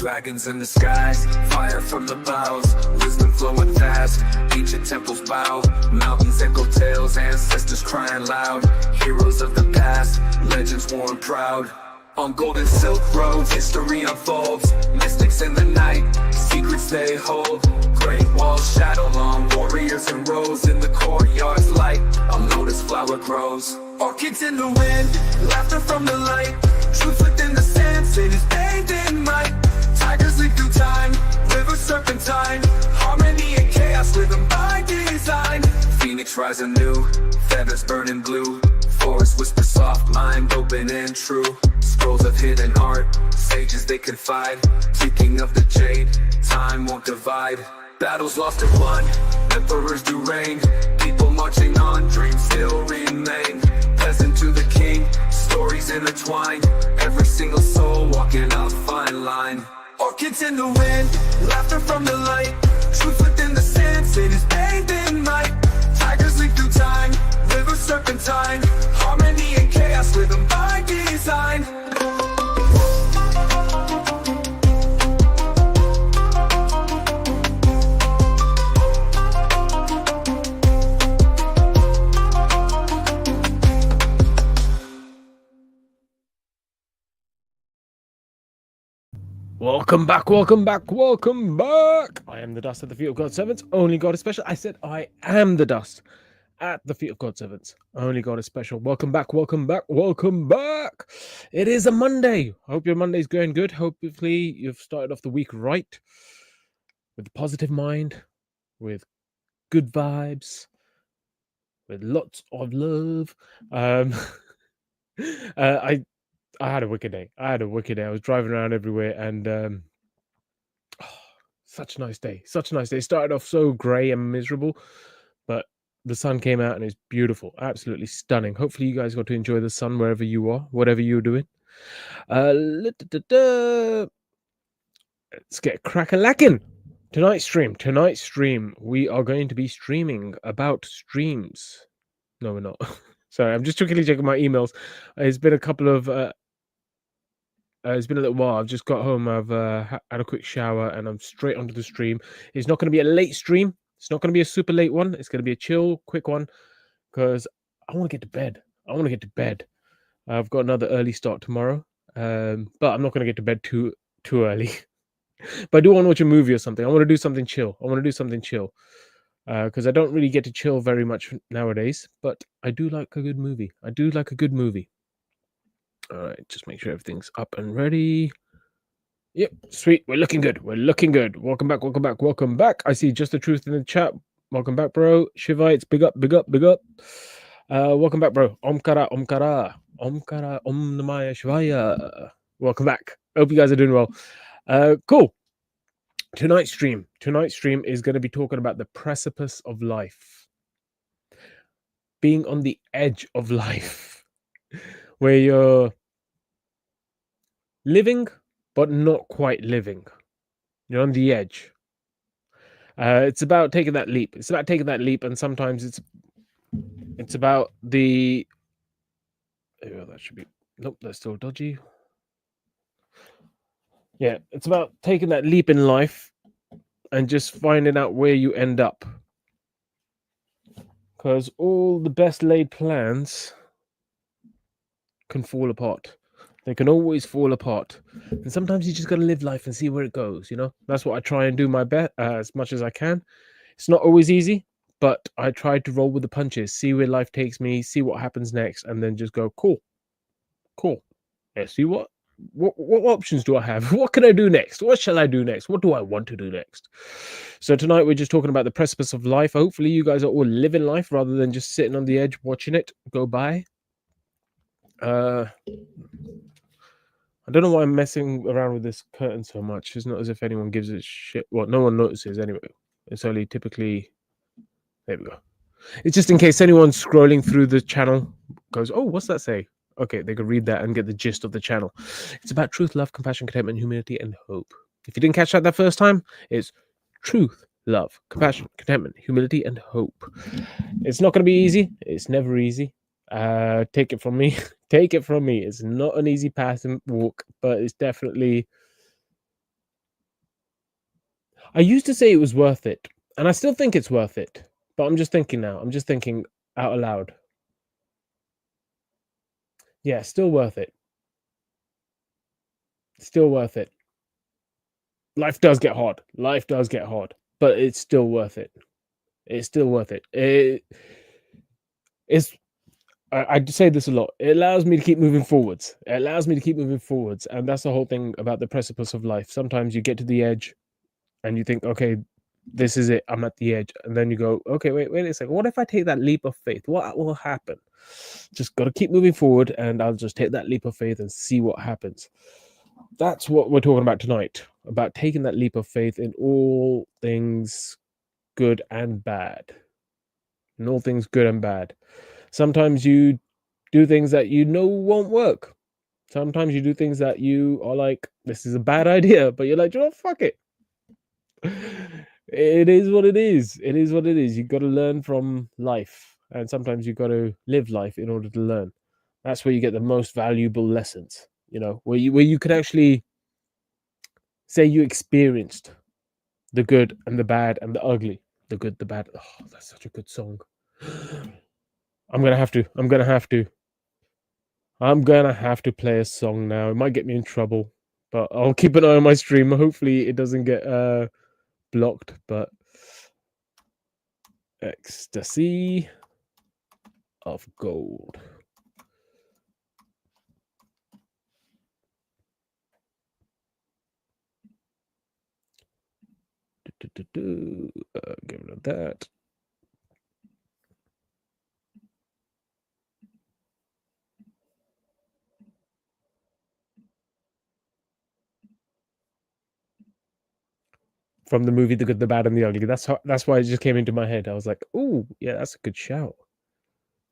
Dragons in the skies, fire from the boughs, wisdom flowing fast, ancient temples bow, mountains echo tales, ancestors crying loud, heroes of the past, legends worn proud. On golden silk roads, history unfolds, mystics in the night, secrets they hold. Great walls shadow long, warriors in rows, in the courtyard's light, a lotus flower grows. Orchids in the wind, laughter from the light, truth within the sand, sin is bathed in might. Tigers leap through time, rivers serpentine, harmony and chaos rhythm by design. Phoenix rise anew, feathers burning blue, forest whisper soft, mind open and true. Scrolls of hidden art, sages they confide, speaking of the jade, time won't divide. Battles lost and won, emperors do reign, people marching on, dreams still remain. Peasant to the king, stories intertwined, every single soul walking a fine line. Orchids in the wind, laughter from the light, truth within the sand, sin is bathed in might. Tigers leap through time, rivers serpentine, harmony and chaos rhythm by design. Welcome back, welcome back, welcome back. I am the dust at the feet of God's servants. Only God is special. I said I am the dust at the feet of God's servants. Only God is special. Welcome back, welcome back, welcome back. It is a Monday. Hope your Monday's going good. Hopefully you've started off the week right with a positive mind, with good vibes, with lots of love. I had a wicked day. I was driving around everywhere and such a nice day. Such a nice day. It started off so grey and miserable, but the sun came out and it's beautiful. Absolutely stunning. Hopefully you guys got to enjoy the sun wherever you are, whatever you're doing. Let's get crack-a-lacking. Tonight's stream, we are going to be streaming about streams. No, we're not. Sorry, I'm just quickly checking my emails. It's been a couple of... it's been a little while. I've just got home. I've had a quick shower and I'm straight onto the stream. It's not going to be a late stream. It's not going to be a super late one. It's going to be a chill, quick one because I want to get to bed. I've got another early start tomorrow, but I'm not going to get to bed too early. But I do want to watch a movie or something. I want to do something chill. Because I don't really get to chill very much nowadays. But I do like a good movie. All right, just make sure everything's up and ready. Yep, sweet. We're looking good. Welcome back. I see Just the Truth in the chat. Welcome back, bro. Shivites, big up. Welcome back, bro. Omkara. Om Namaya Shivaya. Welcome back. Hope you guys are doing well. Cool. Tonight's stream is going to be talking about the precipice of life. Being on the edge of life. Where you're living, but not quite living. You're on the edge. It's about taking that leap. And sometimes it's about the... Oh, that should be... Nope, that's still dodgy. Yeah, it's about taking that leap in life and just finding out where you end up. Because all the best laid plans can fall apart. They can always fall apart. And sometimes you just got to live life and see where it goes, you know? That's what I try and do my best as much as I can. It's not always easy, but I try to roll with the punches, see where life takes me, see what happens next, and then just go, cool. Yeah, see what options do I have? What can I do next? What shall I do next? What do I want to do next? So tonight we're just talking about the precipice of life. Hopefully you guys are all living life rather than just sitting on the edge watching it go by. I don't know why I'm messing around with this curtain so much. It's not as if anyone gives a shit. Well, no one notices anyway. It's only typically... There we go. It's just in case anyone scrolling through the channel goes, oh, what's that say? Okay, they could read that and get the gist of the channel. It's about truth, love, compassion, contentment, humility, and hope. If you didn't catch that first time, it's truth, love, compassion, contentment, humility, and hope. It's not going to be easy. It's never easy. Take it from me. It's not an easy path and walk, but it's definitely I used to say it was worth it, and I still think it's worth it, but I'm just thinking now. I'm just thinking out aloud. Yeah, still worth it. Still worth it. Life does get hard. Life does get hard, but it's still worth it. It's still worth it. It's I say this a lot. It allows me to keep moving forwards. It allows me to keep moving forwards, and that's the whole thing about the precipice of life. Sometimes you get to the edge, and you think, okay, this is it. I'm at the edge, and then you go, okay, wait a second. What if I take that leap of faith? What will happen? Just got to keep moving forward, and I'll just take that leap of faith and see what happens. That's what we're talking about tonight. About taking that leap of faith in all things good and bad. In all things good and bad. Sometimes you do things that you know won't work. Sometimes you do things that you are like, this is a bad idea, but you're like, you know, fuck it. It is what it is. It is what it is. You got to learn from life, and sometimes you got to live life in order to learn. That's where you get the most valuable lessons. You know, where you could actually say you experienced the good and the bad and the ugly. The good, the bad. Oh, that's such a good song. I'm gonna have to. I'm gonna have to play a song now. It might get me in trouble, but I'll keep an eye on my stream. Hopefully, it doesn't get blocked. But ecstasy of gold. Get rid of that. From the movie The Good, the Bad, and the Ugly. That's why it just came into my head. I was like, oh, yeah, that's a good shout.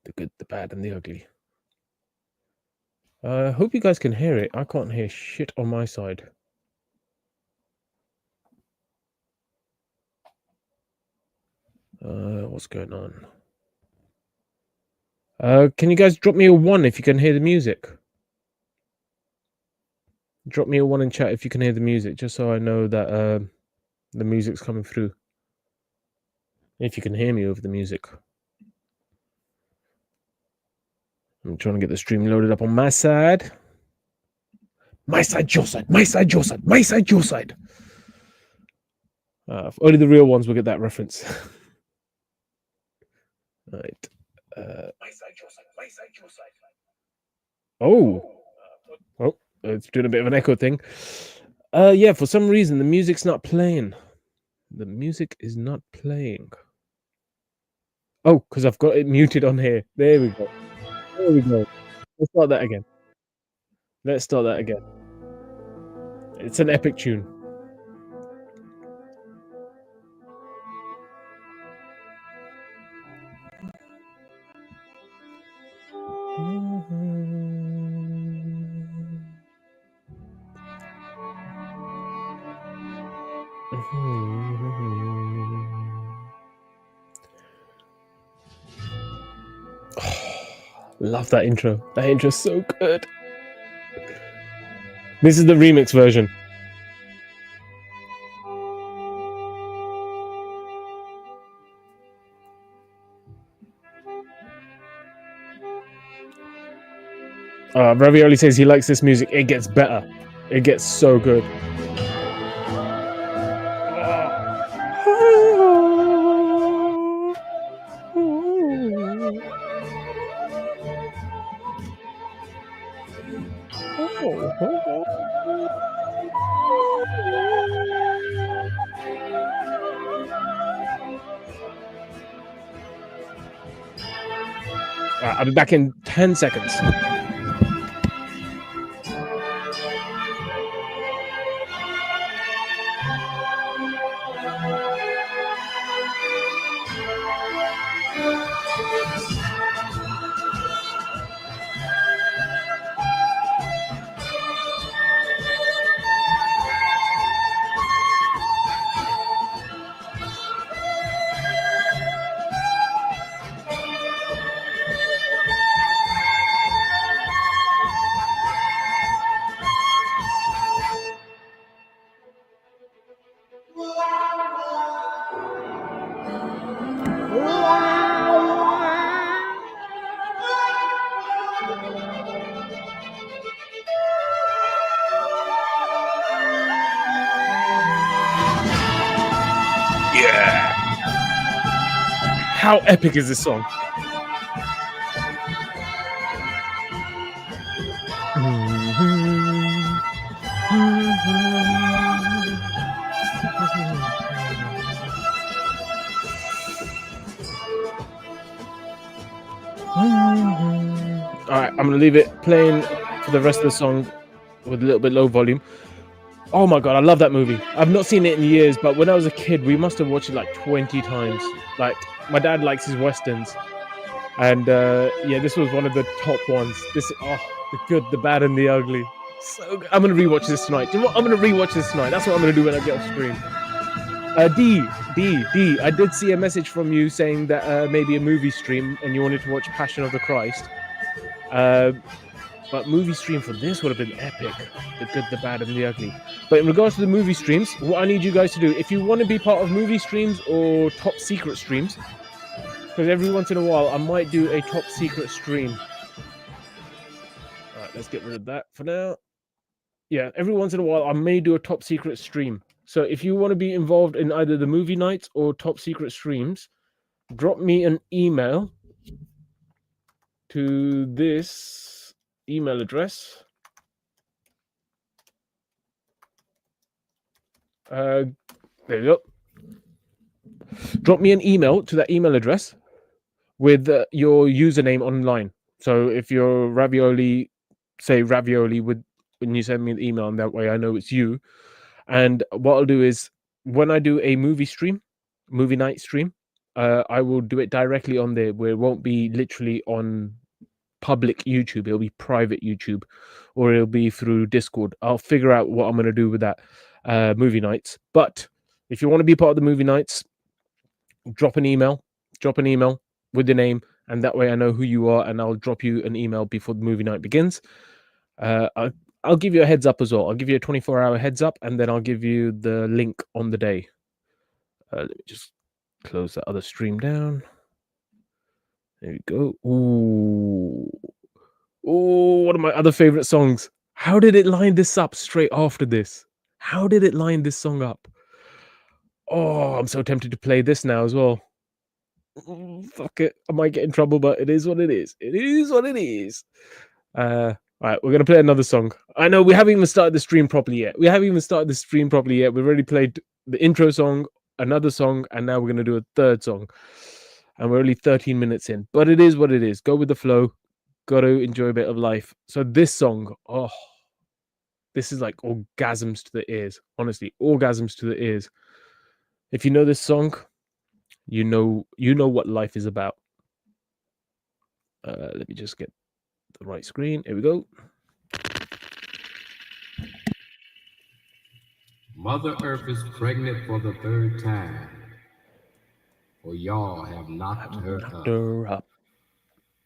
The Good, the Bad, and the Ugly. I hope you guys can hear it. I can't hear shit on my side. What's going on? Can you guys drop me a 1 if you can hear the music? Drop me a 1 in chat if you can hear the music, just so I know that the music's coming through. If you can hear me over the music. I'm trying to get the stream loaded up on my side. My side, your side. My side, your side. My side, your side. Only the real ones will get that reference. Right. My side, your side. My side, your side. Oh. Oh, it's doing a bit of an echo thing. Yeah, for some reason, the music's not playing. The music is not playing. Oh, because I've got it muted on here. There we go. There we go. Let's start that again. Let's start that again. It's an epic tune. Love that intro. That intro's so good. This is the remix version. Ravioli says he likes this music. It gets better. It gets so good. I'll be back in 10 seconds. How epic is this song? All right, I'm gonna leave it playing for the rest of the song with a little bit low volume. Oh my god, I love that movie. I've not seen it in years, but when I was a kid, we must have watched it like 20 times. Like, my dad likes his westerns, and yeah, this was one of the top ones. The good, the bad, and the ugly. So good. I'm gonna rewatch this tonight. Do you know what? I'm gonna rewatch this tonight. That's what I'm gonna do when I get off screen. D, I did see a message from you saying that maybe a movie stream and you wanted to watch Passion of the Christ. But movie stream for this would have been epic. The good, the bad, and the ugly. But in regards to the movie streams, what I need you guys to do, if you want to be part of movie streams or top secret streams, because every once in a while I might do a top secret stream. All right, let's get rid of that for now. Yeah, every once in a while I may do a top secret stream. So if you want to be involved in either the movie nights or top secret streams, drop me an email to this email address. There you go. Drop me an email to that email address with your username online. So if you're ravioli, say ravioli when you send me an email, and that way I know it's you. And what I'll do is when I do a movie night stream, I will do it directly on there, where it won't be literally on public YouTube. It'll be private YouTube, or it'll be through Discord. I'll figure out what I'm going to do with that movie nights. But if you want to be part of the movie nights, drop an email with your name, and that way I know who you are, and I'll drop you an email before the movie night begins. I'll give you a heads up as well. I'll give you a 24-hour heads up, and then I'll give you the link on the day. Let me just close that other stream down. There we go. Ooh, one of my other favorite songs. How did it line this up straight after this? How did it line this song up? Oh, I'm so tempted to play this now as well. Fuck it. I might get in trouble, but it is what it is. It is what it is. All right, we're going to play another song. I know we haven't even started the stream properly yet. We've already played the intro song, another song, and now we're going to do a third song. And we're only 13 minutes in. But it is what it is. Go with the flow. Got to enjoy a bit of life. So this song, this is like orgasms to the ears. Honestly, orgasms to the ears. If you know this song, you know what life is about. Let me just get the right screen. Here we go. Mother Earth is pregnant for the third time, for y'all have knocked her up.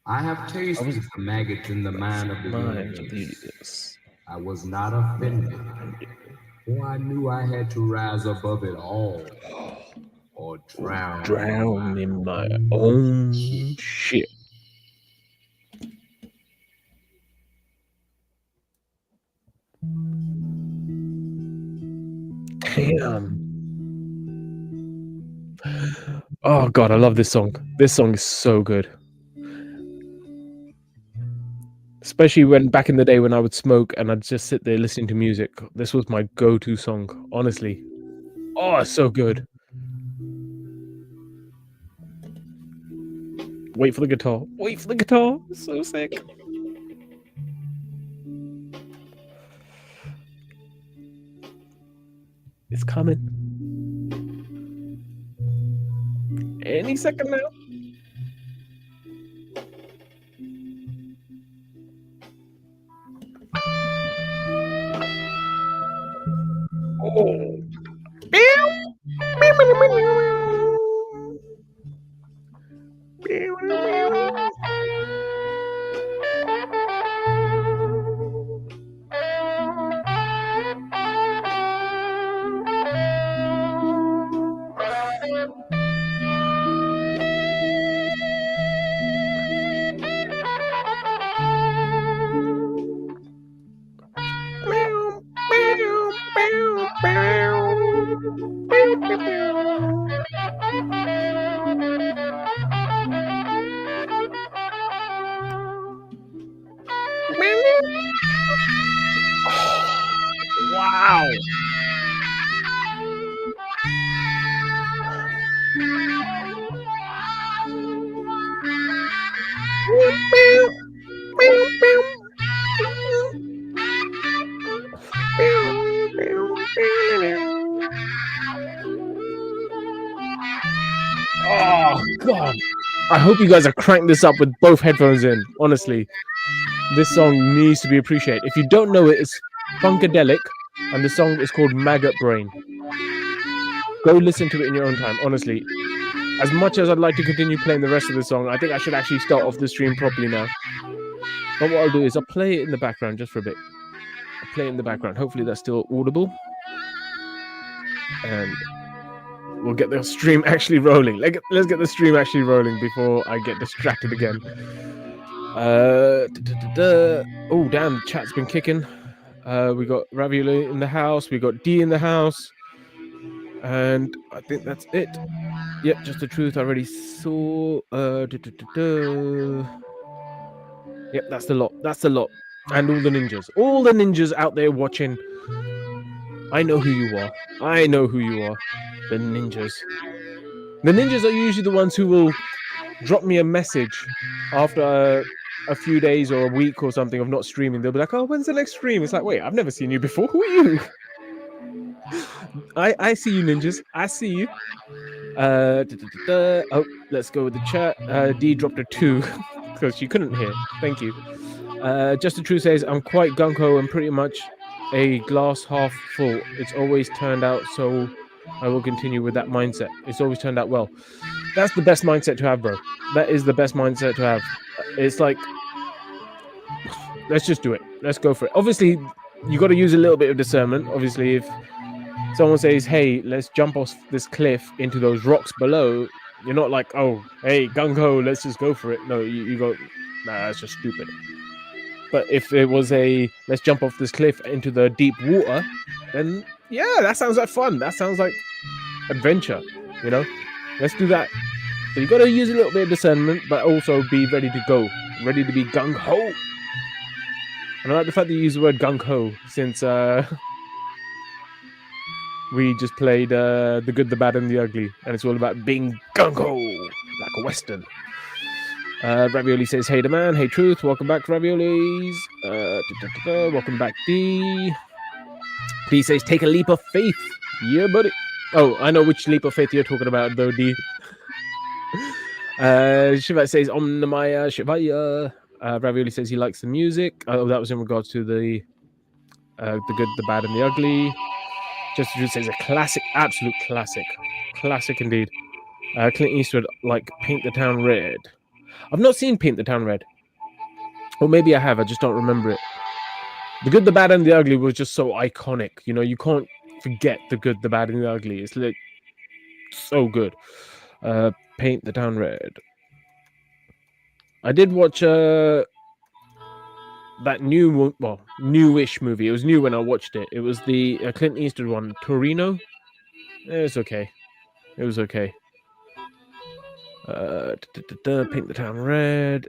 I have tasted the maggots in the mind of the universe. I was not offended, for I knew I had to rise above it all, or drown in my own shit. Damn. Oh god, I love this song. This song is so good. Especially when back in the day when I would smoke and I'd just sit there listening to music. This was my go-to song, honestly. Oh, it's so good. Wait for the guitar. Wait for the guitar. It's so sick. It's coming. Any second now. Oh. God, I hope you guys are cranked this up with both headphones in. Honestly, this song needs to be appreciated. If you don't know it, it's Funkadelic, and the song is called Maggot Brain. Go listen to it in your own time. Honestly, as much as I'd like to continue playing the rest of the song, I think I should actually start off the stream properly now. But what I'll do is I'll play it in the background just for a bit. I'll play it in the background. Hopefully that's still audible. And we'll get the stream actually rolling. Let's get the stream actually rolling before I get distracted again. Oh, damn, the chat's been kicking. We got Ravioli in the house. We got D in the house. And I think that's it. Yep, just the truth. I already saw. Yep, that's the lot. That's the lot. And all the ninjas. All the ninjas out there watching. I know who you are. I know who you are. The ninjas. The ninjas are usually the ones who will drop me a message after a few days or a week or something of not streaming. They'll be like, oh, when's the next stream? It's like, wait, I've never seen you before. Who are you? I see you, ninjas. I see you. Oh, let's go with the chat. D dropped a 2 because she couldn't hear. Thank you. Just the Truth says, I'm quite gung-ho and pretty much a glass half full. It's always turned out, so I will continue with that mindset. It's always turned out well. That's the best mindset to have, bro. That is the best mindset to have. It's like, let's just do it. Let's go for it. Obviously, you got to use a little bit of discernment. Obviously, if someone says, hey, let's jump off this cliff into those rocks below, you're not like, oh, hey, gung-ho, let's just go for it. No, you go, nah, that's just stupid. But if it was a, let's jump off this cliff into the deep water, then yeah, that sounds like fun. That sounds like adventure, you know? Let's do that. So you got to use a little bit of discernment, but also be ready to go. Ready to be gung-ho. And I like the fact that you use the word gung-ho since we just played The Good, the Bad, and the Ugly. And it's all about being gung-ho, like a Western. Ravioli says, hey, the man. Hey, Truth. Welcome back, Raviolis. Welcome back, D. D says, take a leap of faith. Yeah, buddy. Oh, I know which leap of faith you're talking about, though, D. Shiva says, Om Namaya Shivaya. Ravioli says he likes the music. Oh, that was in regards to the Good, the Bad, and the Ugly. Just says a classic, absolute classic. Classic indeed. Clint Eastwood, like Paint the Town Red. I've not seen Paint the Town Red. Or maybe I have, I just don't remember it. The Good, the Bad, and the Ugly was just so iconic. You know, you can't forget The Good, the Bad, and the Ugly. It's like so good. Paint the Town Red. I did watch that newish movie. It was new when I watched it. It was the Clint Eastwood one, Torino. It was okay. It was okay. Paint the Town Red.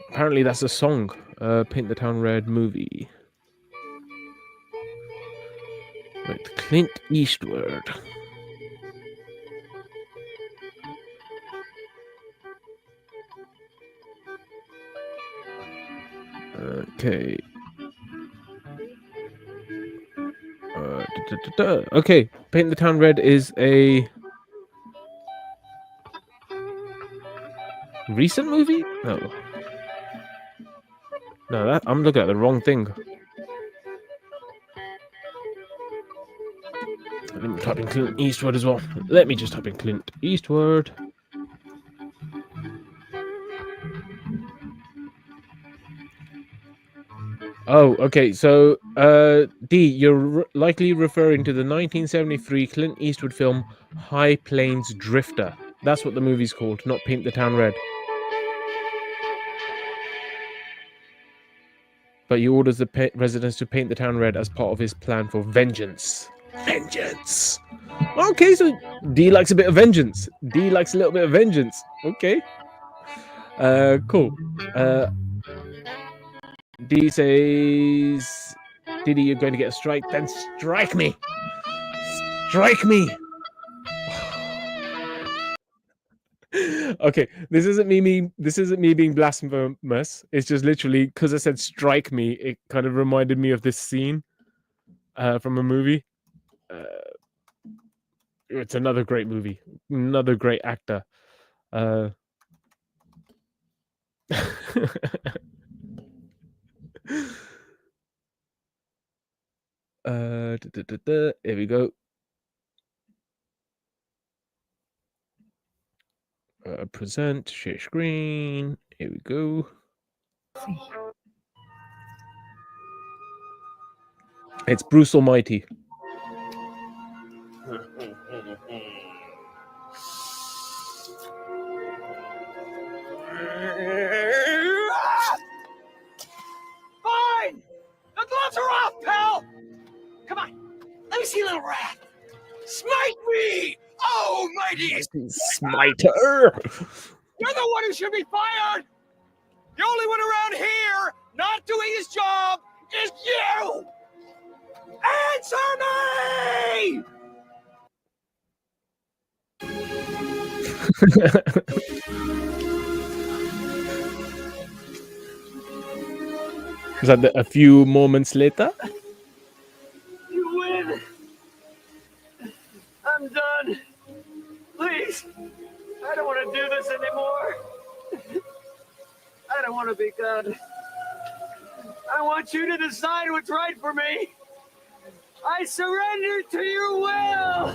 Apparently that's a song. Paint the Town Red movie. With Clint Eastwood. Okay. Okay, Paint the Town Red is a recent movie? No. No, I'm looking at the wrong thing. Let me type in Clint Eastwood as well. Let me just type in Clint Eastwood. Oh, okay. So, D, you're likely referring to the 1973 Clint Eastwood film High Plains Drifter. That's what the movie's called, not Paint the Town Red. But he orders the residents to paint the town red as part of his plan for vengeance. Vengeance! Okay, so D likes a bit of vengeance. D likes a little bit of vengeance. Okay. Cool. D says, Diddy, you're going to get a strike. Then strike me! Strike me! Okay, this isn't me being blasphemous. It's just literally because I said strike me, it kind of reminded me of this scene from a movie. It's another great movie. Another great actor. Here we go. Present, share screen. Here we go. It's Bruce Almighty. Fine! The gloves are off, pal! Come on, let me see a little rat. Smite me! Oh, mighty! Smiter! You're the one who should be fired! The only one around here not doing his job is you! Answer me! Is that a few moments later? You win! I'm done. Please, I don't want to do this anymore. I don't want to be God. I want you to decide what's right for me. I surrender to your will.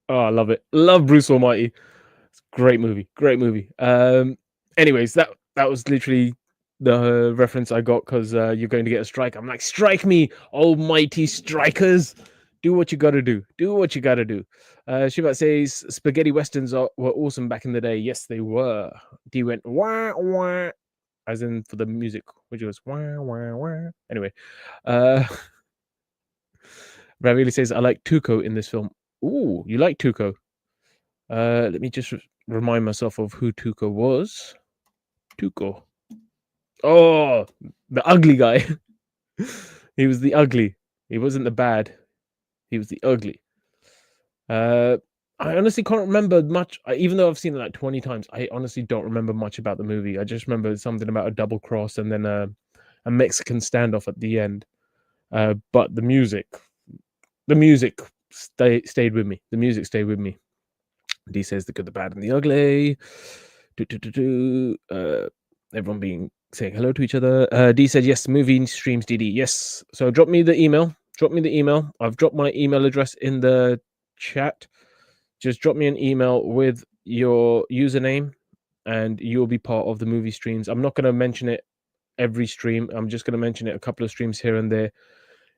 Oh, I love it. Love Bruce Almighty. It's a great movie. Great movie. Anyways, that was literally the reference I got because you're going to get a strike. I'm like, strike me, almighty strikers. Do what you got to do. Do what you got to do. Shivat says spaghetti westerns were awesome back in the day. Yes, they were. D went wah wah, as in for the music, which was wah wah wah. Anyway, Ravili says I like Tuco in this film. Ooh, you like Tuco? Let me just remind myself of who Tuco was. Tuco. Oh, the ugly guy. He was the ugly. He wasn't the bad. He was the ugly. I honestly can't remember much. Even though I've seen it like 20 times, I honestly don't remember much about the movie. I just remember something about a double cross and then a Mexican standoff at the end. But the music stayed with me. The music stayed with me. D says the good, the bad, and the ugly. Everyone being saying hello to each other. D said yes. Movie streams. DD yes. So drop me the email. I've dropped my email address in the chat. Just drop me an email with your username, and you'll be part of the movie streams. I'm not going to mention it every stream. I'm just going to mention it a couple of streams here and there.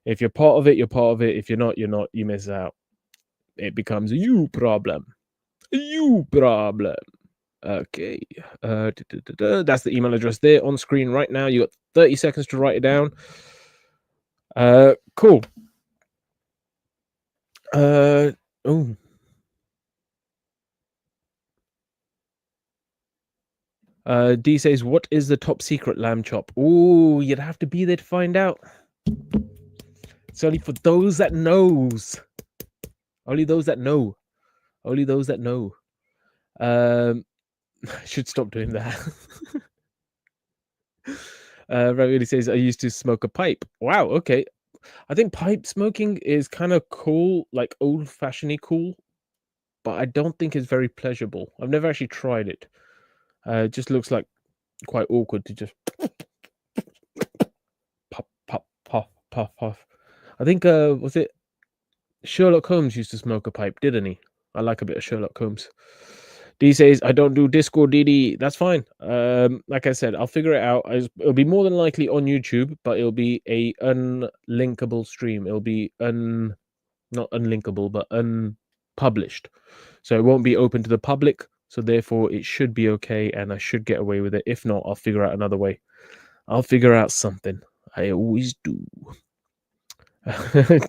If you're part of it, you're part of it. If you're not, you're not. You miss out. It becomes a you problem. You problem. Okay. That's the email address there on screen right now. You got 30 seconds to write it down. Cool. D says, what is the top secret lamb chop? Oh, you'd have to be there to find out. It's only for those that knows. Only those that know. Only those that know. I should stop doing that. Ravili says, I used to smoke a pipe. Wow, okay. I think pipe smoking is kind of cool, like old-fashioned cool, but I don't think it's very pleasurable. I've never actually tried it. It just looks like quite awkward to just puff, puff, puff, puff, puff. I think, was it Sherlock Holmes used to smoke a pipe, didn't he? I like a bit of Sherlock Holmes. D says, I don't do Discord, DD. That's fine. Like I said, I'll figure it out. It'll be more than likely on YouTube, but it'll be a unlinkable stream. It'll be not unlinkable, but unpublished. So it won't be open to the public. So therefore, it should be okay, and I should get away with it. If not, I'll figure out another way. I'll figure out something. I always do.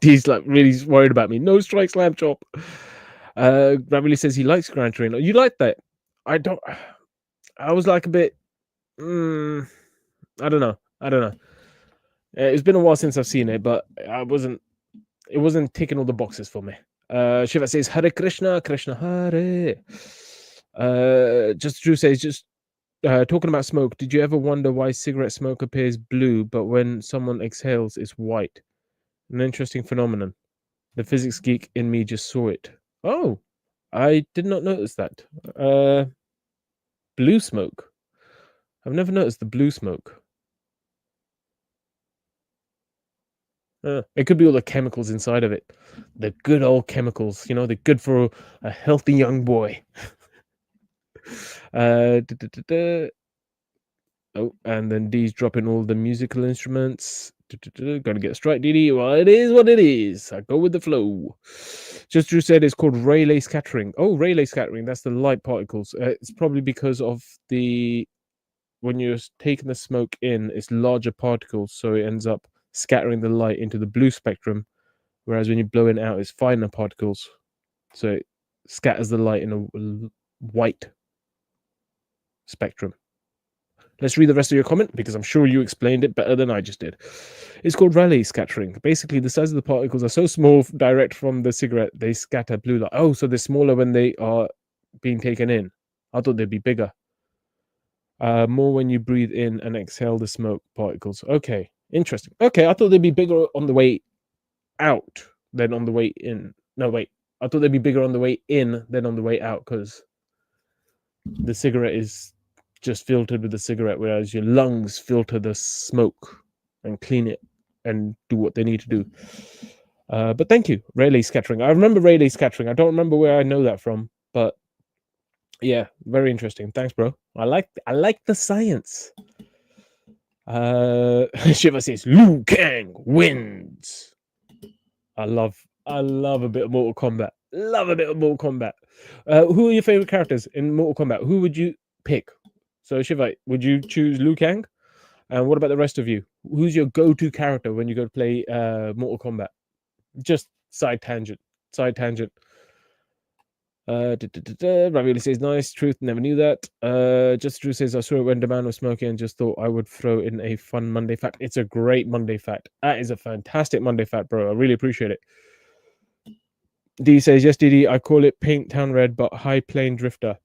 He's like really worried about me. No strikes, lamb chop. Gravely says he likes Gran Torino. You like that? I don't. I was like a bit. I don't know. It's been a while since I've seen it, but it wasn't ticking all the boxes for me. Shiva says Hare Krishna, Krishna Hare. Just Drew says, just talking about smoke. Did you ever wonder why cigarette smoke appears blue, but when someone exhales, it's white? An interesting phenomenon. The physics geek in me just saw it. Oh, I did not notice that. Blue smoke. I've never noticed the blue smoke. It could be all the chemicals inside of it. The good old chemicals, you know, they're good for a healthy young boy. Oh, and then D's dropping all the musical instruments. Gonna get a strike, DD. Well, it is what it is. I go with the flow. Just Drew said it's called Rayleigh scattering. Oh, Rayleigh scattering. That's the light particles. It's probably because of when you're taking the smoke in, it's larger particles, so it ends up scattering the light into the blue spectrum, whereas when you blow it out, it's finer particles, so it scatters the light in a white spectrum. Let's read the rest of your comment, because I'm sure you explained it better than I just did. It's called Rayleigh scattering. Basically, the size of the particles are so small direct from the cigarette, they scatter blue light. Oh, so they're smaller when they are being taken in. I thought they'd be bigger. More when you breathe in and exhale the smoke particles. Okay, interesting. Okay, I thought they'd be bigger on the way out than on the way in. No, wait. I thought they'd be bigger on the way in than on the way out, because the cigarette is just filtered with the cigarette, whereas your lungs filter the smoke and clean it and do what they need to do. But thank you, Rayleigh scattering. I remember Rayleigh scattering. I don't remember where I know that from, but yeah, very interesting. Thanks, bro. I like the science. Shiva says Liu Kang wins. I love a bit of Mortal Kombat. Love a bit of Mortal Kombat. Who are your favorite characters in Mortal Kombat? Who would you pick? So Shiva, would you choose Liu Kang? And what about the rest of you? Who's your go-to character when you go to play Mortal Kombat? Just side tangent. Ravioli says, nice. Truth, never knew that. Just Drew says, I saw it when the man was smoking and just thought I would throw in a fun Monday fact. It's a great Monday fact. That is a fantastic Monday fact, bro. I really appreciate it. D says, yes, DD, I call it Paint Town Red, but High Plane Drifter.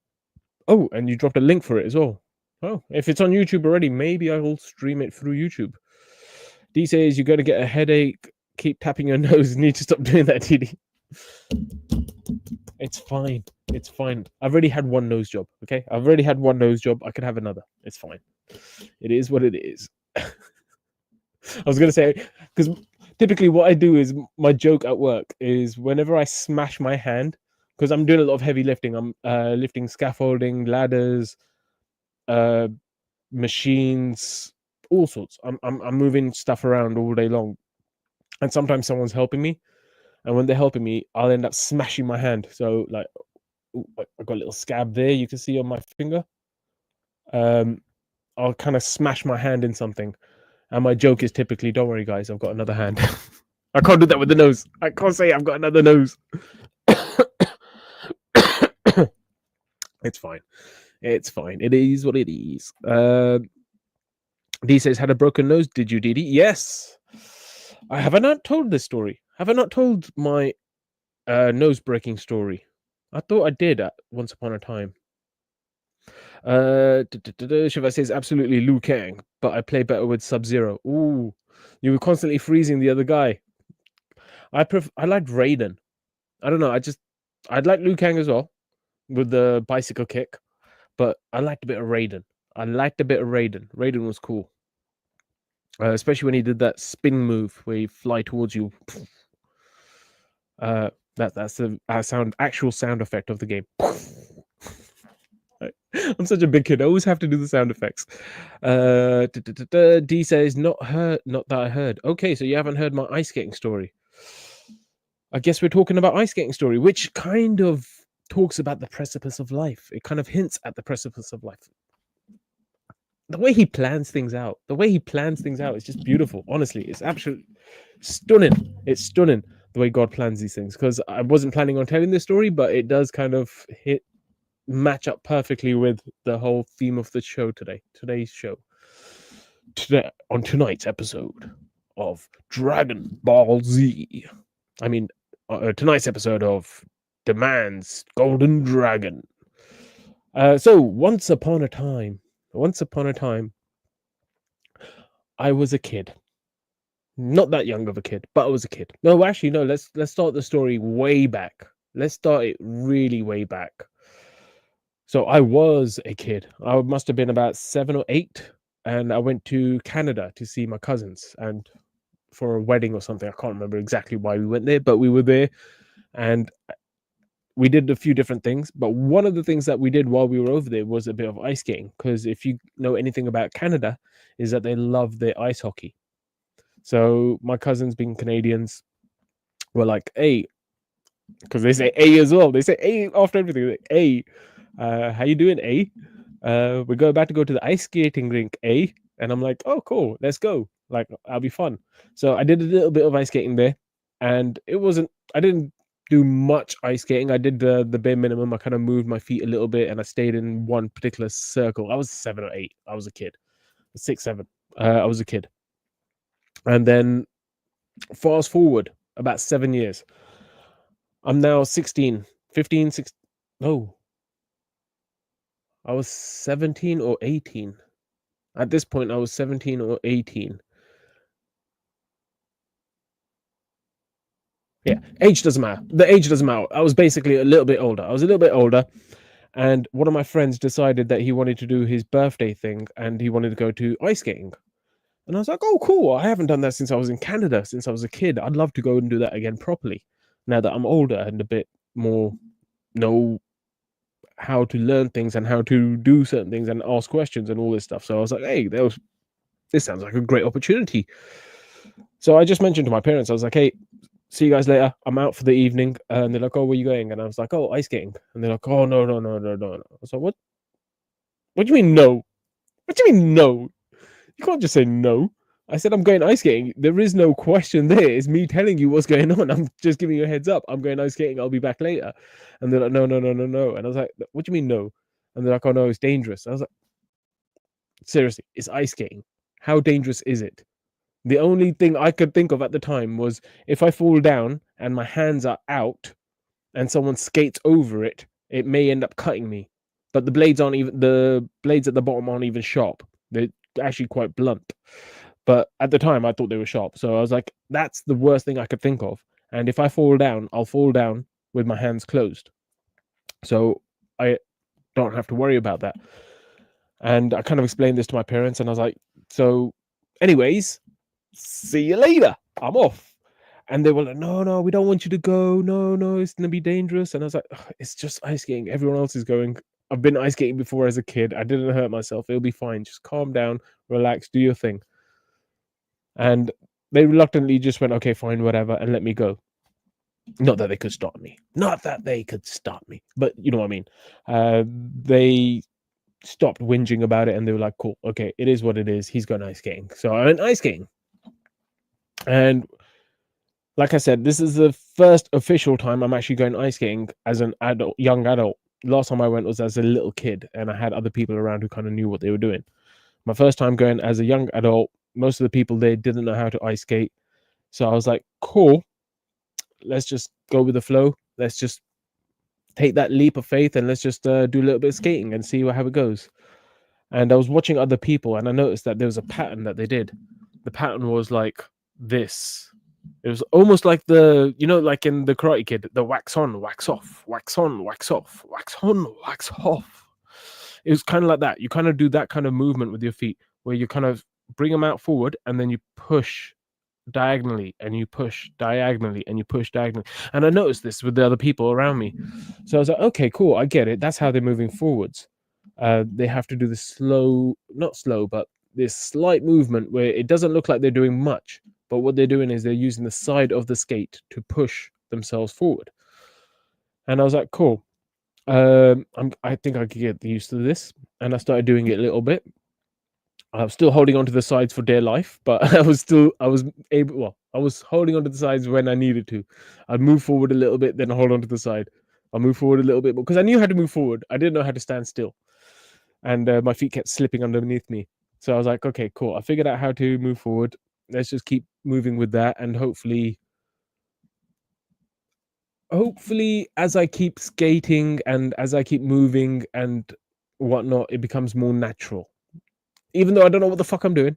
Oh, and you dropped a link for it as well. Oh, if it's on YouTube already, maybe I will stream it through YouTube. D says, you got to get a headache. Keep tapping your nose. Need to stop doing that, DD. It's fine. It's fine. I've already had one nose job. Okay, I've already had one nose job. I could have another. It's fine. It is what it is. I was gonna say, because typically what I do is my joke at work is whenever I smash my hand, because I'm doing a lot of heavy lifting. I'm lifting scaffolding, ladders, machines, all sorts. I'm moving stuff around all day long, and sometimes someone's helping me. And when they're helping me, I'll end up smashing my hand. So, like, I've got a little scab there you can see on my finger. I'll kind of smash my hand in something. And my joke is typically, don't worry, guys, I've got another hand. I can't do that with the nose. I can't say I've got another nose. It's fine. It's fine. It is what it is. D says, had a broken nose. Did you, Didi? Yes. Have I not told this story? Have I not told my nose breaking story? I thought I did once upon a time. Shiva says absolutely Liu Kang, but I play better with Sub-Zero. Ooh, you were constantly freezing the other guy. I liked Raiden. I don't know. I'd like Liu Kang as well with the bicycle kick, but I liked a bit of Raiden. Raiden was cool. Especially when he did that spin move where he fly towards you. That's the actual sound effect of the game. I'm such a big kid. I always have to do the sound effects. D says not that I heard. Okay, so you haven't heard my ice skating story. I guess we're talking about ice skating story, which kind of talks about the precipice of life. It kind of hints at the precipice of life. The way he plans things out is just beautiful. Honestly, it's absolutely stunning. It's stunning the way God plans these things, because I wasn't planning on telling this story, but it does kind of match up perfectly with the whole theme of the show today's show. On tonight's episode of Dragon Ball Z. I mean, tonight's episode of Demands Golden Dragon. So once upon a time, I was a kid. Not that young of a kid, but I was a kid. No, actually, no. Let's start the story way back. Let's start it really way back. So I was a kid. I must have been about 7 or 8, and I went to Canada to see my cousins and for a wedding or something. I can't remember exactly why we went there, but we were there, and we did a few different things. But one of the things that we did while we were over there was a bit of ice skating, because if you know anything about Canada, is that they love their ice hockey. So my cousins, being Canadians, were like, "Hey," because they say "A" as well. They say "A" after everything. Like, "Hey, how you doing, A? We're about to go to the ice skating rink, A." And I'm like, "Oh, cool, let's go. Like, that'll be fun." So I did a little bit of ice skating there, and I didn't do much ice skating. I did the bare minimum. I kind of moved my feet a little bit, and I stayed in one particular circle. I was 7 or 8. I was a kid. 6, 7. I was a kid. And then fast forward about 7 years. I'm now 16, 15, 16. No, I was 17 or 18. At this point, I was 17 or 18. Yeah, age doesn't matter. The age doesn't matter. I was basically a little bit older. I was a little bit older, and one of my friends decided that he wanted to do his birthday thing, and he wanted to go to ice skating. And I was like, "Oh, cool. I haven't done that since I was in Canada, since I was a kid. I'd love to go and do that again properly, now that I'm older and a bit more know how to learn things and how to do certain things and ask questions and all this stuff." So I was like, "Hey, this sounds like a great opportunity." So I just mentioned to my parents, I was like, "Hey, see you guys later. I'm out for the evening." And they're like, "Oh, where you going?" And I was like, "Oh, ice skating." And they're like, "Oh, no, no, no, no, no, no." I was like, "What? What do you mean no? What do you mean no? You can't just say no." I said, "I'm going ice skating. There is no question there. It's me telling you what's going on. I'm just giving you a heads up. I'm going ice skating. I'll be back later." And they're like, "No, no, no, no, no." And I was like, "What do you mean no?" And they're like, "Oh, no, it's dangerous." I was like, "Seriously, it's ice skating. How dangerous is it?" The only thing I could think of at the time was, if I fall down and my hands are out and someone skates over it, it may end up cutting me. But the blades at the bottom aren't even sharp. They're actually quite blunt. But at the time, I thought they were sharp. So I was like, that's the worst thing I could think of. And if I fall down, I'll fall down with my hands closed. So I don't have to worry about that. And I kind of explained this to my parents, and I was like, "So, anyways, see you later. I'm off." And they were like, "No, no, we don't want you to go. No, no, it's gonna be dangerous." And I was like, "Ugh, it's just ice skating. Everyone else is going. I've been ice skating before as a kid. I didn't hurt myself. It'll be fine. Just calm down, relax, do your thing." And they reluctantly just went, "Okay, fine, whatever," and let me go. Not that they could stop me. Not that they could stop me. But you know what I mean. They stopped whinging about it, and they were like, "Cool, okay, it is what it is. He's going ice skating." So I went ice skating. And like I said, this is the first official time I'm actually going ice skating as an adult, young adult. Last time I went was as a little kid, and I had other people around who kind of knew what they were doing. My first time going as a young adult, most of the people there didn't know how to ice skate. So I was like, "Cool, let's just go with the flow. Let's just take that leap of faith, and let's just do a little bit of skating and see how it goes." And I was watching other people, and I noticed that there was a pattern that they did. The pattern was like this. It was almost like like in the Karate Kid, the wax on, wax off, wax on, wax off, wax on, wax off. It was kind of like that. You kind of do that kind of movement with your feet, where you kind of bring them out forward, and then you push diagonally, and you push diagonally, and you push diagonally. And I noticed this with the other people around me. So I was like, "Okay, cool, I get it. That's how they're moving forwards." They have to do this not slow, but this slight movement where it doesn't look like they're doing much, but what they're doing is they're using the side of the skate to push themselves forward. And I was like, "Cool. I think I could get used to this." And I started doing it a little bit. I was still holding onto the sides for dear life, but I was able. Well, I was holding onto the sides when I needed to. I'd move forward a little bit, then hold onto the side. I'll move forward a little bit because I knew how to move forward. I didn't know how to stand still, and my feet kept slipping underneath me. So I was like, "Okay, cool. I figured out how to move forward. Let's just keep moving with that, and hopefully, as I keep skating and as I keep moving and whatnot, it becomes more natural. Even though I don't know what the fuck I'm doing,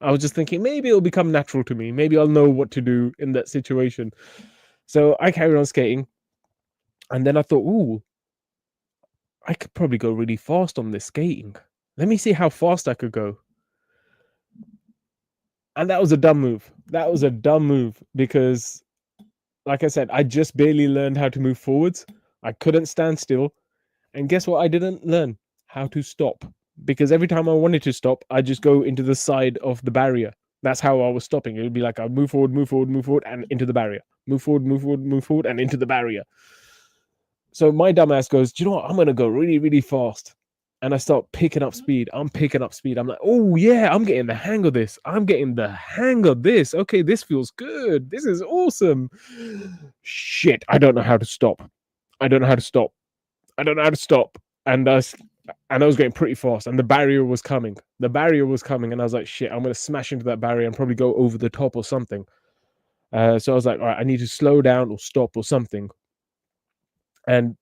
I was just thinking maybe it'll become natural to me. Maybe I'll know what to do in that situation. So I carried on skating, and then I thought, ooh, I could probably go really fast on this skating. Let me see how fast I could go. And that was a dumb move. That was a dumb move because, like I said, I just barely learned how to move forwards. I couldn't stand still. And guess what? I didn't learn how to stop, because every time I wanted to stop, I just go into the side of the barrier. That's how I was stopping. It would be like I'd move forward, move forward, move forward, and into the barrier. Move forward, move forward, move forward, and into the barrier. So my dumbass goes, do you know what? I'm going to go really, really fast. And I start picking up speed. I'm picking up speed. I'm like, oh, yeah, I'm getting the hang of this. I'm getting the hang of this. Okay, this feels good. This is awesome. Shit, I don't know how to stop. I don't know how to stop. I don't know how to stop. And I was getting pretty fast. And the barrier was coming. The barrier was coming. And I was like, shit, I'm going to smash into that barrier and probably go over the top or something. So I was like, all right, I need to slow down or stop or something. And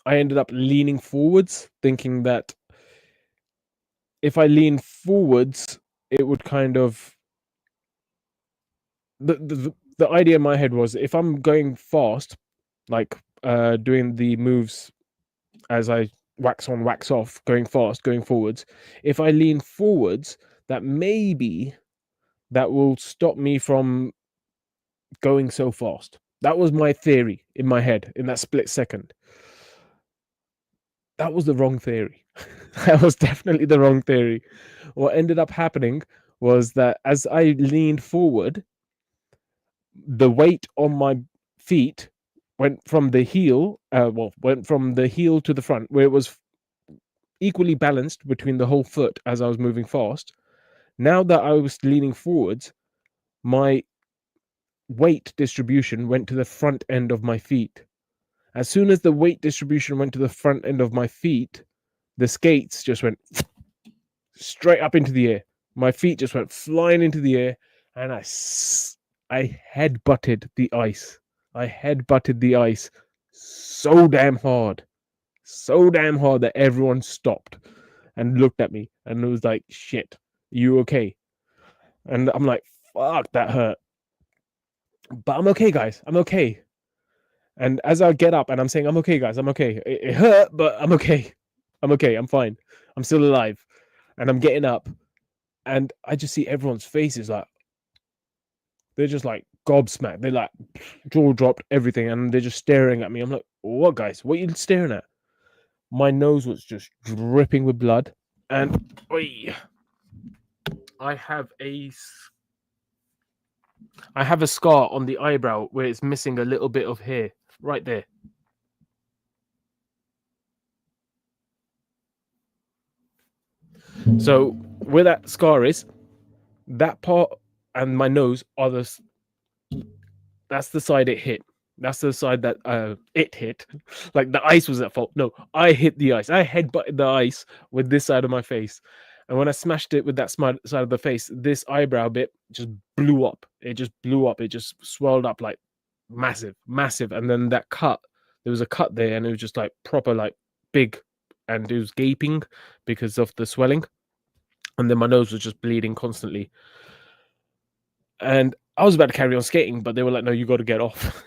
I ended up leaning forwards, thinking that if I lean forwards, it would kind of the idea in my head was, if I'm going fast, like doing the moves as I wax on, wax off, going fast, going forwards, if I lean forwards, that maybe that will stop me from going so fast. That was my theory in my head in that split second. That was the wrong theory. That was definitely the wrong theory. What ended up happening was that as I leaned forward, the weight on my feet went from the heel, went from the heel to the front, where it was equally balanced between the whole foot as I was moving fast. Now that I was leaning forwards, my weight distribution went to the front end of my feet. As soon as the weight distribution went to the front end of my feet, the skates just went straight up into the air. My feet just went flying into the air, and I headbutted the ice. I headbutted the ice so damn hard that everyone stopped and looked at me, and it was like, shit, you okay? And I'm like, fuck, that hurt. But I'm okay, guys. I'm okay. And as I get up and I'm saying, I'm okay, guys, I'm okay. It hurt, but I'm okay. I'm okay. I'm fine. I'm still alive. And I'm getting up. And I just see everyone's faces like, they're just like gobsmacked. They're like jaw dropped, everything. And they're just staring at me. I'm like, what, guys? What are you staring at? My nose was just dripping with blood. And I have a scar on the eyebrow where it's missing a little bit of hair right there. So where that scar is, that part and my nose are that's the side it hit. That's the side that it hit. Like the ice was at fault. No, I hit the ice. I headbutted the ice with this side of my face. And when I smashed it with that side of the face, this eyebrow bit just blew up. It just blew up. It just swelled up like massive. And then that cut, there was a cut there, and it was just like proper, like big, and it was gaping because of the swelling. And then my nose was just bleeding constantly. And I was about to carry on skating, but they were like, no, you got to get off.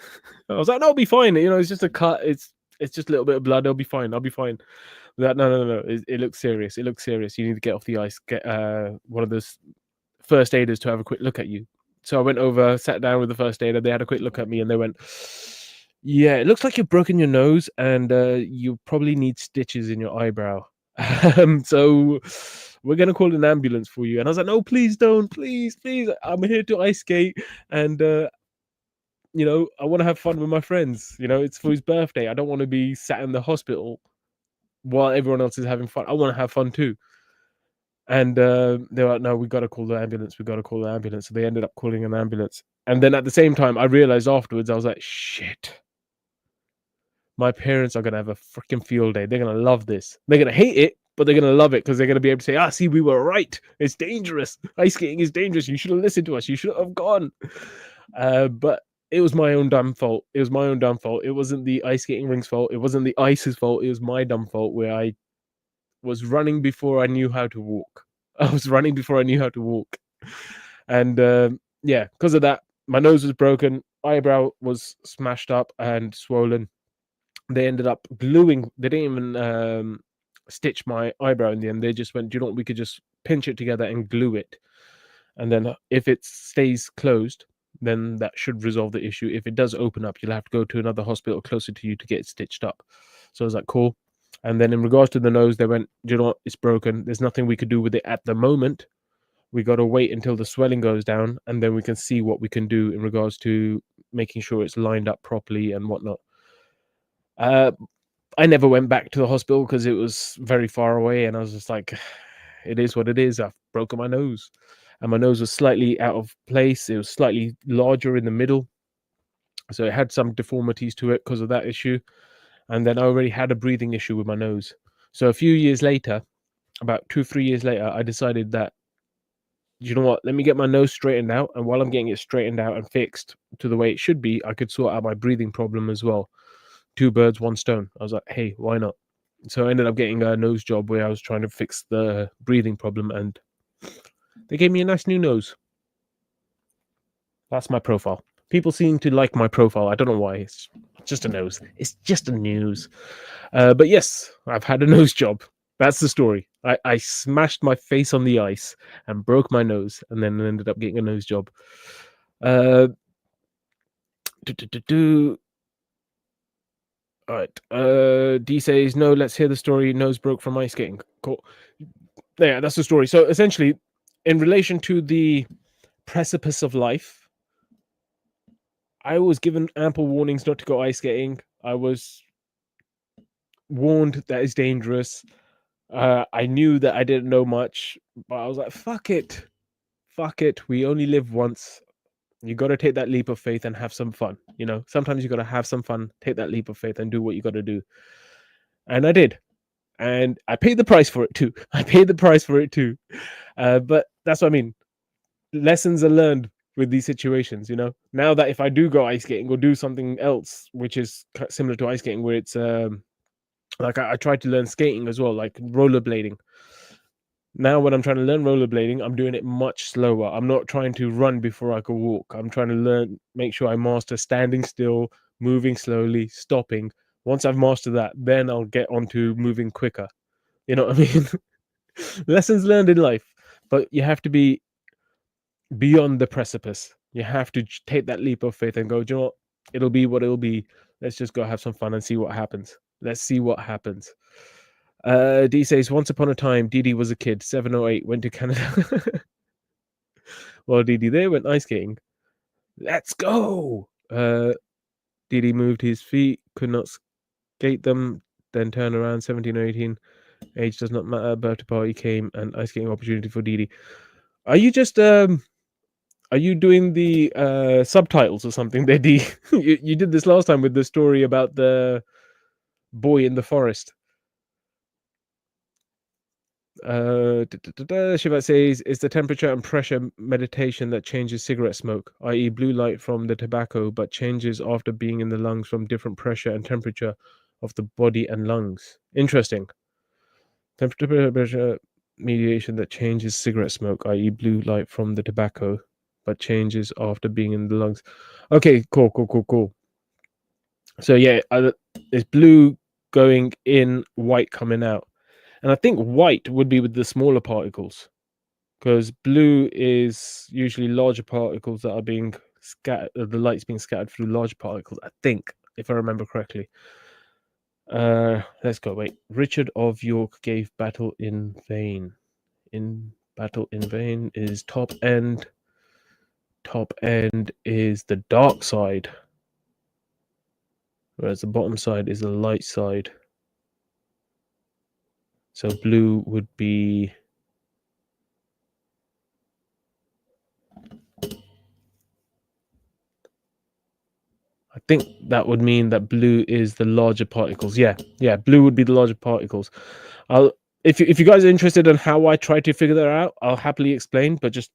I was like, no, I'll be fine. You know, it's just a cut. It's just a little bit of blood. I'll be fine. I'll be fine. That no. It looks serious. It looks serious. You need to get off the ice. Get one of those first aiders to have a quick look at you. So I went over, sat down with the first aider. They had a quick look at me, and they went, yeah, it looks like you've broken your nose, and you probably need stitches in your eyebrow. So we're gonna call an ambulance for you. And I was like, no, please don't, please. I'm here to ice skate, and you know, I want to have fun with my friends. You know, it's for his birthday. I don't want to be sat in the hospital while everyone else is having fun. I want to have fun too. And they were like, no, we got to call the ambulance. So they ended up calling an ambulance. And then at the same time, I realized afterwards, I was like, shit. My parents are going to have a freaking field day. They're going to love this. They're going to hate it, but they're going to love it because they're going to be able to say, see, we were right. It's dangerous. Ice skating is dangerous. You should have listened to us. You should have gone. But it was my own dumb fault. It wasn't the ice skating ring's fault. It wasn't the ice's fault. It was my dumb fault where I was running before I knew how to walk. I was running before I knew how to walk. And yeah, because of that, my nose was broken, eyebrow was smashed up and swollen. They ended up gluing. They didn't even stitch my eyebrow in the end. They just went, "Do you know what? We could just pinch it together and glue it. And then if it stays closed, then that should resolve the issue. If it does open up, you'll have to go to another hospital closer to you to get it stitched up." So I was like, cool. And then in regards to the nose, they went, "Do you know what? It's broken. There's nothing we could do with it at the moment. We got to wait until the swelling goes down, and then we can see what we can do in regards to making sure it's lined up properly and whatnot." I never went back to the hospital because it was very far away, and I was just like, it is what it is. I've broken my nose, and my nose was slightly out of place. It was slightly larger in the middle, so it had some deformities to it because of that issue. And then I already had a breathing issue with my nose. So a few years later, about 2-3 years later, I decided that, you know what, let me get my nose straightened out, and while I'm getting it straightened out and fixed to the way it should be, I could sort out my breathing problem as well. 2 birds, 1 stone. I was like, hey, why not? So I ended up getting a nose job where I was trying to fix the breathing problem, and they gave me a nice new nose. That's my profile. People seem to like my profile. I don't know why. It's just a nose. It's just a nose. But yes, I've had a nose job. That's the story. I smashed my face on the ice and broke my nose, and then ended up getting a nose job. All right. D says, no, let's hear the story. Nose broke from ice skating. Cool. Yeah, that's the story. So essentially, in relation to the precipice of life, I was given ample warnings not to go ice skating. I was warned that it's dangerous. I knew that I didn't know much, but I was like, fuck it. Fuck it. We only live once. You got to take that leap of faith and have some fun. You know, sometimes you got to have some fun, take that leap of faith and do what you got to do. And I did. And I paid the price for it too. But that's what I mean. Lessons are learned with these situations, you know. Now that if I do go ice skating or do something else, which is similar to ice skating, where it's like I tried to learn skating as well, like rollerblading. Now when I'm trying to learn rollerblading, I'm doing it much slower. I'm not trying to run before I can walk. I'm trying to make sure I master standing still, moving slowly, stopping. Once I've mastered that, then I'll get on to moving quicker. You know what I mean? Lessons learned in life. But you have to be beyond the precipice. You have to take that leap of faith and go, do you know what? It'll be what it'll be. Let's just go have some fun and see what happens. Let's see what happens. D says, once upon a time, Didi was a kid, 7 or 8, went to Canada. Well, Didi there went ice skating. Let's go! Didi moved his feet, could not skate them, then turn around, 17 or 18. Age does not matter. Birthday party came, and ice skating opportunity for Didi. Are you just are you doing the subtitles or something there, D? You did this last time with the story about the boy in the forest. Shivat says, it's the temperature and pressure meditation that changes cigarette smoke, i.e. blue light from the tobacco, but changes after being in the lungs from different pressure and temperature of the body and lungs. Interesting. Temperature pressure mediation that changes cigarette smoke, i.e. blue light from the tobacco, but changes after being in the lungs. Okay, cool. So yeah, it's blue going in, white coming out. And I think white would be with the smaller particles, because blue is usually larger particles that are being scattered, the light's being scattered through large particles, I think, if I remember correctly. Let's go. Wait. Richard of York gave battle in vain. In battle in vain is top end. Top end is the dark side, whereas the bottom side is the light side. So blue would be... I think that would mean that blue is the larger particles. Yeah, blue would be the larger particles. If you guys are interested in how I try to figure that out, I'll happily explain, but just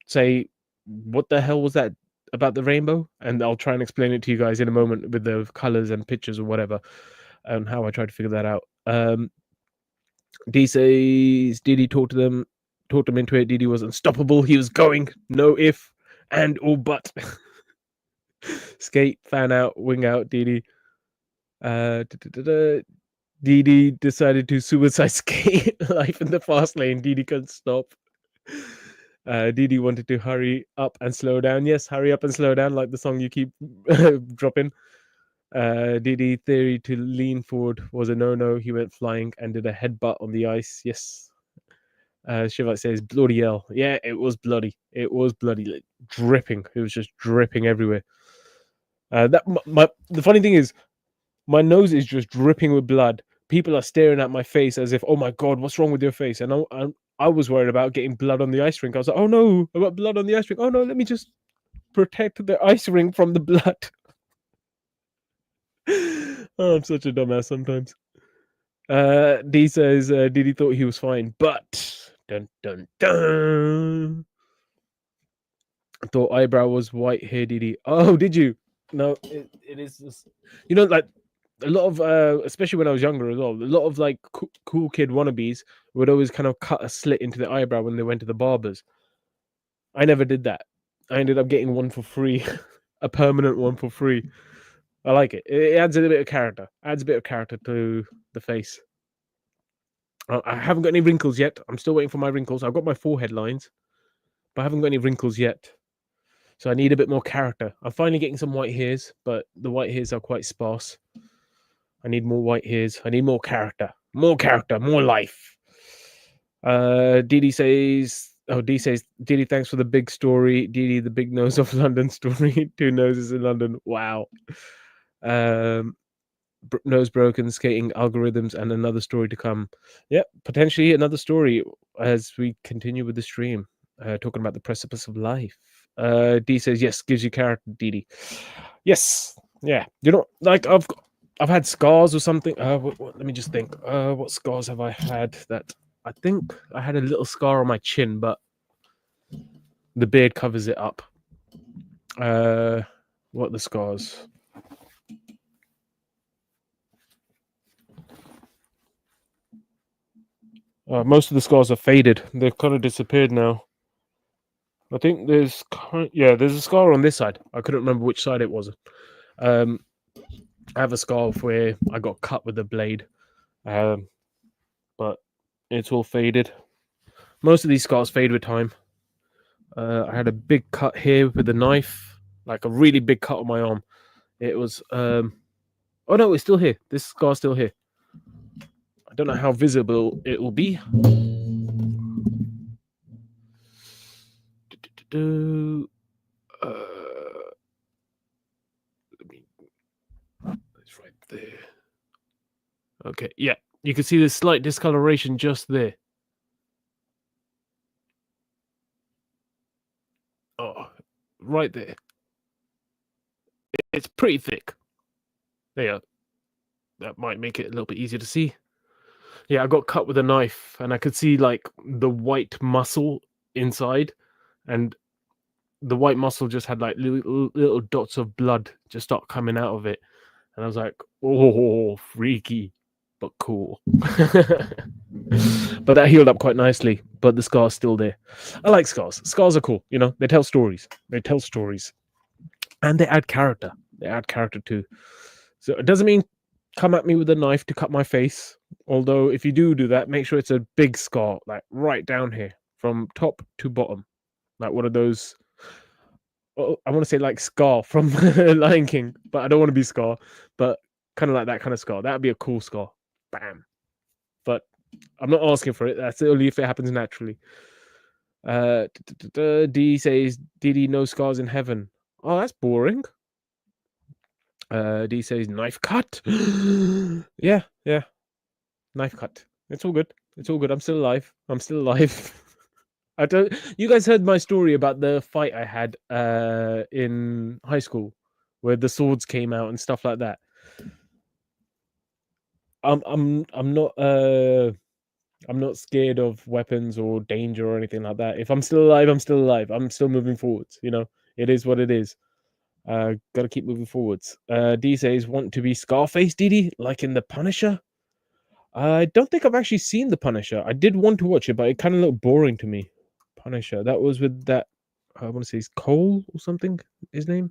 say, what the hell was that about the rainbow? And I'll try and explain it to you guys in a moment with the colors and pictures or whatever, and how I try to figure that out. D says Didi talked him into it. Didi was unstoppable. He was going, no if and or but. Skate, fan out, wing out, Didi. Didi decided to suicide skate. Life in the fast lane. Didi couldn't stop. Didi wanted to hurry up and slow down. Yes, hurry up and slow down, like the song you keep dropping. Didi theory to lean forward was a no-no. He went flying and did a headbutt on the ice. Yes. Shivak says bloody hell. Yeah, it was bloody. It was bloody, like, dripping. It was just dripping everywhere. The funny thing is, my nose is just dripping with blood. People are staring at my face as if, oh my god, what's wrong with your face? And I was worried about getting blood on the ice rink. I was like, oh no, I got blood on the ice rink. Oh no, let me just protect the ice rink from the blood. Oh, I'm such a dumbass sometimes. D says Didi thought he was fine, but dun dun dun. I thought eyebrow was white hair, Didi. Oh, did you? No, it is just, you know, like a lot of especially when I was younger as well, a lot of like cool kid wannabes would always kind of cut a slit into the eyebrow when they went to the barbers. I never did that. I ended up getting one for free, a permanent one for free. I like it. It adds a bit of character. Adds a bit of character to the face. I haven't got any wrinkles yet. I'm still waiting for my wrinkles. I've got my forehead lines, but I haven't got any wrinkles yet. So I need a bit more character. I'm finally getting some white hairs, but the white hairs are quite sparse. I need more white hairs. I need more character. More character. More life. Didi says... Oh, D says, Didi, thanks for the big story. Didi, the big nose of London story. 2 noses in London. Wow. Nose broken, skating algorithms, and another story to come. Yep, potentially another story as we continue with the stream. Talking about the precipice of life. D says, yes, gives you character, Didi. Yes. Yeah. You know, like I've had scars or something. Let me just think. What scars have I had? That I think I had a little scar on my chin, but the beard covers it up. What are the scars? Most of the scars are faded. They've kind of disappeared now. I think there's a scar on this side. I couldn't remember which side it was. I have a scar where I got cut with a blade, but it's all faded. Most of these scars fade with time. I had a big cut here with a knife, like a really big cut on my arm. It was oh no, it's still here. This scar's still here. I don't know how visible it will be. It's right there. Okay, yeah, you can see the slight discoloration just there. Oh, right there. It's pretty thick. There. That might make it a little bit easier to see. Yeah, I got cut with a knife, and I could see like the white muscle inside, and the white muscle just had like little dots of blood just start coming out of it, and I was like, "Oh, freaky, but cool." But that healed up quite nicely. But the scar's still there. I like scars. Scars are cool. You know, they tell stories. They tell stories, and they add character. They add character too. So it doesn't mean come at me with a knife to cut my face. Although if you do that, make sure it's a big scar, like right down here, from top to bottom, like one of those. I want to say like Scar from Lion King, but I don't want to be Scar. But kind of like that kind of scar. That would be a cool scar. Bam. But I'm not asking for it. That's only if it happens naturally. D says, Didi, no scars in heaven. Oh, that's boring. D says, knife cut. Yeah. Knife cut. It's all good. It's all good. I'm still alive. I don't. You guys heard my story about the fight I had in high school, where the swords came out and stuff like that. I'm not scared of weapons or danger or anything like that. If I'm still alive, I'm still alive. I'm still moving forwards. You know, it is what it is. Gotta keep moving forwards. D says, want to be Scarface, Didi, like in The Punisher? I don't think I've actually seen The Punisher. I did want to watch it, but it kind of looked boring to me. Punisher. That was with that. I want to say it's Cole or something. His name.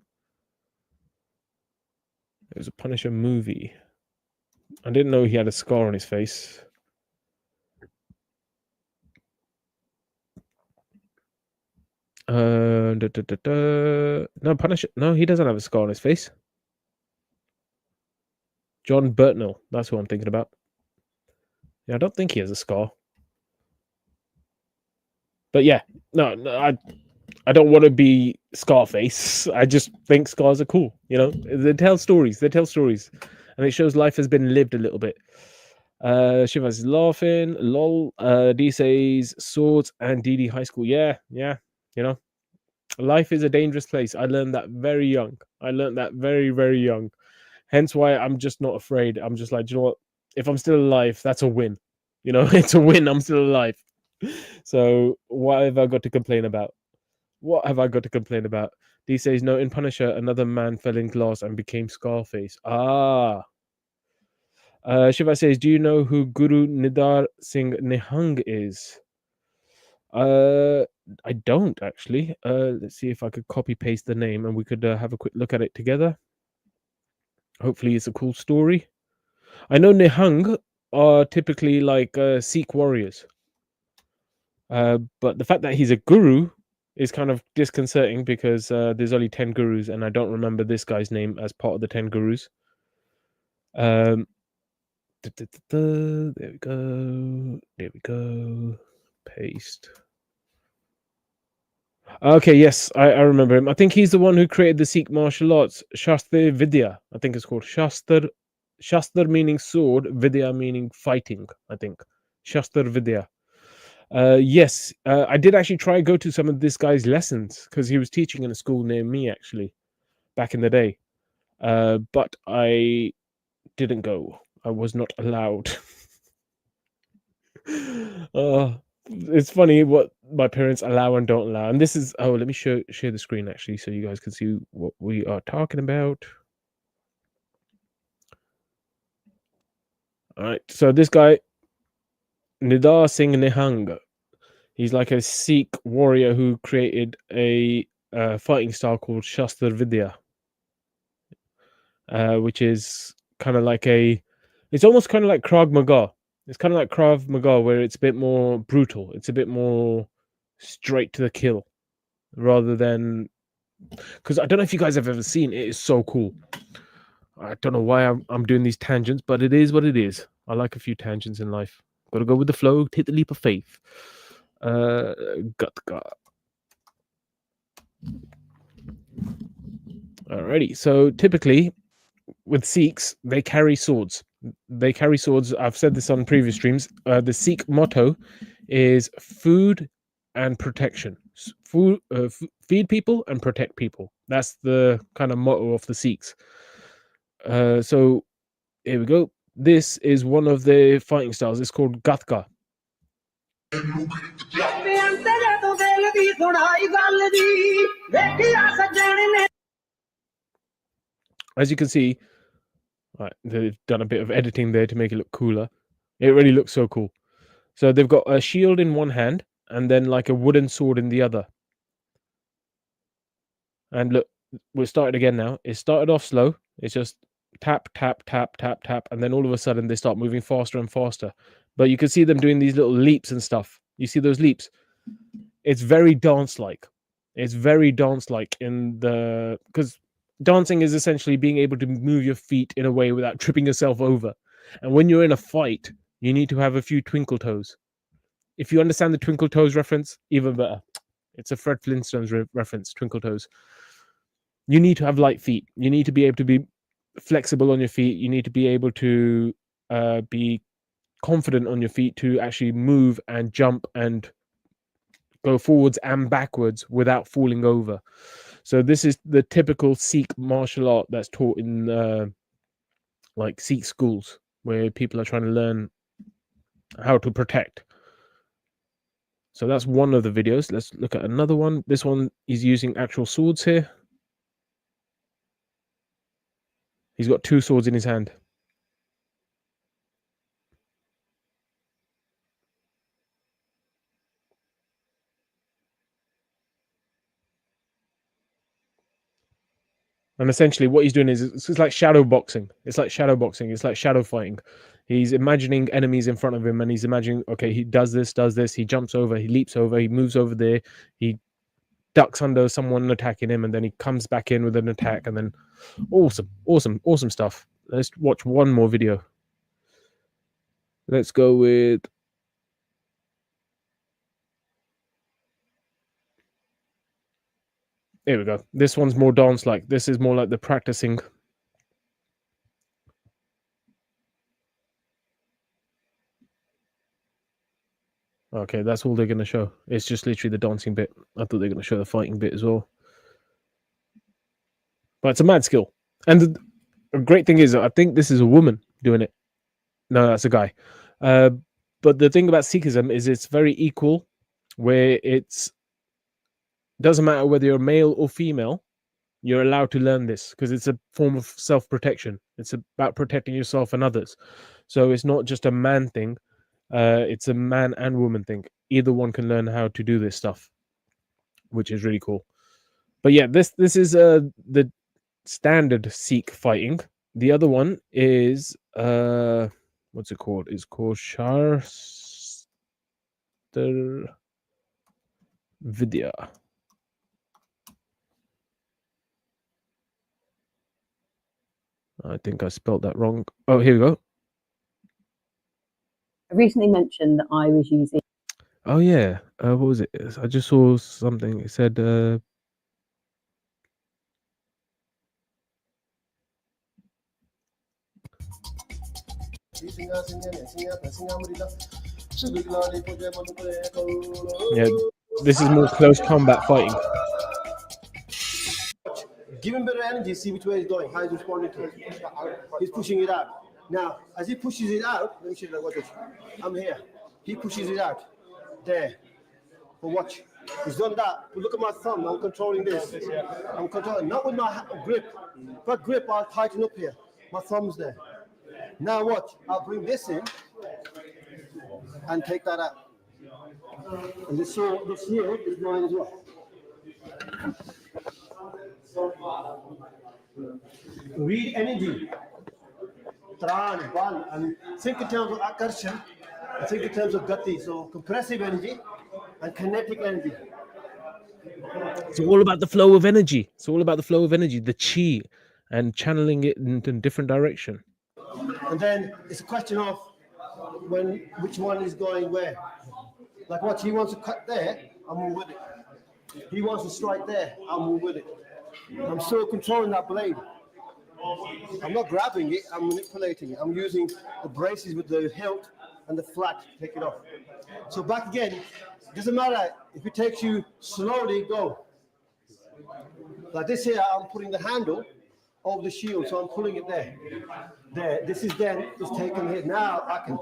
It was a Punisher movie. I didn't know he had a scar on his face. No, Punisher. No, he doesn't have a scar on his face. John Burtnell. That's who I'm thinking about. Yeah, I don't think he has a scar. But yeah, no, I don't want to be Scarface. I just think scars are cool. You know, they tell stories. They tell stories, and it shows life has been lived a little bit. Shivas is laughing. Lol. D says swords and DD high school. Yeah. You know, life is a dangerous place. I learned that very young. I learned that very, very young. Hence why I'm just not afraid. I'm just like, you know what? If I'm still alive, that's a win. You know, it's a win. I'm still alive. So what have I got to complain about? What have I got to complain about? D says, no, in Punisher, another man fell in glass and became Scarface. Shiva says, do you know who Guru Nidar Singh Nihang is? I don't actually. Let's see if I could copy paste the name and we could have a quick look at it together. Hopefully it's a cool story. I know Nihang are typically like Sikh warriors. But the fact that he's a guru is kind of disconcerting because there's only 10 gurus and I don't remember this guy's name as part of the 10 gurus. There we go. There we go. Paste. Okay, yes, I remember him. I think he's the one who created the Sikh martial arts, Shastra Vidya. I think it's called Shastra. Shastra meaning sword, Vidya meaning fighting, I think. Shastra Vidya. Yes, I did actually try to go to some of this guy's lessons because he was teaching in a school near me, actually, back in the day. But I didn't go. I was not allowed. It's funny what my parents allow and don't allow. And this is, let me share the screen actually so you guys can see what we are talking about. All right, so this guy, Nidar Singh Nihang, he's like a Sikh warrior who created a fighting style called Shastra Vidya, which is kind of like it's almost kind of like Krav Maga. It's kind of like Krav Maga where it's a bit more brutal. It's a bit more straight to the kill rather than, because I don't know if you guys have ever seen it. Is so cool. I don't know why I'm doing these tangents, but it is what it is. I like a few tangents in life. Got to go with the flow. Take the leap of faith. Gatka. Alrighty. So typically with Sikhs, they carry swords. They carry swords. I've said this on previous streams. The Sikh motto is food and protection. Feed people and protect people. That's the kind of motto of the Sikhs. So here we go. This is one of the fighting styles. It's called Gatka. As you can see, right, they've done a bit of editing there to make it look cooler. It really looks so cool. So they've got a shield in one hand and then like a wooden sword in the other. And look, we're started again now. It started off slow. It's just tap, tap, tap, tap, tap. And then all of a sudden they start moving faster and faster. But you can see them doing these little leaps and stuff. You see those leaps? It's very dance-like. It's very dance-like in the... Because dancing is essentially being able to move your feet in a way without tripping yourself over. And when you're in a fight, you need to have a few twinkle toes. If you understand the twinkle toes reference, even better. It's a Fred Flintstones reference, twinkle toes. You need to have light feet. You need to be able to be flexible on your feet. You need to be able to be confident on your feet to actually move and jump and go forwards and backwards without falling over. So this is the typical Sikh martial art that's taught in like Sikh schools where people are trying to learn how to protect. So that's one of the videos. Let's look at another one. This one is using actual swords here. He's got two swords in his hand. And essentially what he's doing is it's like shadow boxing. It's like shadow boxing. It's like shadow fighting. He's imagining enemies in front of him, and he's imagining, okay, he does this, he jumps over, he leaps over, he moves over there, he ducks under someone attacking him, and then he comes back in with an attack, and then awesome stuff. Let's watch one more video. Let's go with... Here we go. This one's more dance-like. This is more like the practicing. Okay, that's all they're going to show. It's just literally the dancing bit. I thought they were going to show the fighting bit as well. But it's a mad skill. And the great thing is, I think this is a woman doing it. No, that's a guy. But the thing about Sikhism is it's very equal, where it's doesn't matter whether you're male or female, you're allowed to learn this because it's a form of self-protection. It's about protecting yourself and others. So it's not just a man thing. It's a man and woman thing. Either one can learn how to do this stuff, which is really cool. But yeah, this is the standard Sikh fighting. The other one is what's it called? It's called Shastra Vidya. I think I spelled that wrong. Oh, here we go. I recently mentioned that I was using... Oh yeah, what was it? I just saw something. It said yeah, this is more close combat fighting. Give him better energy, see which way he's going, how he's responding to it. He's pushing it out. Now, as he pushes it out, let me show you what this. I'm here. He pushes it out. There. But watch. He's done that. But look at my thumb. I'm controlling this. I'm controlling, not with my grip. If I grip, I'll tighten up here. My thumb's there. Now watch. I'll bring this in and take that out. And this here is mine as well. Read energy. Tran, bal, and think in terms of akarshan, and think in terms of gati. So compressive energy and kinetic energy. It's all about the flow of energy. It's all about the flow of energy, the chi, and channeling it into a different direction. And then it's a question of which one is going where. Like what he wants to cut there, I'll move with it. He wants to strike there, I'll move with it. I'm still controlling that blade. I'm not grabbing it, I'm manipulating it. I'm using the braces with the hilt and the flat to take it off. So back again, it doesn't matter if it takes you slowly, go. Like this here, I'm putting the handle over the shield, so I'm pulling it there. There, this is then, it's taken here. Now I can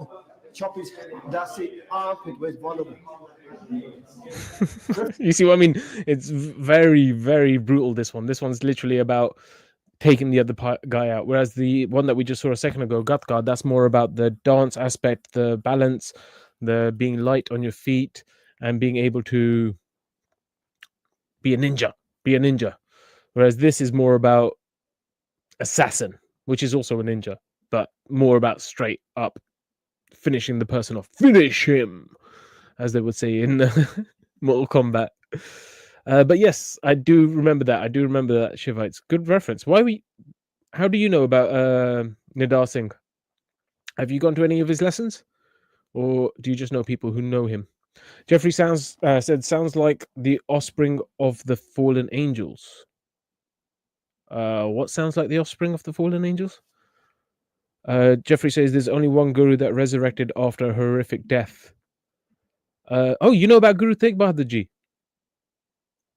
chop his, that's it, armpit where it's vulnerable. You see what I mean? It's very, very brutal, this one. This one's literally about taking the other guy out, whereas the one that we just saw a second ago, Gatkar, that's more about the dance aspect, the balance, the being light on your feet, and being able to be a ninja. Whereas this is more about assassin, which is also a ninja, but more about straight up finishing the person off. Finish him, as they would say in Mortal Kombat. But yes, I do remember that. Shivites. Good reference. How do you know about Nidar Singh? Have you gone to any of his lessons? Or do you just know people who know him? Jeffrey said, sounds like the offspring of the fallen angels. What sounds like the offspring of the fallen angels? Jeffrey says there's only one guru that resurrected after a horrific death. Oh, you know about Guru Tegh Bahadur Ji?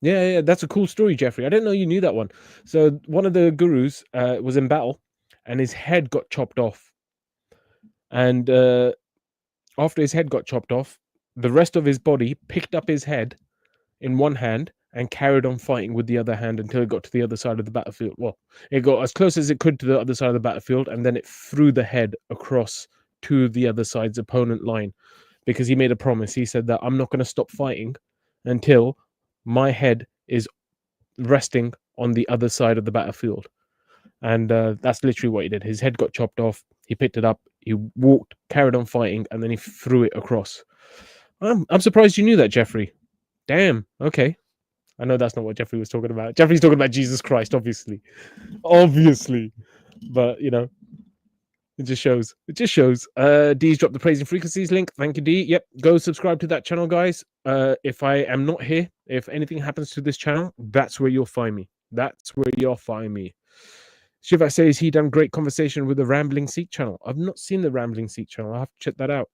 Yeah, that's a cool story, Jeffrey. I didn't know you knew that one. So one of the gurus was in battle, and his head got chopped off. And after his head got chopped off, the rest of his body picked up his head in one hand and carried on fighting with the other hand until it got to the other side of the battlefield. Well, it got as close as it could to the other side of the battlefield, and then it threw the head across to the other side's opponent line, because he made a promise. He said that I'm not going to stop fighting until my head is resting on the other side of the battlefield. And that's literally what he did. His head got chopped off. He picked it up. He walked, carried on fighting, and then he threw it across. I'm surprised you knew that, Jeffrey. Damn. Okay. I know that's not what Jeffrey was talking about. Jeffrey's talking about Jesus Christ, obviously. Obviously. But, you know, it just shows. It just shows. D's dropped the praising frequencies link. Thank you, D. Yep. Go subscribe to that channel, guys. If I am not here, if anything happens to this channel, that's where you'll find me. That's where you'll find me. Shiva says he done great conversation with the Rambling Sikh channel. I've not seen the Rambling Sikh channel. I'll have to check that out.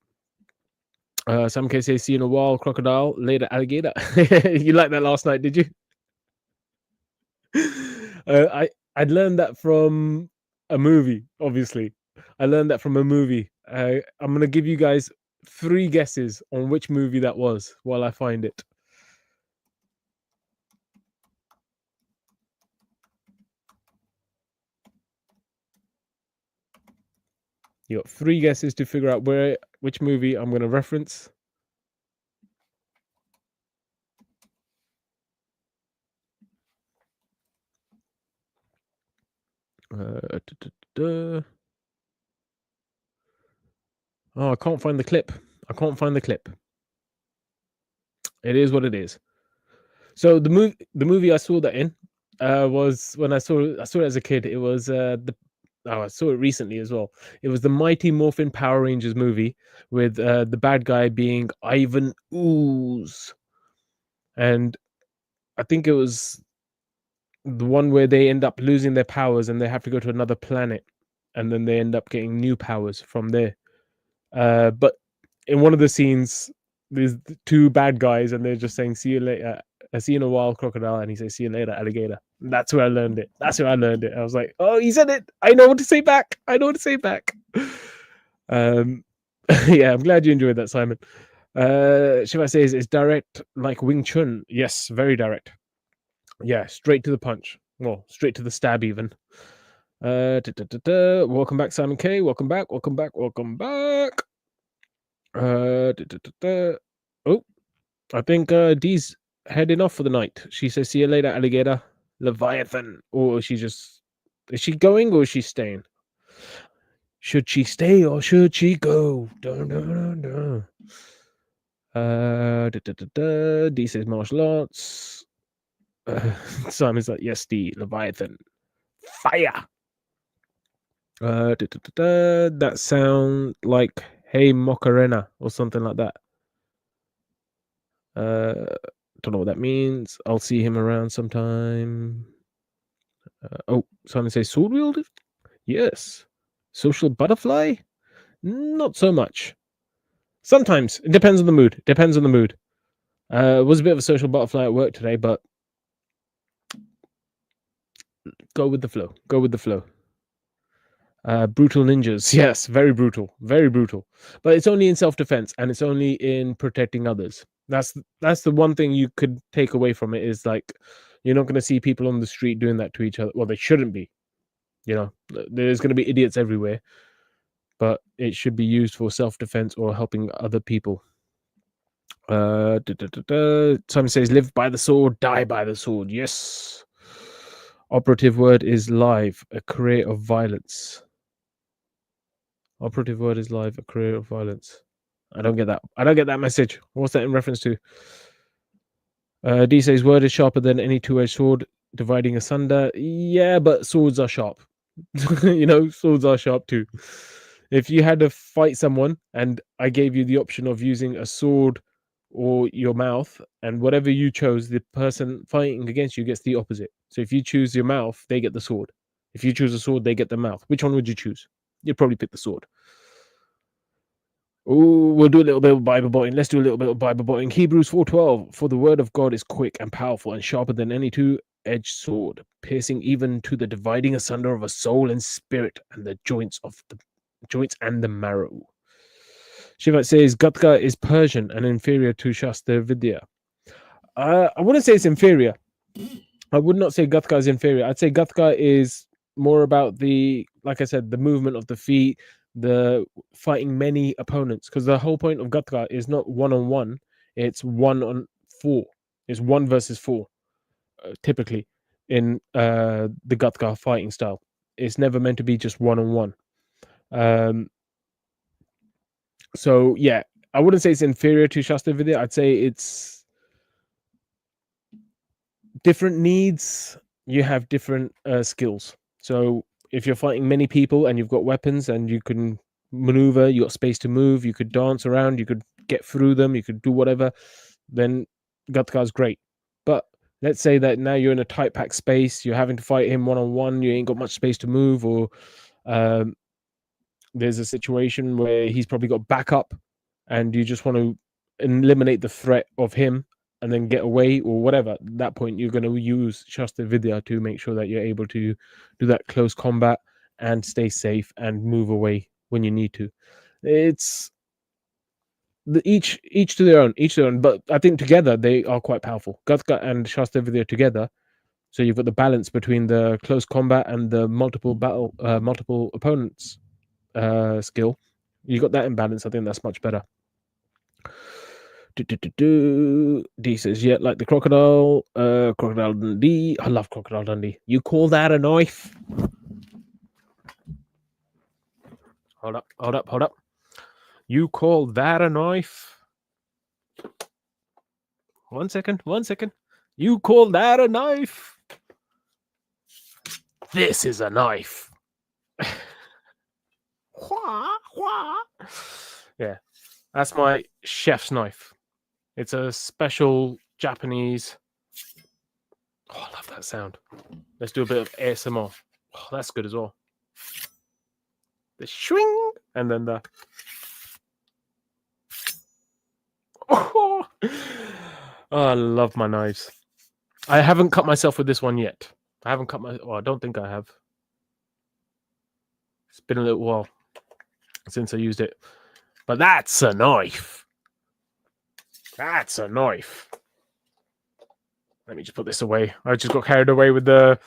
Some case says see you in a while, crocodile, later alligator. You liked that last night, did you? I'd learned that from a movie, obviously. I learned that from a movie. I'm gonna give you guys 3 guesses on which movie that was while I find it. You got 3 guesses to figure out which movie I'm going to reference. Oh, I can't find the clip. I can't find the clip. It is what it is. So the movie I saw that in was when I saw it as a kid. It was I saw it recently as well. It was the Mighty Morphin Power Rangers movie with the bad guy being Ivan Ooze. And I think it was the one where they end up losing their powers and they have to go to another planet. And then they end up getting new powers from there. But in one of the scenes, there's 2 bad guys and they're just saying, see you later. I see you in a while, crocodile. And he says, see you later, alligator. And that's where I learned it. That's where I learned it. I was like, oh, he said it. I know what to say back. I know what to say back. Yeah, I'm glad you enjoyed that, Simon. Shiva says it's direct like Wing Chun. Yes, very direct. Yeah, straight to the punch. Well, straight to the stab even. Welcome back, Simon K. Welcome back. Welcome back. Welcome back. Oh, I think Dee's heading off for the night. She says, see you later, alligator. Leviathan. Or is she going or is she staying? Should she stay or should she go? Dun, dun, dun, dun. D says martial arts. Simon's like, yes, D, Leviathan. Fire. That sound like Hey Macarena or something like that. Don't know what that means. I'll see him around sometime. Simon says sword wielder. Yes. Social butterfly? Not so much. Sometimes. It depends on the mood. Depends on the mood. It was a bit of a social butterfly at work today, but go with the flow. Go with the flow. Brutal ninjas. Yes, very brutal. Very brutal. But it's only in self-defense and it's only in protecting others. That's the one thing you could take away from it is like you're not going to see people on the street doing that to each other. Well, they shouldn't be. You know, there's going to be idiots everywhere. But it should be used for self-defense or helping other people. Simon says, live by the sword, die by the sword. Yes. Operative word is live, a career of violence. Operative word is live, a career of violence. I don't get that. I don't get that message. What's that in reference to? D says, word is sharper than any 2-edged sword, dividing asunder. Yeah, but swords are sharp. You know, swords are sharp too. If you had to fight someone and I gave you the option of using a sword or your mouth, and whatever you chose, the person fighting against you gets the opposite. So if you choose your mouth, they get the sword. If you choose a sword, they get the mouth. Which one would you choose? You'd probably pick the sword. Oh, we'll do a little bit of Bible botting. Let's do a little bit of Bible botting. Hebrews 4:12. For the word of God is quick and powerful and sharper than any 2-edged sword, piercing even to the dividing asunder of a soul and spirit and the joints and the marrow. Shiva says Gatka is Persian and inferior to Shastra Vidya. I wouldn't say it's inferior. I would not say Gatka is inferior. I'd say Gatka is more about like I said, the movement of the feet, the fighting many opponents. Because the whole point of Gatka is not 1-on-1. It's 1-on-4. It's 1 versus 4, typically. in the Gatka fighting style. It's never meant to be just one-on-one. So yeah, I wouldn't say it's inferior to Shasta Vidya. I'd say it's different needs. You have different skills. So if you're fighting many people and you've got weapons and you can maneuver, you got space to move, you could dance around, you could get through them, you could do whatever, then Gatka is great. But let's say that now you're in a tight packed space, you're having to fight him one-on-one, you ain't got much space to move, or there's a situation where he's probably got backup and you just want to eliminate the threat of him and then get away or whatever. At that point, you're going to use Shasta Vidya to make sure that you're able to do that close combat and stay safe and move away when you need to. It's each to their own, but I think together they are quite powerful. Gatka and Shasta Vidya together. So you've got the balance between the close combat and the multiple opponents skill. You got that in balance. I think that's much better. D says, yeah, like the crocodile. Crocodile Dundee. I love Crocodile Dundee. You call that a knife? Hold up. You call that a knife? One second. You call that a knife? This is a knife. Yeah, that's my chef's knife. It's a special Japanese. Oh, I love that sound. Let's do a bit of ASMR. Oh, that's good as well. The swing and then the. Oh, I love my knives. I haven't cut myself with this one yet. I don't think I have. It's been a little while since I used it. But that's a knife. That's a knife. Let me just put this away. I just got carried away with the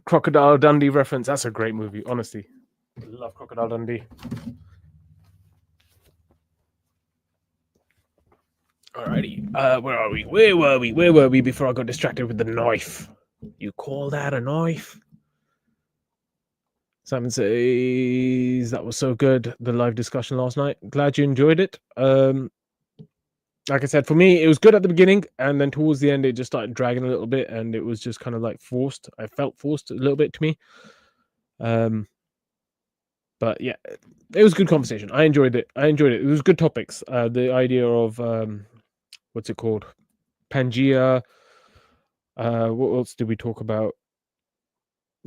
Crocodile Dundee reference. That's a great movie, honestly. I love Crocodile Dundee. Alrighty. Where are we? Where were we before I got distracted with the knife? You call that a knife? Simon says that was so good. The live discussion last night. Glad you enjoyed it. Like I said, for me, it was good at the beginning, and then towards the end, it just started dragging a little bit, and it was just kind of like forced. I felt forced a little bit to me. But yeah, it was a good conversation. I enjoyed it. It was good topics. The idea of what's it called? Pangea. What else did we talk about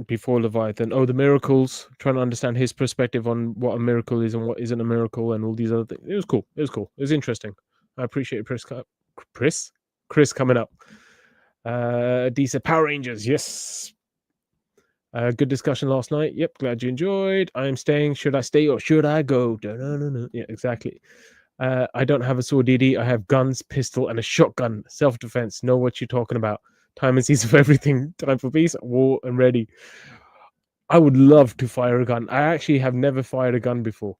before Leviathan? Oh, the miracles. Trying to understand his perspective on what a miracle is and what isn't a miracle, and all these other things. It was cool. It was interesting. I appreciate Chris coming up. D said Power Rangers. Yes. Good discussion last night. Yep, glad you enjoyed. I'm staying. Should I stay or should I go? Yeah, exactly. I don't have a sword, DD. I have guns, pistol, and a shotgun. Self-defense. Know what you're talking about. Time and season for everything. Time for peace, war, and ready. I would love to fire a gun. I actually have never fired a gun before.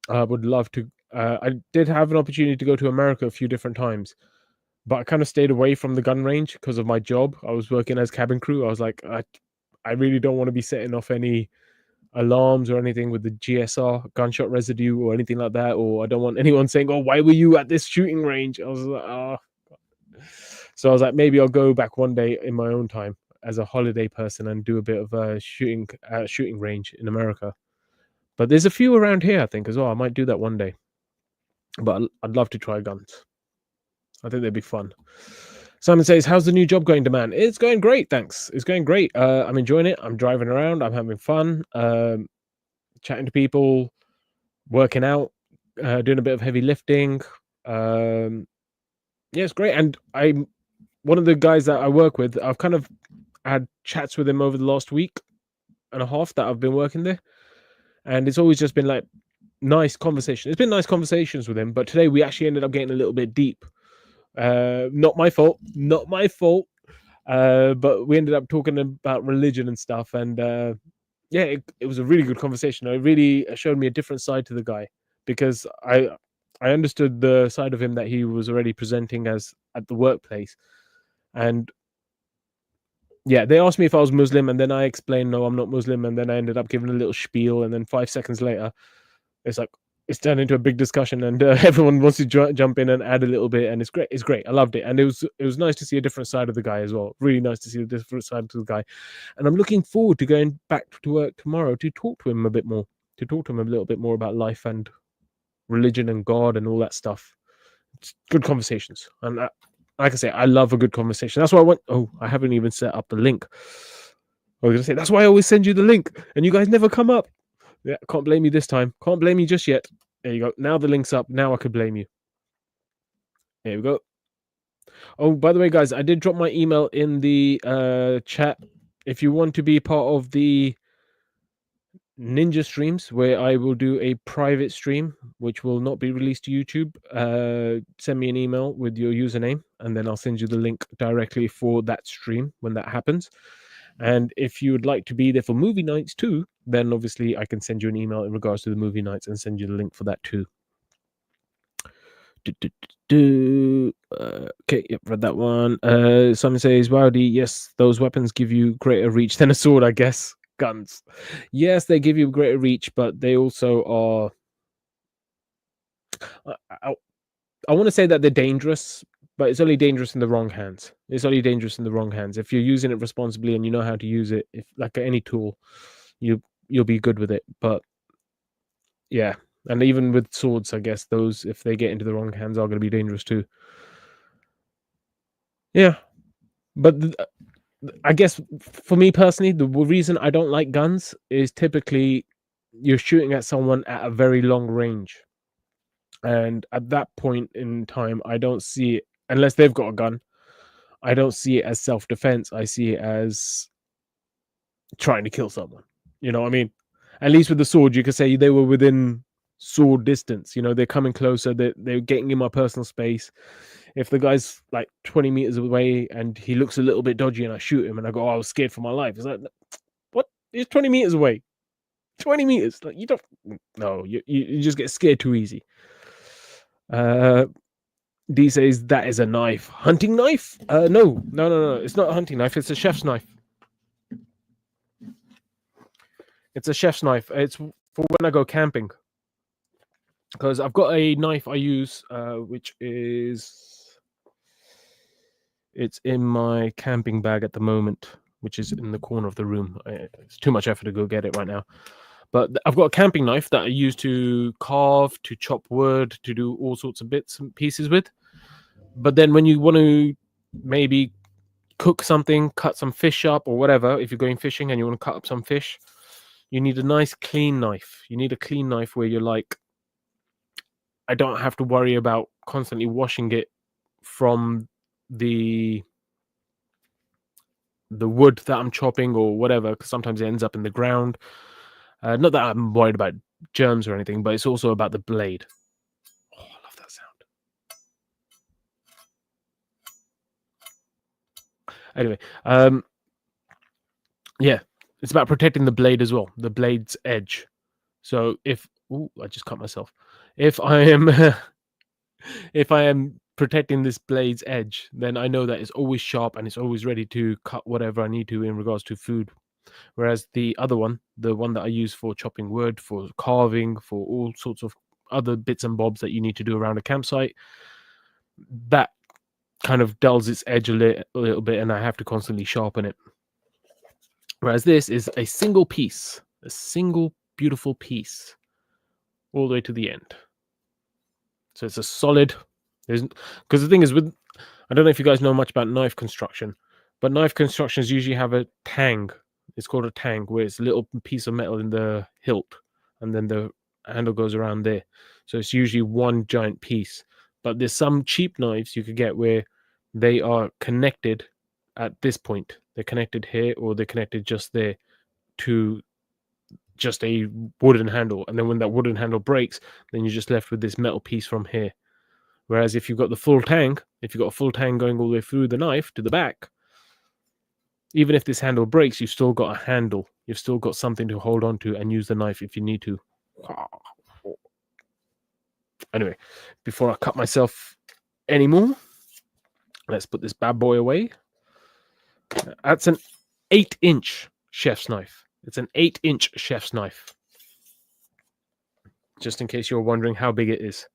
I would love to. I did have an opportunity to go to America a few different times, but I kind of stayed away from the gun range because of my job. I was working as cabin crew. I was like, I really don't want to be setting off any alarms or anything with the GSR, gunshot residue, or anything like that. Or I don't want anyone saying, "Oh, why were you at this shooting range?" I was like, "Oh." So I was like, maybe I'll go back one day in my own time as a holiday person and do a bit of a shooting range in America. But there's a few around here, I think, as well. I might do that one day. But I'd love to try guns. I think they'd be fun. Simon says, how's the new job going, Demand? It's going great, thanks. It's going great. I'm enjoying it. I'm driving around. I'm having fun. Chatting to people, working out, doing a bit of heavy lifting. Yeah, it's great. And I'm one of the guys that I work with. I've kind of had chats with him over the last week and a half that I've been working there. And it's always just been like nice conversation. It's been nice conversations with him. But today we actually ended up getting a little bit deep. Not my fault. But we ended up talking about religion and stuff, and yeah, it was a really good conversation. It really showed me a different side to the guy, because I understood the side of him that he was already presenting as at the workplace, and yeah, they asked me if I was Muslim, and then I explained no, I'm not Muslim, and then I ended up giving a little spiel, and then 5 seconds later, it's like it's turned into a big discussion, and everyone wants to jump in and add a little bit, and it's great. It's great. I loved it, and it was nice to see a different side of the guy as well. Really nice to see a different side of the guy, and I'm looking forward to going back to work tomorrow to talk to him a bit more, to talk to him a little bit more about life and religion and God and all that stuff. It's good conversations, and like I say, I love a good conversation. That's why I want. Oh, I haven't even set up the link. I was gonna say that's why I always send you the link, and you guys never come up. Yeah, can't blame you this time. Can't blame you just yet. There you go. Now the link's up. Now I could blame you. There we go. Oh, by the way, guys, I did drop my email in the chat. If you want to be part of the Ninja streams, where I will do a private stream, which will not be released to YouTube, send me an email with your username, and then I'll send you the link directly for that stream when that happens. And if you would like to be there for movie nights too, then obviously I can send you an email in regards to the movie nights and send you the link for that too. Okay, yep, read that one. Simon says, Wowdy, yes, those weapons give you greater reach than a sword, I guess. Guns. Yes, they give you greater reach, but they also are... I want to say that they're dangerous, but it's only dangerous in the wrong hands. It's only dangerous in the wrong hands. If you're using it responsibly and you know how to use it, if like any tool, you'll be good with it. But yeah, and even with swords, I guess those, if they get into the wrong hands, are going to be dangerous too. Yeah, but I guess for me personally, the reason I don't like guns is typically you're shooting at someone at a very long range. And at that point in time, I don't see it, unless they've got a gun, I don't see it as self-defense. I see it as trying to kill someone. You know what I mean? At least with the sword, you could say they were within sword distance. You know, they're coming closer. They're getting in my personal space. If the guy's like 20 meters away and he looks a little bit dodgy and I shoot him and I go, oh, I was scared for my life. It's like, what? He's 20 meters away. 20 meters. Like, you don't... No, you just get scared too easy. D says that is a knife. Hunting knife? No. It's not a hunting knife. It's a chef's knife. It's a chef's knife. It's for when I go camping. Because I've got a knife I use, which is... It's in my camping bag at the moment, which is in the corner of the room. It's too much effort to go get it right now. But I've got a camping knife that I use to carve, to chop wood, to do all sorts of bits and pieces with. But then when you want to maybe cook something, cut some fish up or whatever, if you're going fishing and you want to cut up some fish, you need a nice clean knife. You need a clean knife where you're like, I don't have to worry about constantly washing it from the wood that I'm chopping or whatever, because sometimes it ends up in the ground. Not that I'm worried about germs or anything, but it's also about the blade. Oh, I love that sound. Anyway, yeah, it's about protecting the blade as well, the blade's edge. So if... Ooh, I just cut myself. If I am protecting this blade's edge, then I know that it's always sharp and it's always ready to cut whatever I need to in regards to food. Whereas the other one, the one that I use for chopping wood, for carving, for all sorts of other bits and bobs that you need to do around a campsite, that kind of dulls its edge a little bit and I have to constantly sharpen it. Whereas this is a single piece, a single beautiful piece, all the way to the end. So it's a solid... Because the thing is, with... I don't know if you guys know much about knife construction, but knife constructions usually have a tang. It's called a tang, where it's a little piece of metal in the hilt, and then the handle goes around there. So it's usually one giant piece. But there's some cheap knives you could get where they are connected at this point. They're connected here, or they're connected just there to just a wooden handle. And then when that wooden handle breaks, then you're just left with this metal piece from here. Whereas if you've got the full tang, if you've got a full tang going all the way through the knife to the back, even if this handle breaks, you've still got a handle. You've still got something to hold on to and use the knife if you need to. Anyway, before I cut myself anymore, let's put this bad boy away. That's an 8-inch chef's knife. It's an 8-inch chef's knife. Just in case you're wondering how big it is.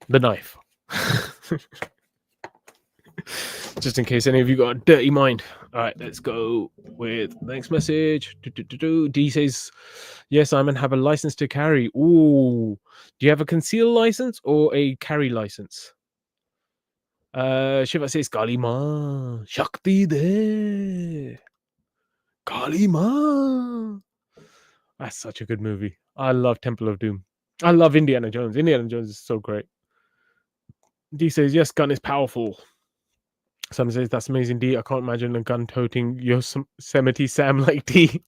The knife. Just in case any of you got a dirty mind. All right, let's go with the next message. D says, yes, Simon, have a license to carry. Ooh. Do you have a conceal license or a carry license? Shiva says, Kali Ma, Shakti De. Kali Ma. That's such a good movie. I love Temple of Doom. I love Indiana Jones. Indiana Jones is so great. D says, yes, gun is powerful. Someone says, that's amazing, D. I can't imagine a gun toting Yosemite Sam like D.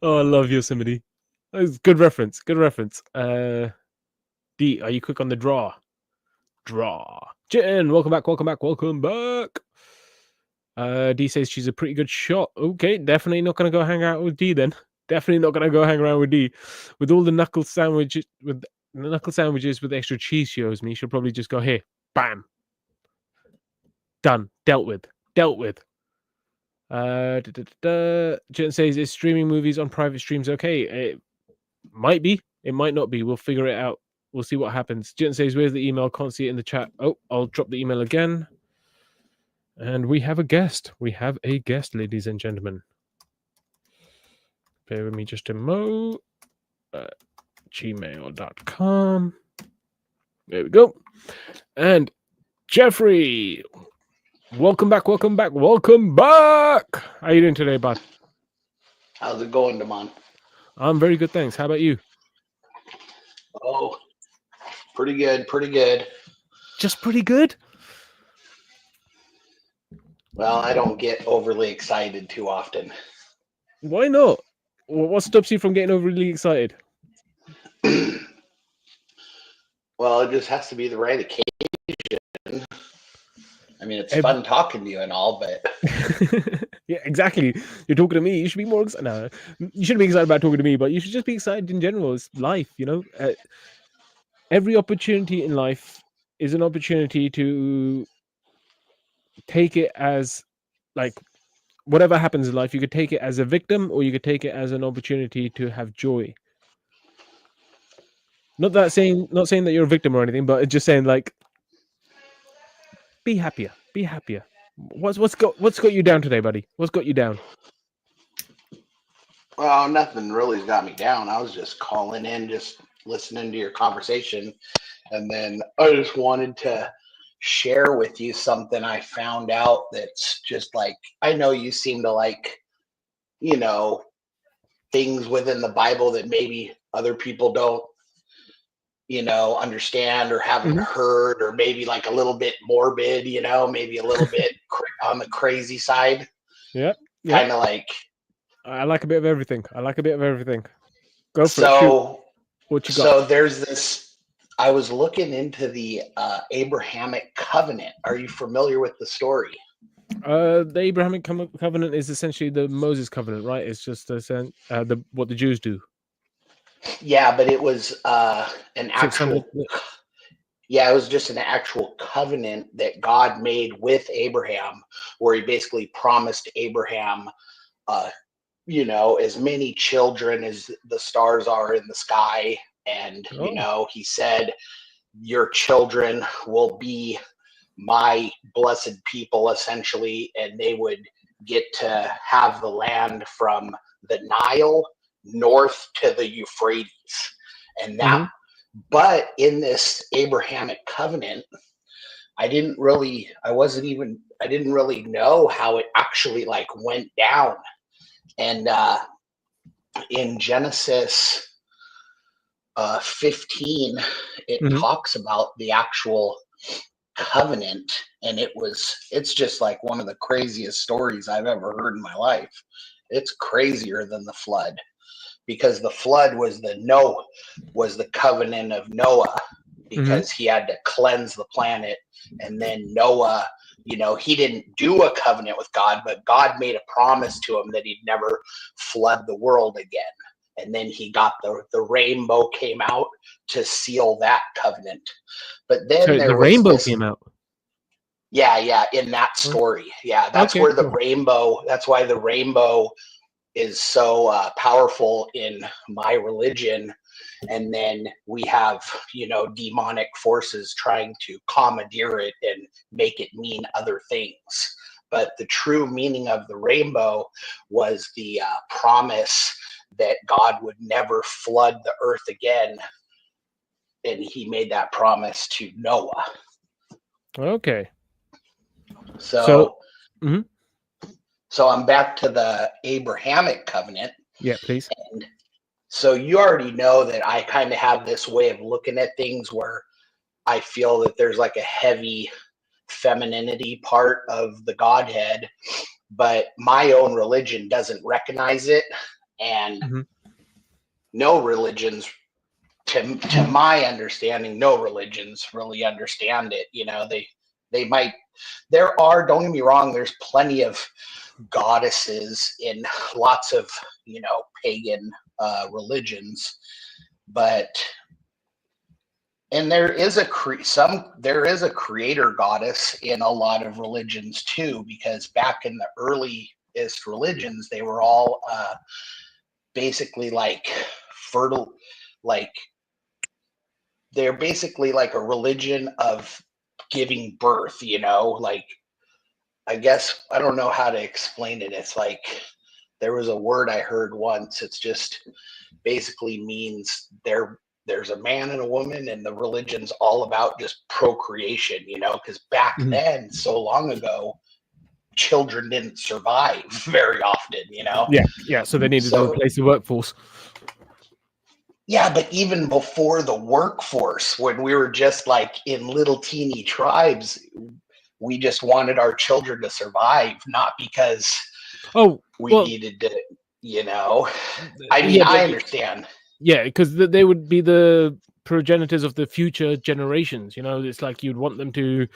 Oh, I love Yosemite. That's good reference. Good reference. D, are you quick on the draw? Draw. Jen, welcome back, welcome back, welcome back. D says she's a pretty good shot. Okay, definitely not gonna go hang out with D then. Definitely not gonna go hang around with D. With all the knuckle sandwiches with extra cheese she owes me, she'll probably just go here. Bam. Done. Dealt with. Jen says, is streaming movies on private streams okay? It might be. It might not be. We'll figure it out. We'll see what happens. Jen says, where's the email? Can't see it in the chat. Oh, I'll drop the email again. And we have a guest. We have a guest, ladies and gentlemen. Bear with me just a mo. Gmail.com. There we go. And Jeffrey, welcome back. How you doing today, bud? How's it going, Damon? I'm very good, thanks. How about you? Oh, pretty good. Just pretty good? Well, I don't get overly excited too often. Why not? What stops you from getting overly excited? Well, it just has to be the right occasion. I mean, it's fun talking to you and all, but yeah, exactly. You're talking to me. You should be more excited. No, you shouldn't be excited about talking to me, but you should just be excited in general. It's life, you know. Every opportunity in life is an opportunity to take it as, like, whatever happens in life, you could take it as a victim or you could take it as an opportunity to have joy. Not saying that you're a victim or anything, but just saying, like, be happier. What's got you down today, buddy? What's got you down? well, nothing really's got me down. I was just calling in, just listening to your conversation, and then I just wanted to share with you something I found out that's just like, I know you seem to like, things within the Bible that maybe other people don't, understand or haven't heard, or maybe like a little bit morbid, maybe a little bit on the crazy side. Yeah. Kind of like. I like a bit of everything. Go for it. So, what you got? So there's this. I was looking into the Abrahamic covenant. Are you familiar with the story? The Abrahamic covenant is essentially the Moses covenant, right? It's just what the Jews do. Yeah, but it was an actual. Yeah, it was just an actual covenant that God made with Abraham, where He basically promised Abraham, as many children as the stars are in the sky, and He said, "Your children will be my blessed people," essentially, and they would get to have the land from the Nile north to the Euphrates. And that, but in this Abrahamic covenant, I didn't really know how it actually like went down. And in Genesis 15, it talks about the actual covenant, and it's just like one of the craziest stories I've ever heard in my life. It's crazier than the flood, because the flood was the covenant of Noah, because he had to cleanse the planet. And then Noah, he didn't do a covenant with God, but God made a promise to him that he'd never flood the world again. And then he got the rainbow came out to seal that covenant. But then the rainbow came out. Yeah, in that story. Yeah, that's Okay, where the cool. rainbow, that's why the rainbow is so powerful in my religion. And then we have, demonic forces trying to commandeer it and make it mean other things. But the true meaning of the rainbow was the promise that God would never flood the earth again. And he made that promise to Noah. Okay. So, mhm. so I'm back to the Abrahamic covenant. Yeah, please. And so you already know that I kind of have this way of looking at things where I feel that there's like a heavy femininity part of the Godhead, but my own religion doesn't recognize it. And no religions, to my understanding, no religions really understand it. They might, don't get me wrong, there's plenty of goddesses in lots of, pagan religions, but and there is a creator goddess in a lot of religions too, because back in the earliest religions, they were all basically like fertile, like they're basically like a religion of giving birth, like, I guess, I don't know how to explain it. It's like, there was a word I heard once. It's just basically means there's a man and a woman, and the religion's all about just procreation, because back then, so long ago, children didn't survive very often, Yeah. So they needed to replace the workforce. Yeah, but even before the workforce, when we were just like in little teeny tribes, we just wanted our children to survive, not because we needed to, I mean, I understand. Yeah, because they would be the progenitors of the future generations. It's like you'd want them to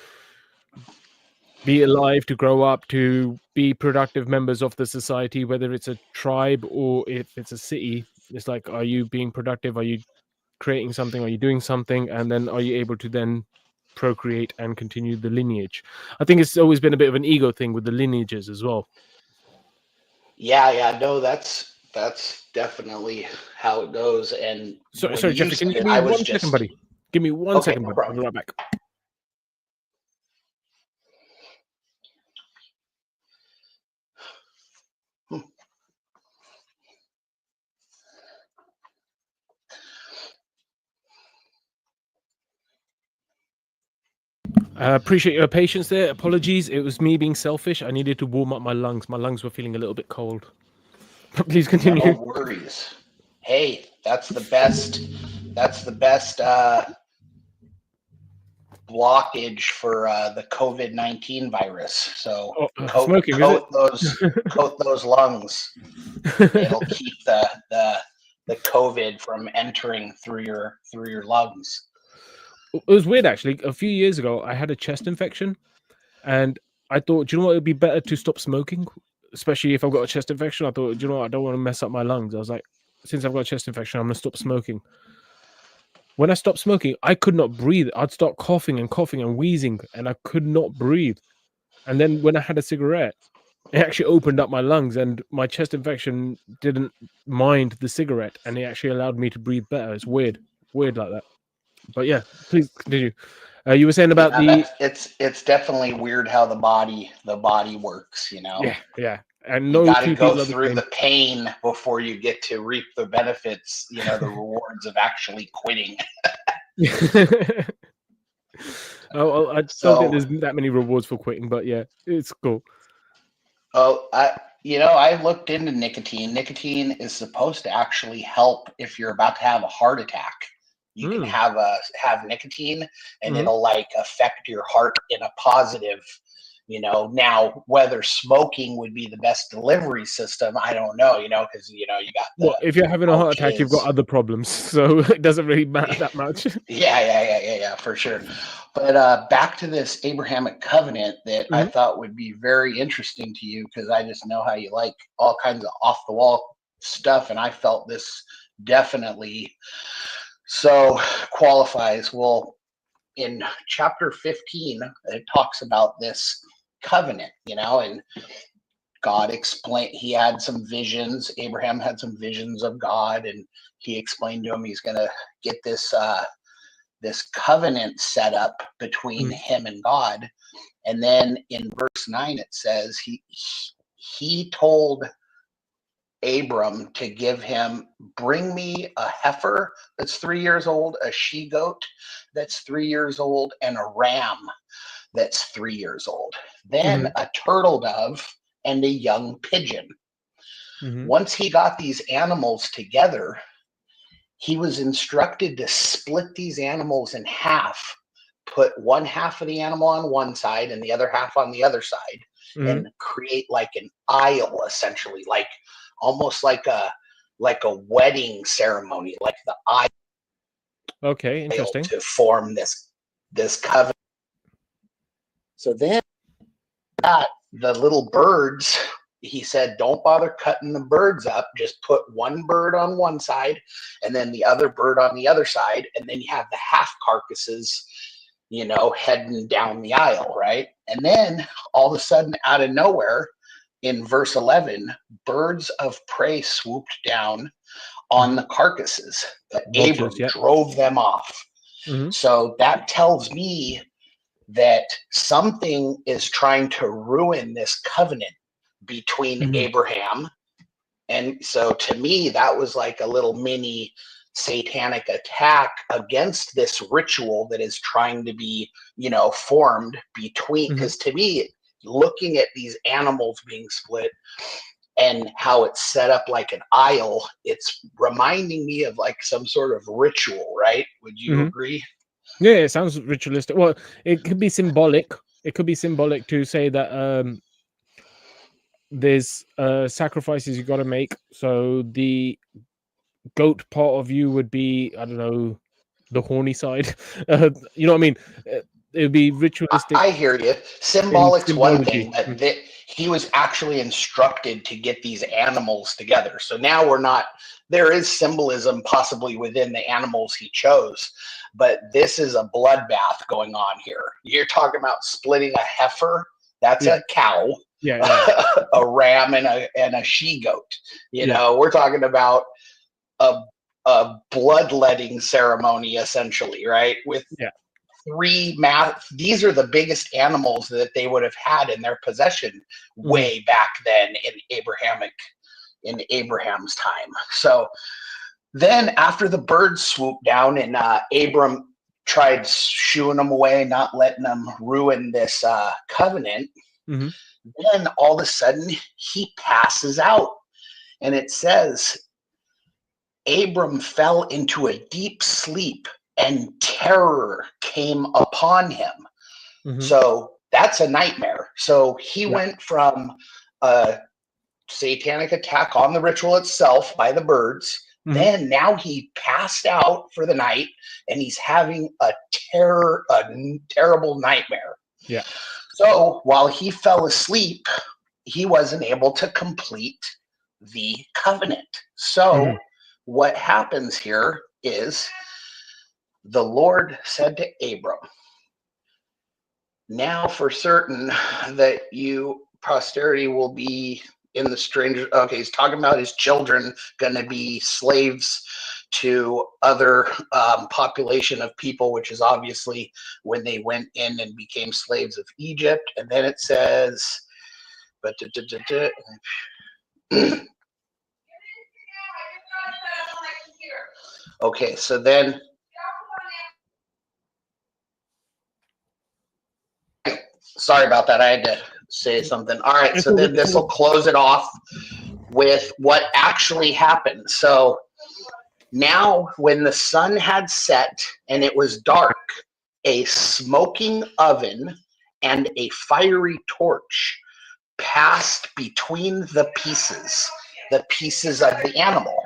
be alive, to grow up, to be productive members of the society, whether it's a tribe or if it's a city. It's like, are you being productive? Are you creating something? Are you doing something? And then are you able to then procreate and continue the lineage? I think it's always been a bit of an ego thing with the lineages as well. Yeah, no, that's definitely how it goes. And sorry, Jeffrey, can you give me 1 second, buddy? Give me 1 second, buddy. I'll be right back. Appreciate your patience there. Apologies, it was me being selfish. I needed to warm up my lungs. My lungs were feeling a little bit cold. Please continue. No worries. Hey, that's the best. That's the best blockage for the COVID-19 virus. So coat those lungs. It'll keep the COVID from entering through your lungs. It was weird, actually. A few years ago, I had a chest infection, and I thought, do you know what? It'd be better to stop smoking, especially if I've got a chest infection. I thought, do you know what? I don't want to mess up my lungs. I was like, since I've got a chest infection, I'm going to stop smoking. When I stopped smoking, I could not breathe. I'd start coughing and wheezing, and I could not breathe. And then when I had a cigarette, it actually opened up my lungs, and my chest infection didn't mind the cigarette, and it actually allowed me to breathe better. It's weird like that. But yeah, please continue. You were saying about it's definitely weird how the body works, Yeah. And you got to go through the pain before you get to reap the benefits, the rewards of actually quitting. I don't think there's that many rewards for quitting, but yeah, it's cool. Oh, I looked into nicotine. Nicotine is supposed to actually help if you're about to have a heart attack. You can have nicotine, and it'll like affect your heart in a positive. Now whether smoking would be the best delivery system, I don't know. Because you got if you're having a heart attack, you've got other problems, so it doesn't really matter that much. Yeah, for sure. But back to this Abrahamic covenant that I thought would be very interesting to you, because I just know how you like all kinds of off the wall stuff, and I felt this definitely so qualifies. Well, in chapter 15, it talks about this covenant, and God explained, he had some visions. Abraham had some visions of God, and he explained to him he's going to get this this covenant set up between him and God. And then in verse 9 it says he told Abram to give him, bring me a heifer that's 3 years old, a she goat that's 3 years old, and a ram that's 3 years old. Then a turtle dove and a young pigeon. Once he got these animals together, he was instructed to split these animals in half, put one half of the animal on one side and the other half on the other side, and create like an aisle, essentially, like almost like a wedding ceremony, like the aisle. Okay, interesting. To form this covenant. So then the little birds, he said, don't bother cutting the birds up. Just put one bird on one side and then the other bird on the other side. And then you have the half carcasses, heading down the aisle, right? And then all of a sudden, out of nowhere, in verse 11, birds of prey swooped down on the carcasses, but Abram drove them off. So that tells me that something is trying to ruin this covenant between Abraham. And so to me, that was like a little mini satanic attack against this ritual that is trying to be, formed between, because to me, looking at these animals being split and how it's set up like an aisle, it's reminding me of like some sort of ritual, right? Would you agree? Yeah, it sounds ritualistic. Well, it could be symbolic. It could be symbolic to say that there's sacrifices you got to make. So the goat part of you would be, I don't know, the horny side. You know what I mean? It would be ritualistic. I hear you. Symbolic's one thing, but he was actually instructed to get these animals together. So now there is symbolism possibly within the animals he chose, but this is a bloodbath going on here. You're talking about splitting a heifer. That's a cow. A ram and a she goat. We're talking about a bloodletting ceremony, essentially, right? With these are the biggest animals that they would have had in their possession way back then in Abraham's time. So then after the birds swooped down and Abram tried shooing them away, not letting them ruin this covenant, then all of a sudden he passes out. And it says, Abram fell into a deep sleep and terror came upon him. So that's a nightmare. So he went from a satanic attack on the ritual itself by the birds. Then now he passed out for the night and he's having a terrible nightmare. So while he fell asleep, he wasn't able to complete the covenant. So what happens here is the Lord said to Abram, now for certain that posterity will be in the stranger. Okay, he's talking about his children going to be slaves to other population of people, which is obviously when they went in and became slaves of Egypt. And then it says, okay, so then sorry about that. I had to say something. All right, so then this will close it off with what actually happened. So now when the sun had set and it was dark, a smoking oven and a fiery torch passed between the pieces of the animal.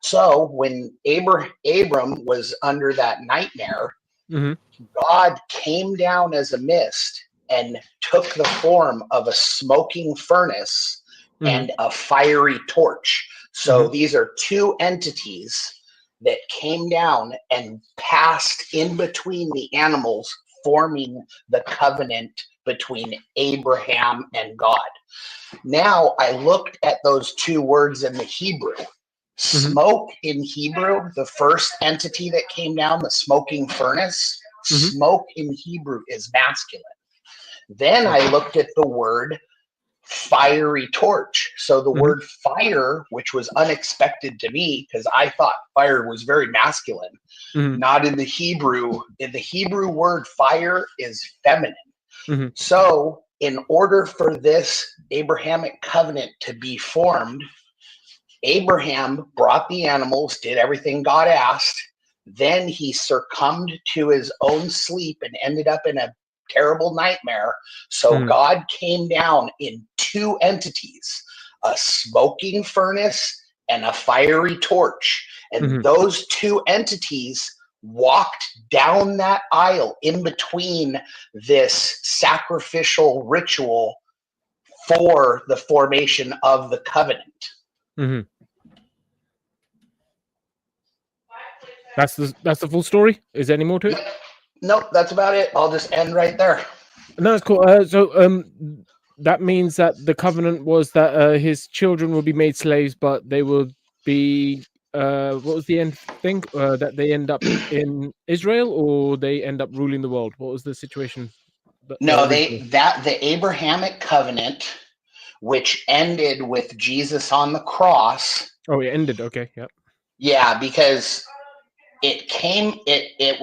So when Abram was under that nightmare, God came down as a mist and took the form of a smoking furnace and a fiery torch. So these are two entities that came down and passed in between the animals, forming the covenant between Abraham and God. Now I looked at those two words in the Hebrew. Smoke in Hebrew, the first entity that came down, the smoking furnace, smoke in Hebrew is masculine. Then I looked at the word fiery torch. So the word fire, which was unexpected to me because I thought fire was very masculine, not in the Hebrew. In the Hebrew, word fire is feminine. So in order for this Abrahamic covenant to be formed, Abraham brought the animals, did everything God asked. Then he succumbed to his own sleep and ended up in a terrible nightmare. So God came down in two entities, a smoking furnace and a fiery torch. And those two entities walked down that aisle in between this sacrificial ritual for the formation of the covenant. That's the full story. Is there any more to it? Nope, that's about it. I'll just end right there. No, it's cool. That means that the covenant was that his children will be made slaves, but they will be what was the end thing? That they end up in Israel or they end up ruling the world. What was the situation? No, the Abrahamic covenant, which ended with Jesus on the cross. Oh, it ended. Okay, yeah. Yeah, because it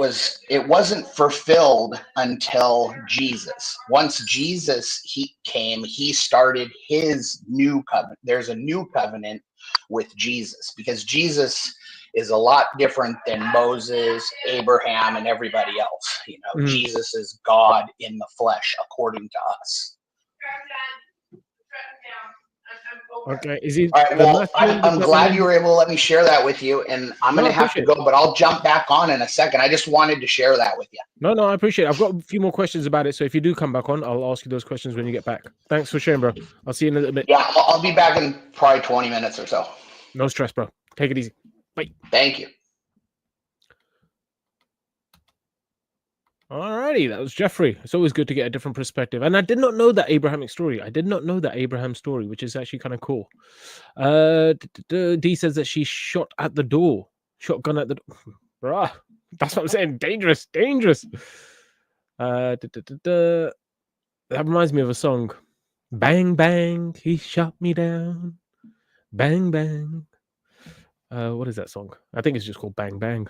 wasn't fulfilled until Jesus. Once Jesus came, he started his new covenant. There's a new covenant with Jesus because Jesus is a lot different than Moses, Abraham, and everybody else. You know, Jesus is God in the flesh, according to us. Okay, is he? All right, well, I'm glad you were able to let me share that with you, and I'm going to have to go, but I'll jump back on in a second. I just wanted to share that with you. No, I appreciate it. I've got a few more questions about it, so if you do come back on, I'll ask you those questions when you get back. Thanks for sharing, bro. I'll see you in a little bit. Yeah, I'll be back in probably 20 minutes or so. No stress, bro. Take it easy. Bye. Thank you. Alrighty, that was Jeffrey. It's always good to get a different perspective. And I did not know that Abrahamic story. I did not know that Abraham story, which is actually kind of cool. D says that she shot at the door. Shotgun at the door. Bruh, that's what I'm saying. Dangerous. That reminds me of a song. Bang, bang, he shot me down. Bang, bang. What is that song? I think it's just called Bang, bang.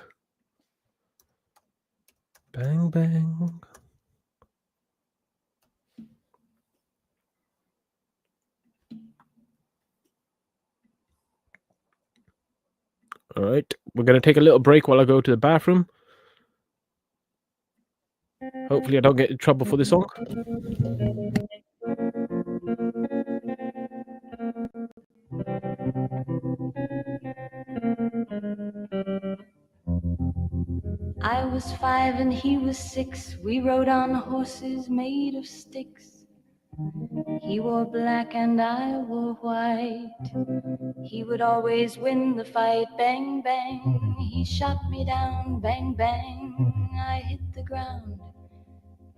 Bang, bang. All right, we're going to take a little break while I go to the bathroom. Hopefully I don't get in trouble for this song. I was 5 and he was 6. We rode on horses made of sticks. He wore black and I wore white. He would always win the fight. Bang, bang, he shot me down. Bang, bang, I hit the ground.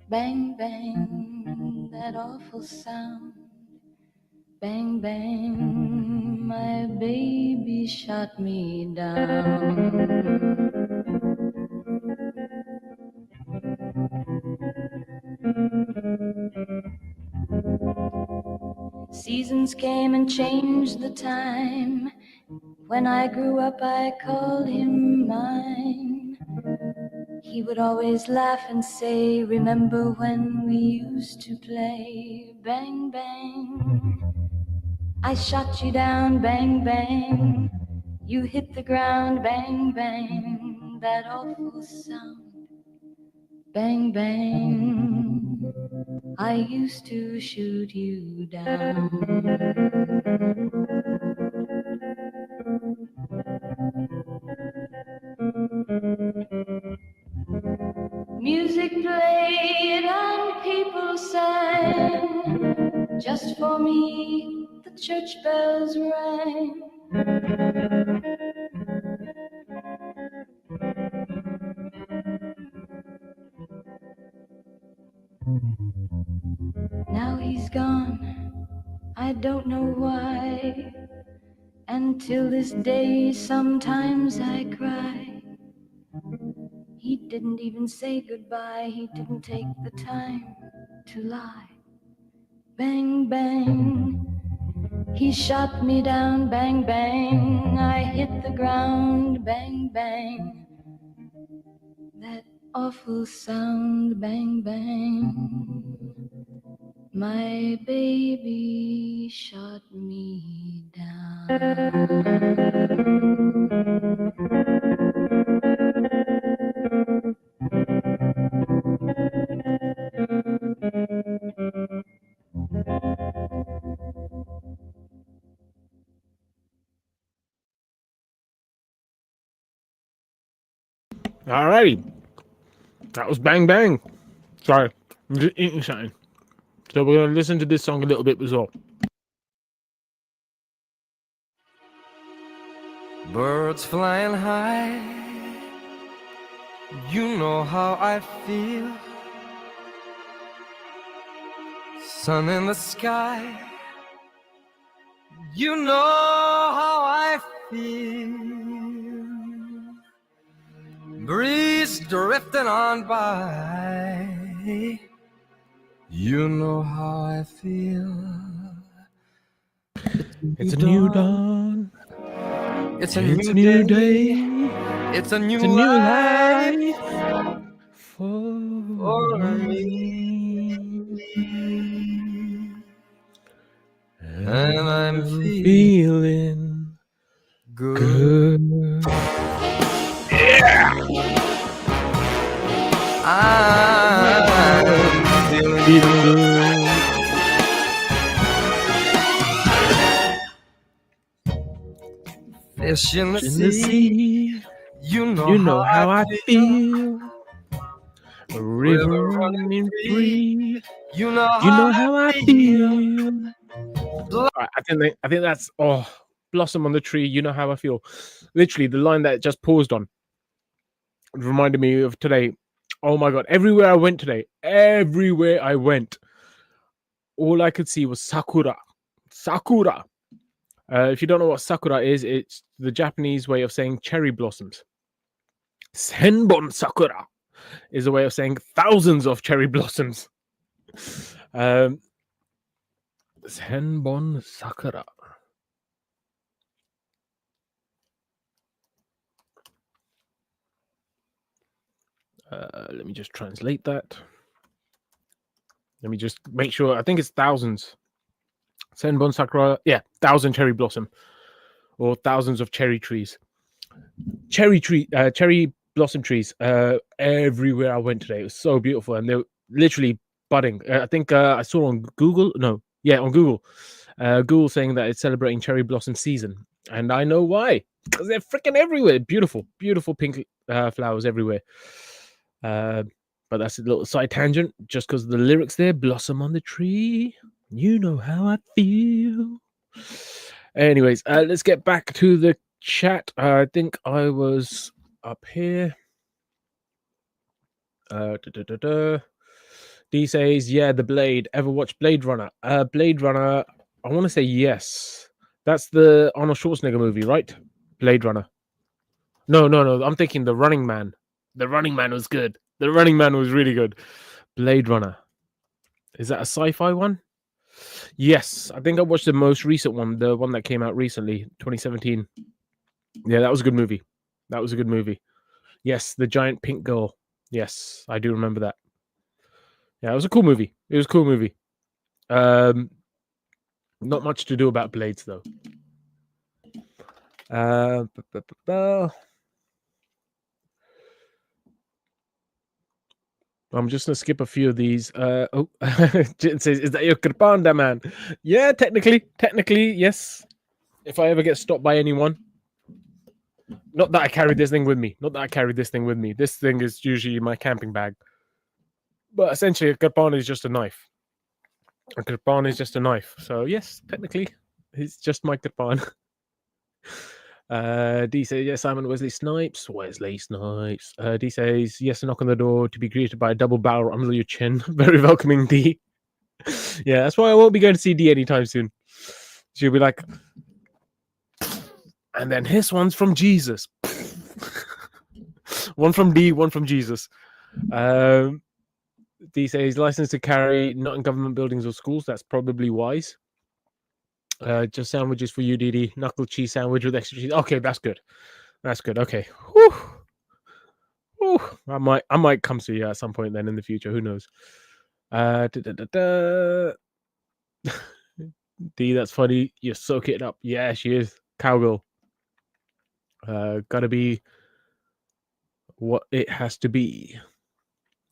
Bang, bang, that awful sound. Bang, bang, my baby shot me down. Seasons came and changed the time. When I grew up, I called him mine. He would always laugh and say, remember when we used to play? Bang, bang, I shot you down. Bang, bang, you hit the ground. Bang, bang, that awful sound. Bang, bang, I used to shoot you down. Music played and people sang. Just for me, the church bells rang. Now he's gone, I don't know why. And till this day, sometimes I cry. He didn't even say goodbye, he didn't take the time to lie. Bang, bang, he shot me down, bang, bang. I hit the ground, bang, bang. That awful sound, bang, bang. My baby shot me down. Alrighty. That was Bang Bang. Sorry, I'm just eating something. So we're going to listen to this song a little bit as well. Birds flying high, you know how I feel. Sun in the sky, you know how I feel. Breeze drifting on by, you know how I feel. It's a new dawn. It's a new day. It's a new life for me. And I'm feeling good. Yeah! I'm feeling good. Fish in the sea. You know how I feel. A river running free. You know how I feel. I think that's Blossom on the Tree. You know how I feel. Literally, the line that it just paused on reminded me of today. Oh my god! Everywhere I went today, all I could see was sakura. Sakura. If you don't know what sakura is, it's the Japanese way of saying cherry blossoms. Senbon sakura is a way of saying thousands of cherry blossoms. Senbon sakura. Let me just translate that. Let me just make sure. I think it's thousands. Senbon sakura. Yeah, 1,000 cherry blossom. Or thousands of cherry trees. Cherry blossom trees everywhere I went today. It was so beautiful. And they're literally budding. I think I saw on Google. No. Yeah, on Google. Google saying that it's celebrating cherry blossom season. And I know why. Because they're freaking everywhere. Beautiful. Beautiful pink flowers everywhere. But that's a little side tangent. Just because the lyrics there. Blossom on the tree. You know how I feel. Anyways, let's get back to the chat. I think I was up here. D says, yeah, the Blade. Ever watch Blade Runner? Blade Runner, I want to say yes. That's the Arnold Schwarzenegger movie, right? Blade Runner. No. I'm thinking The Running Man. The Running Man was good. The Running Man was really good. Blade Runner. Is that a sci-fi one? Yes, I think I watched the most recent one, the one that came out recently, 2017. Yeah, that was a good movie. Yes, the giant pink girl. Yes, I do remember that. Yeah, it was a cool movie. Not much to do about blades, though. I'm just gonna skip a few of these. Jitten says, "Is that your Kirpanda, man?" Yeah, technically, yes. If I ever get stopped by anyone, not that I carry this thing with me. This thing is usually my camping bag. But essentially, a Kirpan is just a knife. So yes, technically, it's just my Kirpan. D says, yes, Simon Wesley Snipes. Wesley Snipes. D says, yes, a knock on the door to be greeted by a double barrel under your chin. Very welcoming, D. Yeah, that's why I won't be going to see D anytime soon. She'll be like, and then his one's from Jesus. One from D, one from Jesus. D says, license to carry, not in government buildings or schools. That's probably wise. Just sandwiches for you, DD. Knuckle cheese sandwich with extra cheese. Okay, that's good. That's good. Okay. Whew. Whew. I might come to you at some point then in the future. Who knows? D, that's funny. You're soaking it up. Yeah, she is. Cowgirl. Gotta be what it has to be.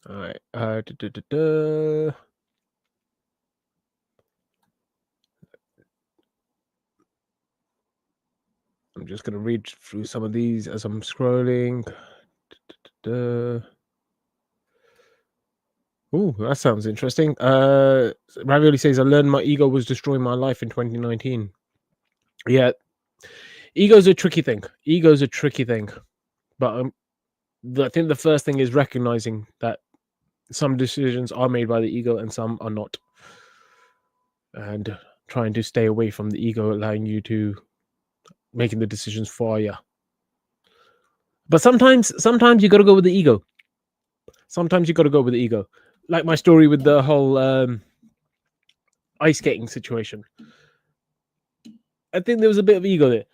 All right. I'm just gonna read through some of these as I'm scrolling. Oh, that sounds interesting. Ravioli says, I learned my ego was destroying my life in 2019. Yeah, ego's a tricky thing. But I think the first thing is recognizing that some decisions are made by the ego and some are not, and trying to stay away from the ego, allowing you to making the decisions for you. But sometimes you got to go with the ego. Like my story with the whole ice skating situation. I think there was a bit of ego there,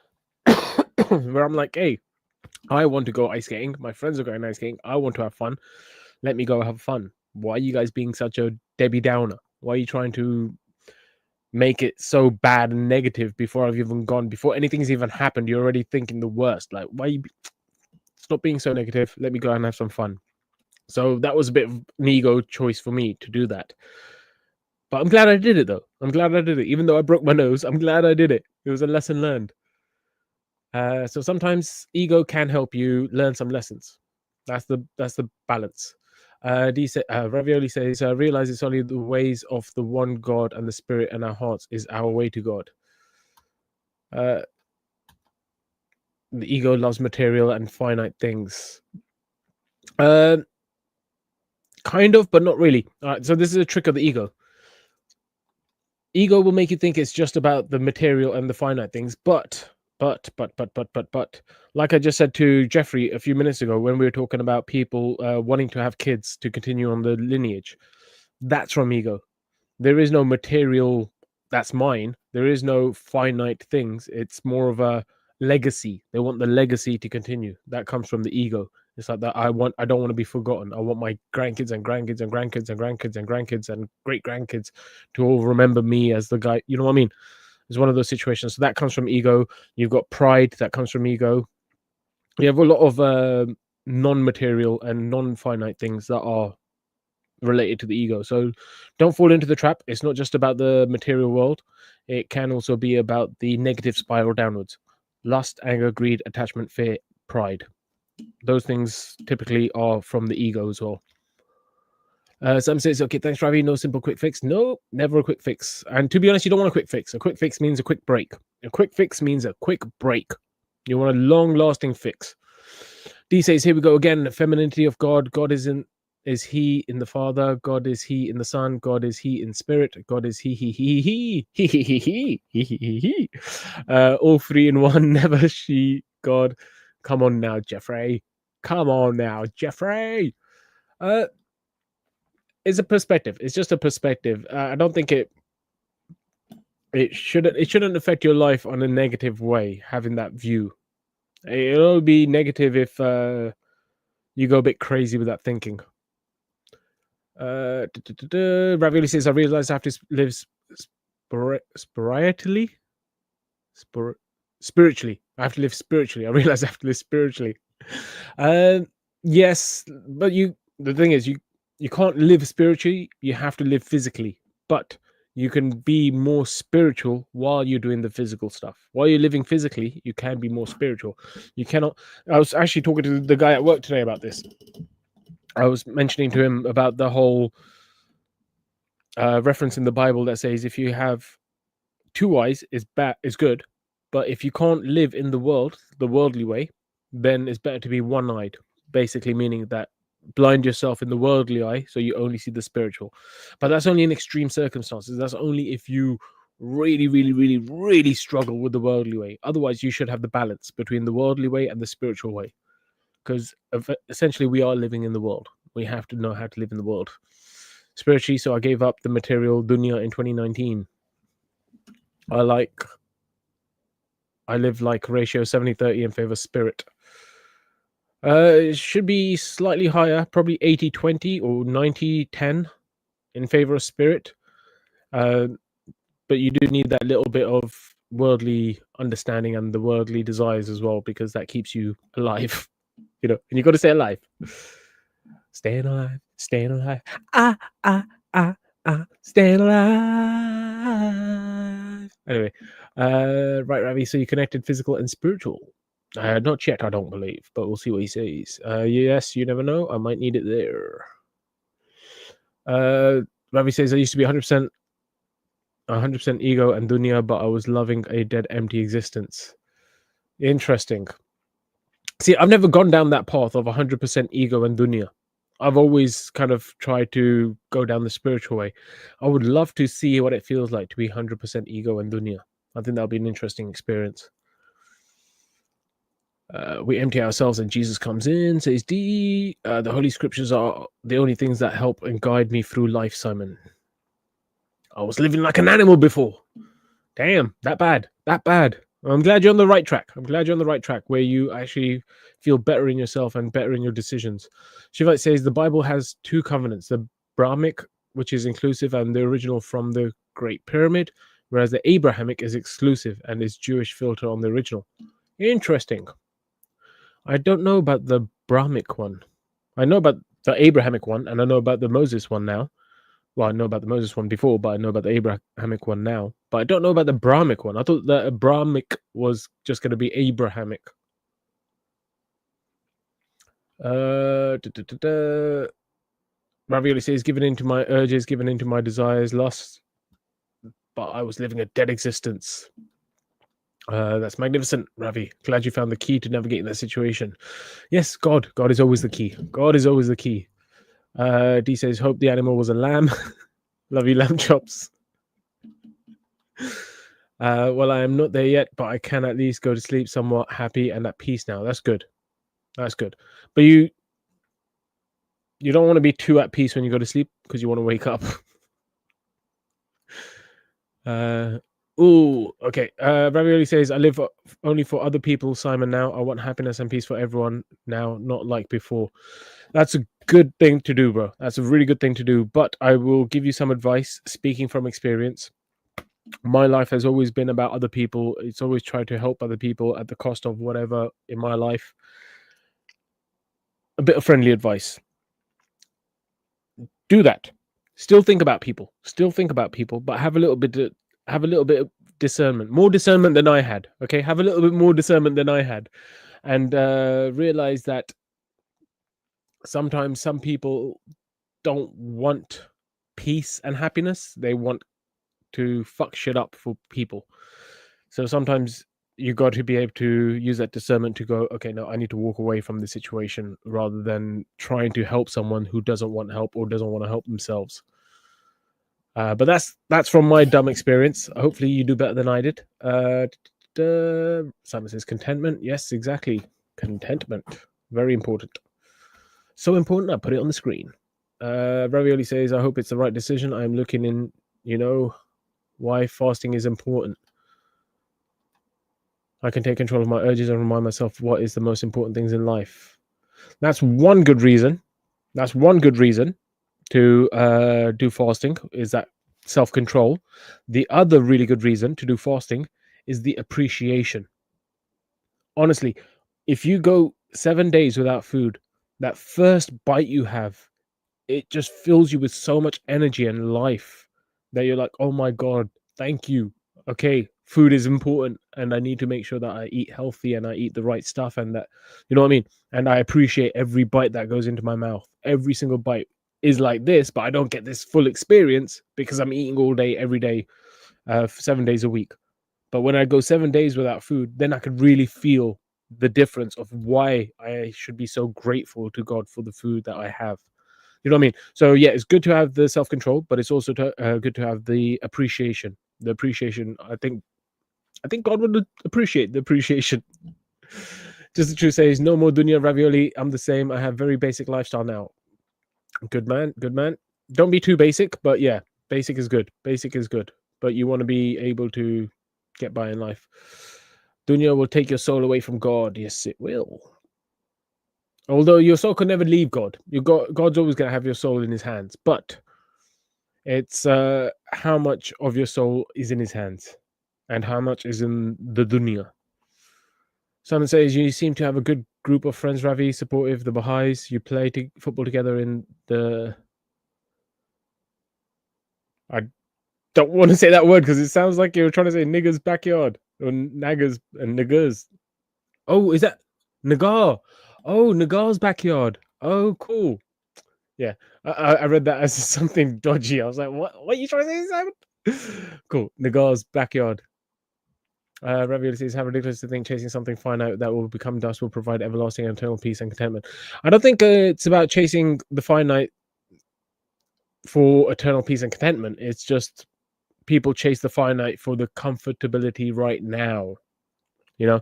where I'm like, hey, I want to go ice skating. My friends are going ice skating. I want to have fun. Let me go have fun. Why are you guys being such a Debbie Downer? Why are you trying to make it so bad and negative before I've even gone? Before anything's even happened, you're already thinking the worst. Like, why you stop being so negative? Let me go and have some fun. So that was a bit of an ego choice for me to do that. But I'm glad I did it, though. Even though I broke my nose, I'm glad I did it. It was a lesson learned. So sometimes ego can help you learn some lessons. That's the balance. Ravioli says, realize it's only the ways of the one God and the Spirit in our hearts is our way to God. The ego loves material and finite things. Kind of, but not really. All right, so this is a trick of the ego. Ego will make you think it's just about the material and the finite things, but, like I just said to Jeffrey a few minutes ago when we were talking about people wanting to have kids to continue on the lineage, that's from ego. There is no material that's mine. There is no finite things. It's more of a legacy. They want the legacy to continue. That comes from the ego. It's like that. I don't want to be forgotten. I want my grandkids and grandkids and grandkids and grandkids and grandkids and great grandkids to all remember me as the guy. You know what I mean? It's one of those situations. So that comes from ego. You've got pride. That comes from ego. You have a lot of non-material and non-finite things that are related to the ego. So don't fall into the trap. It's not just about the material world. It can also be about the negative spiral downwards. Lust, anger, greed, attachment, fear, pride. Those things typically are from the ego as well. Some says, okay, thanks, Ravi. No simple quick fix. No, never a quick fix. And to be honest, you don't want a quick fix. A quick fix means a quick break. A quick fix means a quick break. You want a long-lasting fix. D says, here we go again. The femininity of God. God is he in the Father? God is he in the Son? God is he in Spirit? God is he. All three in one. Never she. God. Come on now, Jeffrey. It's a perspective. It's just a perspective. I don't think it shouldn't affect your life on a negative way. Having that view, it'll be negative if you go a bit crazy with that thinking. Ravioli says, I realize I have to live spiritually. I have to live spiritually. I realize I have to live spiritually. Yes, but the thing is, you can't live spiritually. You have to live physically. But you can be more spiritual while you're doing the physical stuff. While you're living physically, you can be more spiritual. You cannot. I was actually talking to the guy at work today about this. I was mentioning to him about the whole reference in the Bible that says if you have two eyes is good, But if you can't live in the world, the worldly way, then it's better to be one-eyed, basically meaning that blind yourself in the worldly eye so you only see the spiritual. But that's only in extreme circumstances. That's only if you really, really, really, really struggle with the worldly way. Otherwise, you should have the balance between the worldly way and the spiritual way, because essentially we are living in the world. We have to know how to live in the world spiritually. So I gave up the material dunya in 2019. I live like ratio 70-30 in favor of spirit. It should be slightly higher, probably 80-20 or 90-10 in favor of spirit. But you do need that little bit of worldly understanding and the worldly desires as well, because that keeps you alive, you know, and you got to stay alive. Staying alive, staying alive. Staying alive. Anyway, right, Ravi, so you connected physical and spiritual. Not yet, I don't believe, but we'll see what he says. Yes, you never know. I might need it there. Ravi says, I used to be 100% ego and dunya, but I was loving a dead, empty existence. Interesting. See, I've never gone down that path of 100% ego and dunya. I've always kind of tried to go down the spiritual way. I would love to see what it feels like to be 100% ego and dunya. I think that'll be an interesting experience. We empty ourselves and Jesus comes in, says D. The Holy Scriptures are the only things that help and guide me through life, Simon. I was living like an animal before. Damn, that bad. I'm glad you're on the right track. Where you actually feel better in yourself and better in your decisions. Shivite says the Bible has two covenants, the Brahmic, which is inclusive and the original from the Great Pyramid, whereas the Abrahamic is exclusive and is Jewish filter on the original. Interesting. I don't know about the Brahmic one. I know about the Abrahamic one, and I know about the Moses one now. Well, I know about the Moses one before, but I know about the Abrahamic one now. But I don't know about the Brahmic one. I thought the Brahmic was just going to be Abrahamic. Ravioli says, given into my urges, given into my desires, lust, but I was living a dead existence. That's magnificent, Ravi. Glad you found the key to navigating that situation. Yes, God is always the key. D says, hope the animal was a lamb. Love you, lamb chops. Well, I am not there yet, but I can at least go to sleep somewhat happy and at peace now. That's good. But you don't want to be too at peace when you go to sleep, because you want to wake up. Okay. Ravioli says, I live only for other people, Simon, now. I want happiness and peace for everyone now, not like before. That's a good thing to do, bro. That's a really good thing to do. But I will give you some advice, speaking from experience. My life has always been about other people. It's always tried to help other people at the cost of whatever in my life. A bit of friendly advice. Do that. Still think about people, but have a little bit of discernment. More discernment than I had. Okay, have a little bit more discernment than I had, and realize that sometimes some people don't want peace and happiness. They want to fuck shit up for people. So sometimes you got to be able to use that discernment to go, okay, no, I need to walk away from the situation, rather than trying to help someone who doesn't want help or doesn't want to help themselves. But that's from my dumb experience. Hopefully you do better than I did. Simon says contentment. Yes, exactly. Contentment. Very important. So important, I put it on the screen. Ravioli says, I hope it's the right decision. I'm looking in, why fasting is important. I can take control of my urges and remind myself what is the most important things in life. That's one good reason. To do fasting, is that self-control. The other really good reason to do fasting is the appreciation. Honestly, if you go 7 days without food, that first bite you have, it just fills you with so much energy and life that you're like, oh my God, thank you. Okay, food is important, and I need to make sure that I eat healthy and I eat the right stuff, and that, you know what I mean? And I appreciate every bite that goes into my mouth. Every single bite is like this, but I don't get this full experience because I'm eating all day, every day, 7 days a week. But when I go 7 days without food, then I could really feel the difference of why I should be so grateful to God for the food that I have. You know what I mean? So yeah, it's good to have the self-control, but it's also good to have the appreciation. The appreciation, I think God would appreciate the appreciation. Just the truth says, no more dunya ravioli. I'm the same. I have very basic lifestyle now. Good man, good man. Don't be too basic, but yeah, basic is good. Basic is good, but you want to be able to get by in life. Dunya will take your soul away from God. Yes, it will. Although your soul can never leave God. God's always going to have your soul in his hands, but it's how much of your soul is in his hands and how much is in the dunya. Simon says, you seem to have a good group of friends, Ravi, supportive, the Baha'is. You play football together in the... I don't want to say that word because it sounds like you're trying to say nigger's backyard or naggers and niggers. Oh, is that Nagar? Oh, Nagar's backyard. Oh, cool. Yeah, I read that as something dodgy. I was like, what are you trying to say, Simon? Cool. Nagar's backyard. Ravioli says, how ridiculous to think chasing something finite that will become dust will provide everlasting and eternal peace and contentment. I don't think it's about chasing the finite for eternal peace and contentment. It's just people chase the finite for the comfortability right now. You know,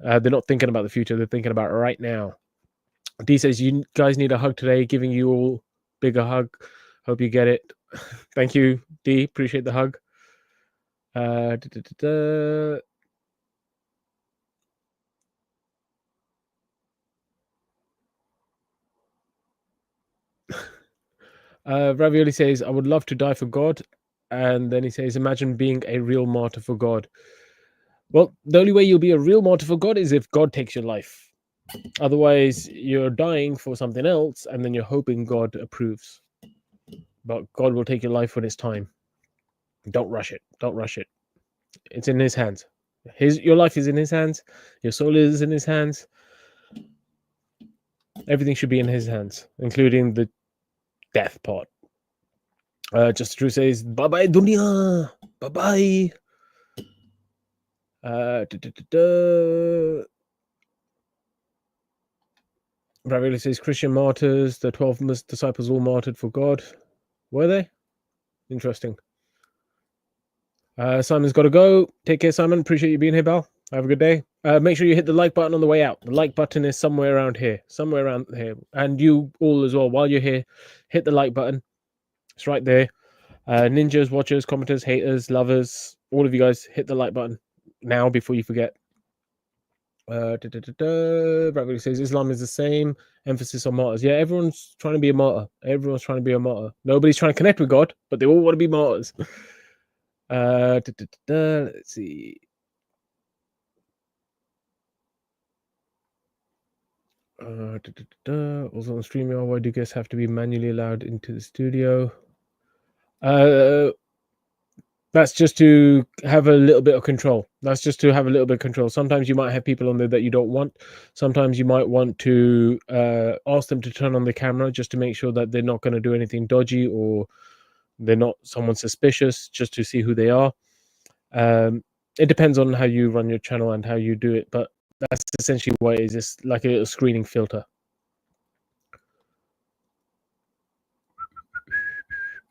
they're not thinking about the future. They're thinking about right now. D says, you guys need a hug today. Giving you all bigger hug. Hope you get it. Thank you, D. Appreciate the hug. Ravioli says, I would love to die for God. And then he says, imagine being a real martyr for God. Well, the only way you'll be a real martyr for God is if God takes your life. Otherwise, you're dying for something else, and then you're hoping God approves. But God will take your life when it's time. Don't rush it. Don't rush it. It's in his hands. Your life is in his hands. Your soul is in his hands. Everything should be in his hands, including the death part. Just True says, bye-bye, dunya. Bye-bye. Ravioli says, Christian martyrs, the 12 disciples all martyred for God. Were they? Interesting. Simon's got to go. Take care, Simon. Appreciate you being here, Bal. Have a good day. Make sure you hit the like button on the way out. The like button is somewhere around here. Somewhere around here. And you all as well, while you're here, hit the like button. It's right there. Ninjas, watchers, commenters, haters, lovers, all of you guys, hit the like button now before you forget. Bradley says Islam is the same. Emphasis on martyrs. Yeah, everyone's trying to be a martyr. Everyone's trying to be a martyr. Nobody's trying to connect with God, but they all want to be martyrs. Let's see. Also on StreamYard, why do guests have to be manually allowed into the studio? That's just to have a little bit of control. That's just to have a little bit of control. Sometimes you might have people on there that you don't want. Sometimes you might want to ask them to turn on the camera just to make sure that they're not going to do anything dodgy or they're not someone suspicious, just to see who they are. It depends on how you run your channel and how you do it, but that's essentially what it is. It's like a screening filter.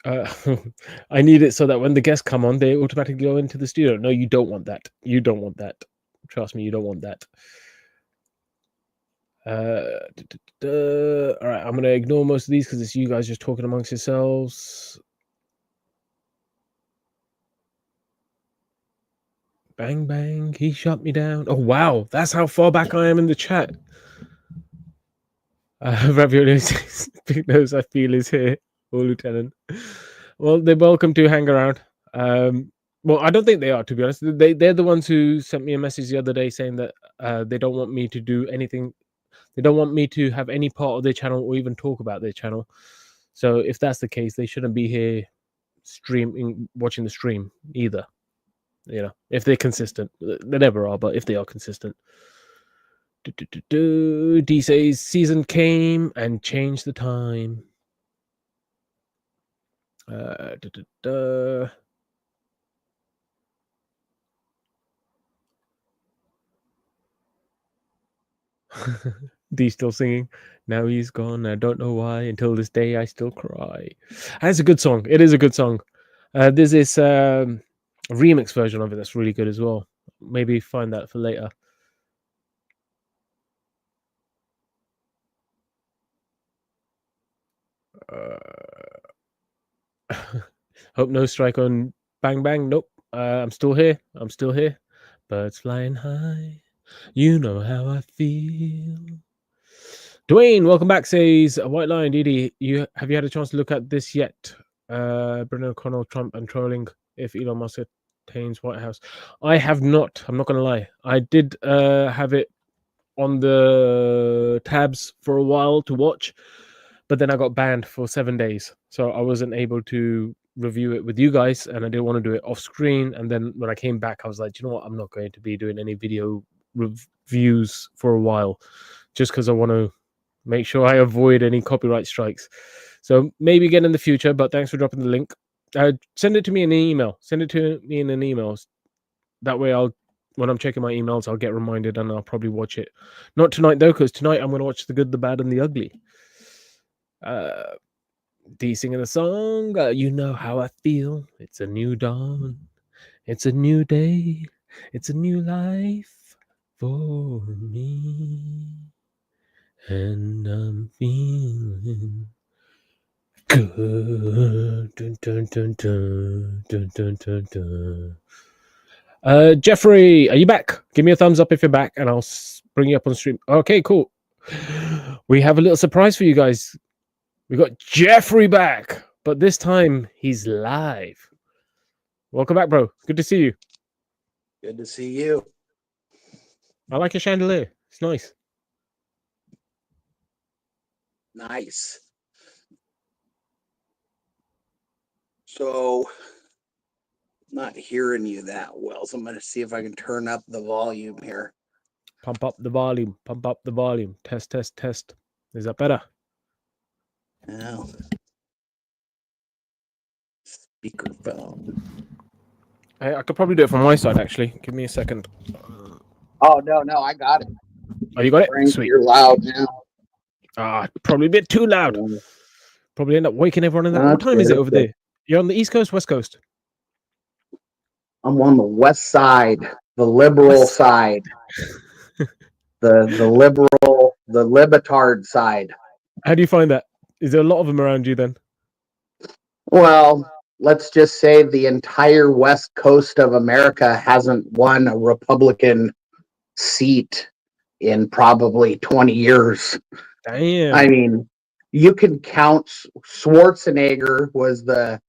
I need it so that when the guests come on, they automatically go into the studio. No, you don't want that. You don't want that. Trust me, you don't want that. All right, I'm going to ignore most of these because it's you guys just talking amongst yourselves. Bang, bang. He shut me down. Oh, wow. That's how far back I am in the chat. Ravioli says, big nose I feel is here. Oh, Lieutenant. Well, they're welcome to hang around. Well, I don't think they are, to be honest. They're the ones who sent me a message the other day saying that they don't want me to do anything. They don't want me to have any part of their channel or even talk about their channel. So if that's the case, they shouldn't be here watching the stream either. You know, if they're consistent. They never are, but if they are consistent. D says season came and changed the time. D still singing. Now he's gone. I don't know why. Until this day, I still cry. That's a good song. It is a good song. There's this remix version of it that's really good as well. Maybe find that for later. Hope no strike on Bang Bang. Nope. I'm still here. I'm still here. Birds flying high. You know how I feel. Dwayne, welcome back. Says White Lion Didi. Have you had a chance to look at this yet? Brendan O'Connell, Trump, and trolling if Elon Musk attains White House. I have not. I'm not going to lie. I did have it on the tabs for a while to watch, but then I got banned for 7 days, so I wasn't able to review it with you guys, and I didn't want to do it off screen. And then when I came back, I was like, you know what, I'm not going to be doing any video reviews for a while, just because I want to make sure I avoid any copyright strikes. So maybe again in the future, but thanks for dropping the link. Send it to me in an email. Send it to me in an email. That way when I'm checking my emails, I'll get reminded and I'll probably watch it. Not tonight though, because tonight I'm going to watch The Good, the Bad, and the Ugly. D singing a song. You know how I feel. It's a new dawn. It's a new day. It's a new life for me. And I'm feeling good. Dun, dun, dun, dun, dun, dun, dun, dun. Jeffrey, are you back? Give me a thumbs up if you're back, and I'll bring you up on stream. Okay, cool. We have a little surprise for you guys. We got Jeffrey back, but this time he's live. Welcome back, bro. Good to see you. Good to see you. I like your chandelier. It's nice. Nice. So, not hearing you that well, so I'm going to see if I can turn up the volume here. Pump up the volume. Pump up the volume. Test, test, test. Is that better? No. Speakerphone. I could probably do it from my side, actually. Give me a second. Oh, no, I got it. Oh, you got it? Frank, Sweet. you're loud now. Probably a bit too loud. Probably end up waking everyone in that. What time is it over there? You're on the East Coast, West Coast? I'm on the west side, the liberal side. the libetard side. How do you find that? Is there a lot of them around you then? Well, let's just say the entire west coast of America hasn't won a Republican seat in probably 20 years. Damn. I mean, you can count Schwarzenegger was the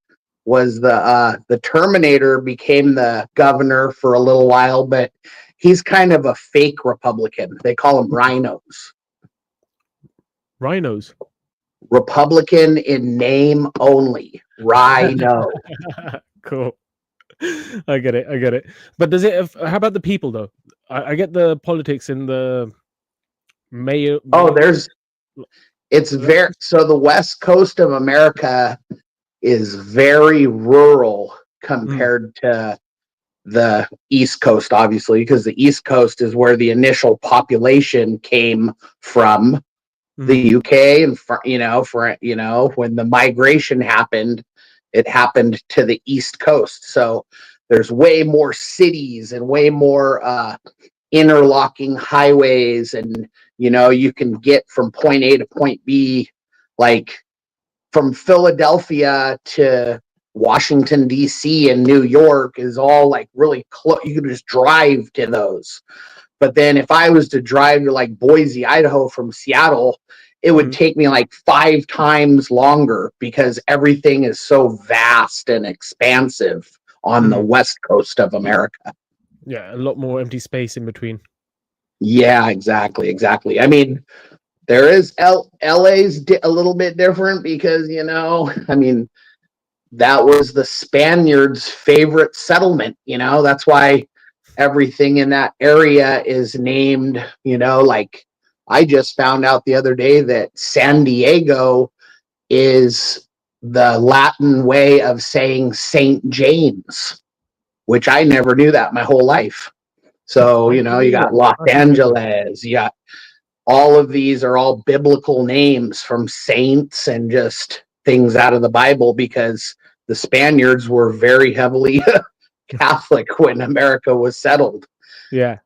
Terminator, became the governor for a little while, but he's kind of a fake Republican. They call him rhinos. Rhinos? Republican in name only. Rhino. Cool. I get it. But does it? How about the people though? I get the politics in the mayor. Oh, it's very, so the west coast of America is very rural compared to the East Coast, obviously, because the East Coast is where the initial population came from. The UK, and when the migration happened, it happened to the East Coast. So there's way more cities and way more interlocking highways, and you can get from point A to point B, like from Philadelphia to Washington DC and New York is all like really close. You can just drive to those. But then if I was to drive to like Boise, Idaho from Seattle, it would take me like 5 times longer because everything is so vast and expansive on the west coast of America. Yeah, a lot more empty space in between. Yeah, exactly. I mean, there is LA's a little bit different because, that was the Spaniards' favorite settlement. That's why everything in that area is named, like I just found out the other day that San Diego is the Latin way of saying St. James, which I never knew that my whole life. So, you got Los Angeles, you got all of these are all biblical names from saints and just things out of the Bible, because the Spaniards were very heavily Catholic when America was settled. Yeah.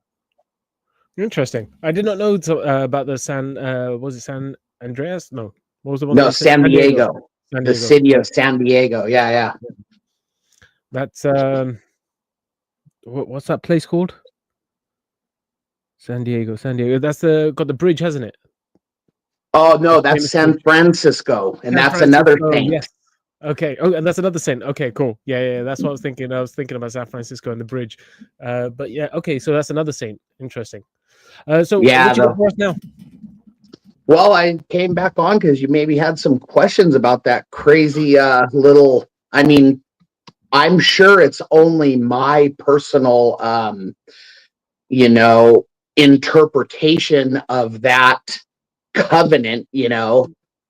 Interesting. I did not know about the was it San Andreas? No. What was the one that No, you said? San Diego. San The Diego. city Yeah. of San Diego. Yeah. That's what's that place called? San Diego. That's got the bridge, hasn't it? Oh no, The that's famous San bridge. Francisco, and San that's another Francisco, saint. yes. Okay. Oh, and that's another saint. Okay, cool. Yeah. That's what I was thinking. I was thinking about San Francisco and the bridge. But yeah, okay, so that's another saint. Interesting. So Yeah. what you got for us now? Well, I came back on because you maybe had some questions about that crazy little. I mean, I'm sure it's only my personal, interpretation of that covenant,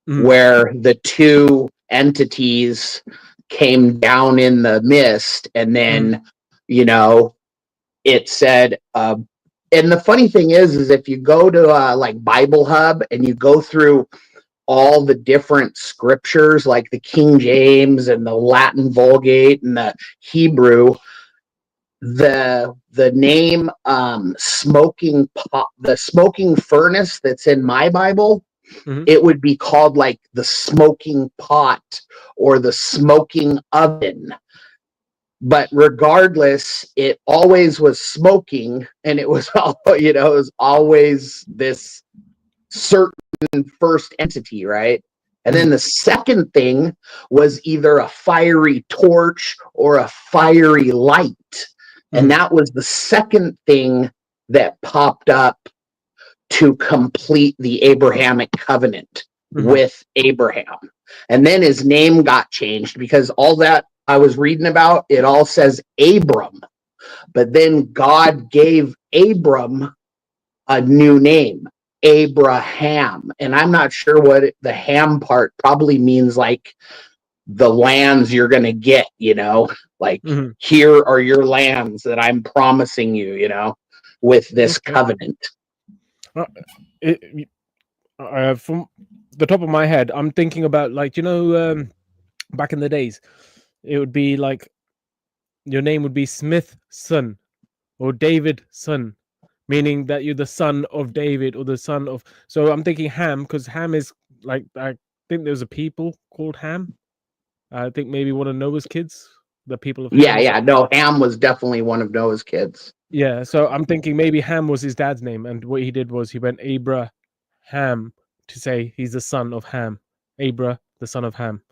where the two entities came down in the mist, and then, it said, and the funny thing is if you go to like Bible Hub and you go through all the different scriptures, like the King James and the Latin Vulgate and the Hebrew, the name smoking pot, the smoking furnace that's in my Bible, it would be called like the smoking pot or the smoking oven. But regardless, it always was smoking, and it was it was always this certain first entity, right? And then the second thing was either a fiery torch or a fiery light. And that was the second thing that popped up to complete the Abrahamic covenant with Abraham. And then his name got changed, because all that I was reading about, it all says Abram. But then God gave Abram a new name, Abraham. And I'm not sure what the ham part probably means, like the lands you're going to get, like here are your lands that I'm promising you, with this covenant. From the top of my head, I'm thinking about, like, back in the days, it would be like your name would be Smith's son or David's son, meaning that you're the son of David or the son of. So I'm thinking Ham, because Ham is like, I think there's a people called Ham. I think maybe one of Noah's kids, the people of Ham. Yeah. No, Ham was definitely one of Noah's kids. Yeah, so I'm thinking maybe Ham was his dad's name, and what he did was he went Abraham to say he's the son of Ham. Abra, the son of Ham.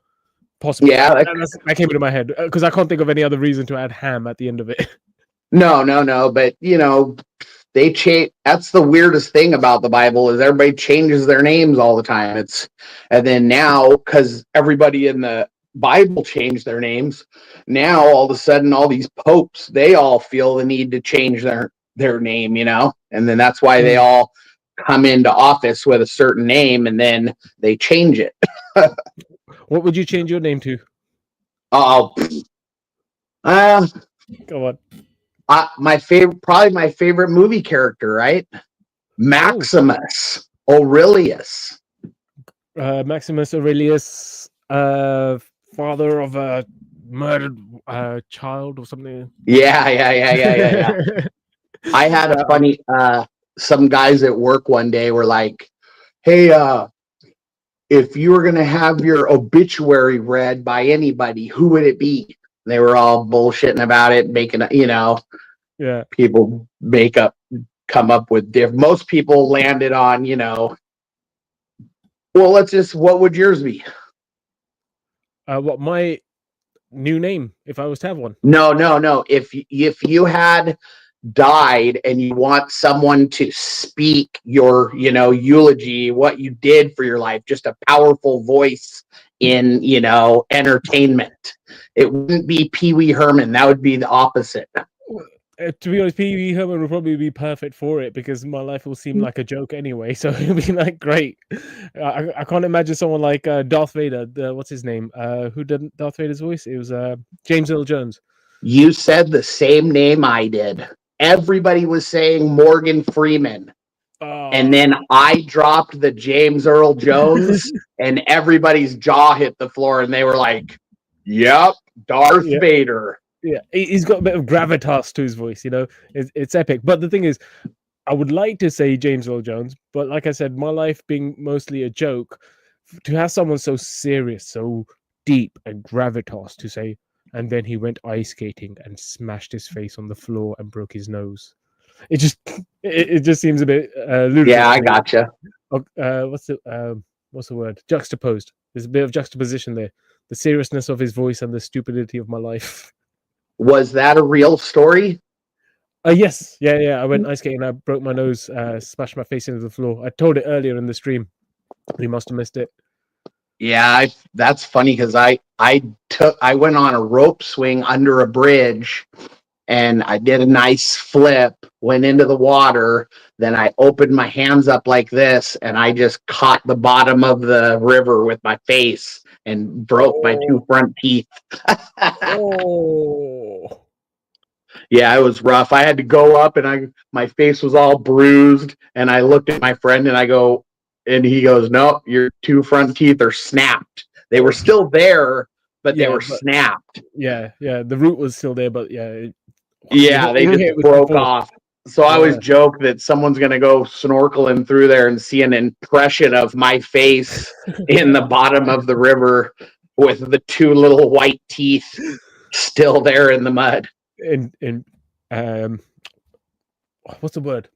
Possibly. Yeah, that came into my head because I can't think of any other reason to add Ham at the end of it. No. But they change. That's the weirdest thing about the Bible, is everybody changes their names all the time. And then now, because everybody in the Bible changed their names, now all of a sudden all these popes, they all feel the need to change their name, and then that's why they all come into office with a certain name, and then they change it. What would you change your name to? Go on. Probably my favorite movie character, right? Maximus Aurelius. Maximus Aurelius, father of a murdered child or something. Yeah. I had a funny. Some guys at work one day were like, "Hey, if you were gonna have your obituary read by anybody, who would it be?" They were all bullshitting about it, making people come up with different. Most people landed on, well, what would yours be? What my new name, if I was to have one? No. If you had died and you want someone to speak your, eulogy, what you did for your life, just a powerful voice in, entertainment, it wouldn't be Pee Wee Herman. That would be the opposite. To be honest, Pee Wee Herman would probably be perfect for it, because my life will seem like a joke anyway. So it would be like great. I can't imagine someone like Darth Vader. What's his name? Who did Darth Vader's voice? It was James Earl Jones. You said the same name I did. Everybody was saying Morgan Freeman. And then I dropped the James Earl Jones, and everybody's jaw hit the floor, and they were like, "Yep, Darth Vader." Yeah, he's got a bit of gravitas to his voice, you know. It's epic. But the thing is, I would like to say James Earl Jones, but like I said, my life being mostly a joke, to have someone so serious, so deep and gravitas to say, and then he went ice skating and smashed his face on the floor and broke his nose. It just seems a bit ludicrous. Yeah, I gotcha. What's the word? Juxtaposed. There's a bit of juxtaposition there. The seriousness of his voice and the stupidity of my life. Was that a real story? Yes. Yeah. I went ice skating. I broke my nose, smashed my face into the floor. I told it earlier in the stream. You must have missed it. Yeah, that's funny because I went on a rope swing under a bridge, and I did a nice flip, went into the water, then I opened my hands up like this, and I just caught the bottom of the river with my face and broke my 2 front teeth. Oh. Yeah, it was rough. I had to go up, and my face was all bruised, and I looked at my friend, and he goes, "No, your 2 front teeth are snapped." They were still there, but they were snapped. Yeah. The root was still there, but they just broke off. So I always joke that someone's going to go snorkeling through there and see an impression of my face in the bottom of the river with the 2 little white teeth still there in the mud. And what's the word?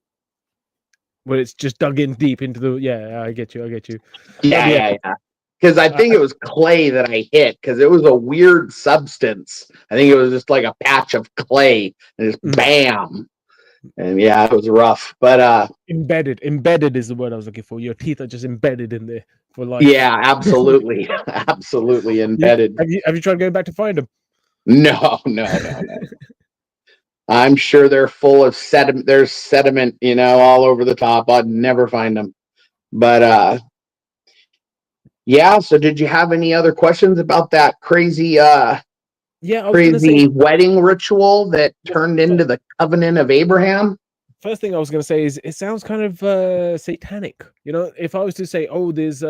When it's just dug in deep into the I get you. Yeah. Because I think it was clay that I hit, because it was a weird substance. I think it was just like a patch of clay, and just bam. And it was rough. But embedded is the word I was looking for. Your teeth are just embedded in there for life. Yeah, absolutely. Absolutely embedded. Have you tried going back to find them? No. I'm sure they're full of sediment. There's sediment, all over the top. I'd never find them. But so did you have any other questions about that crazy wedding ritual that turned into the covenant of Abraham? First thing I was going to say is it sounds kind of satanic. You know, if I was to say, there's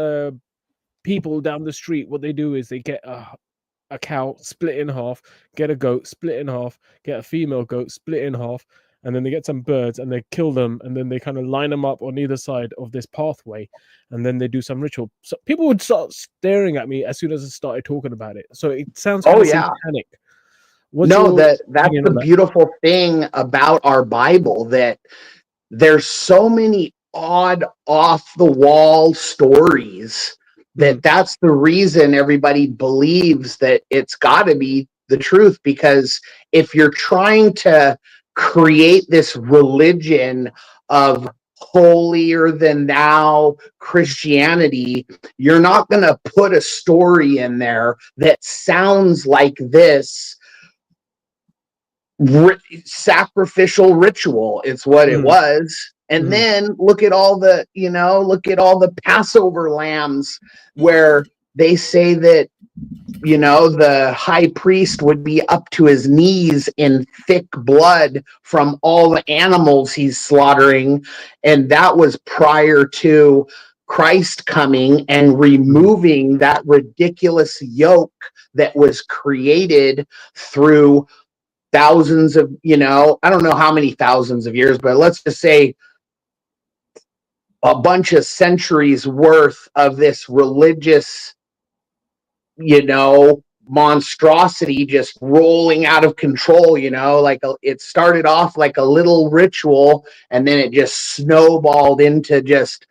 people down the street, what they do is they get a cow split in half, get a goat split in half, get a female goat split in half, and then they get some birds and they kill them, and then they kind of line them up on either side of this pathway, and then they do some ritual. So people would start staring at me as soon as I started talking about it. So it sounds kind of satanic. That's the beautiful thing about our Bible, that there's so many odd, off the wall stories that's the reason everybody believes that it's got to be the truth. Because if you're trying to create this religion of holier than thou Christianity, you're not going to put a story in there that sounds like this sacrificial ritual. It's what it was. And then look at all the Passover lambs, where they say that the high priest would be up to his knees in thick blood from all the animals he's slaughtering, and that was prior to Christ coming and removing that ridiculous yoke that was created through thousands of, I don't know how many thousands of years, but let's just say a bunch of centuries worth of this religious, monstrosity just rolling out of control. It started off like a little ritual, and then it just snowballed into just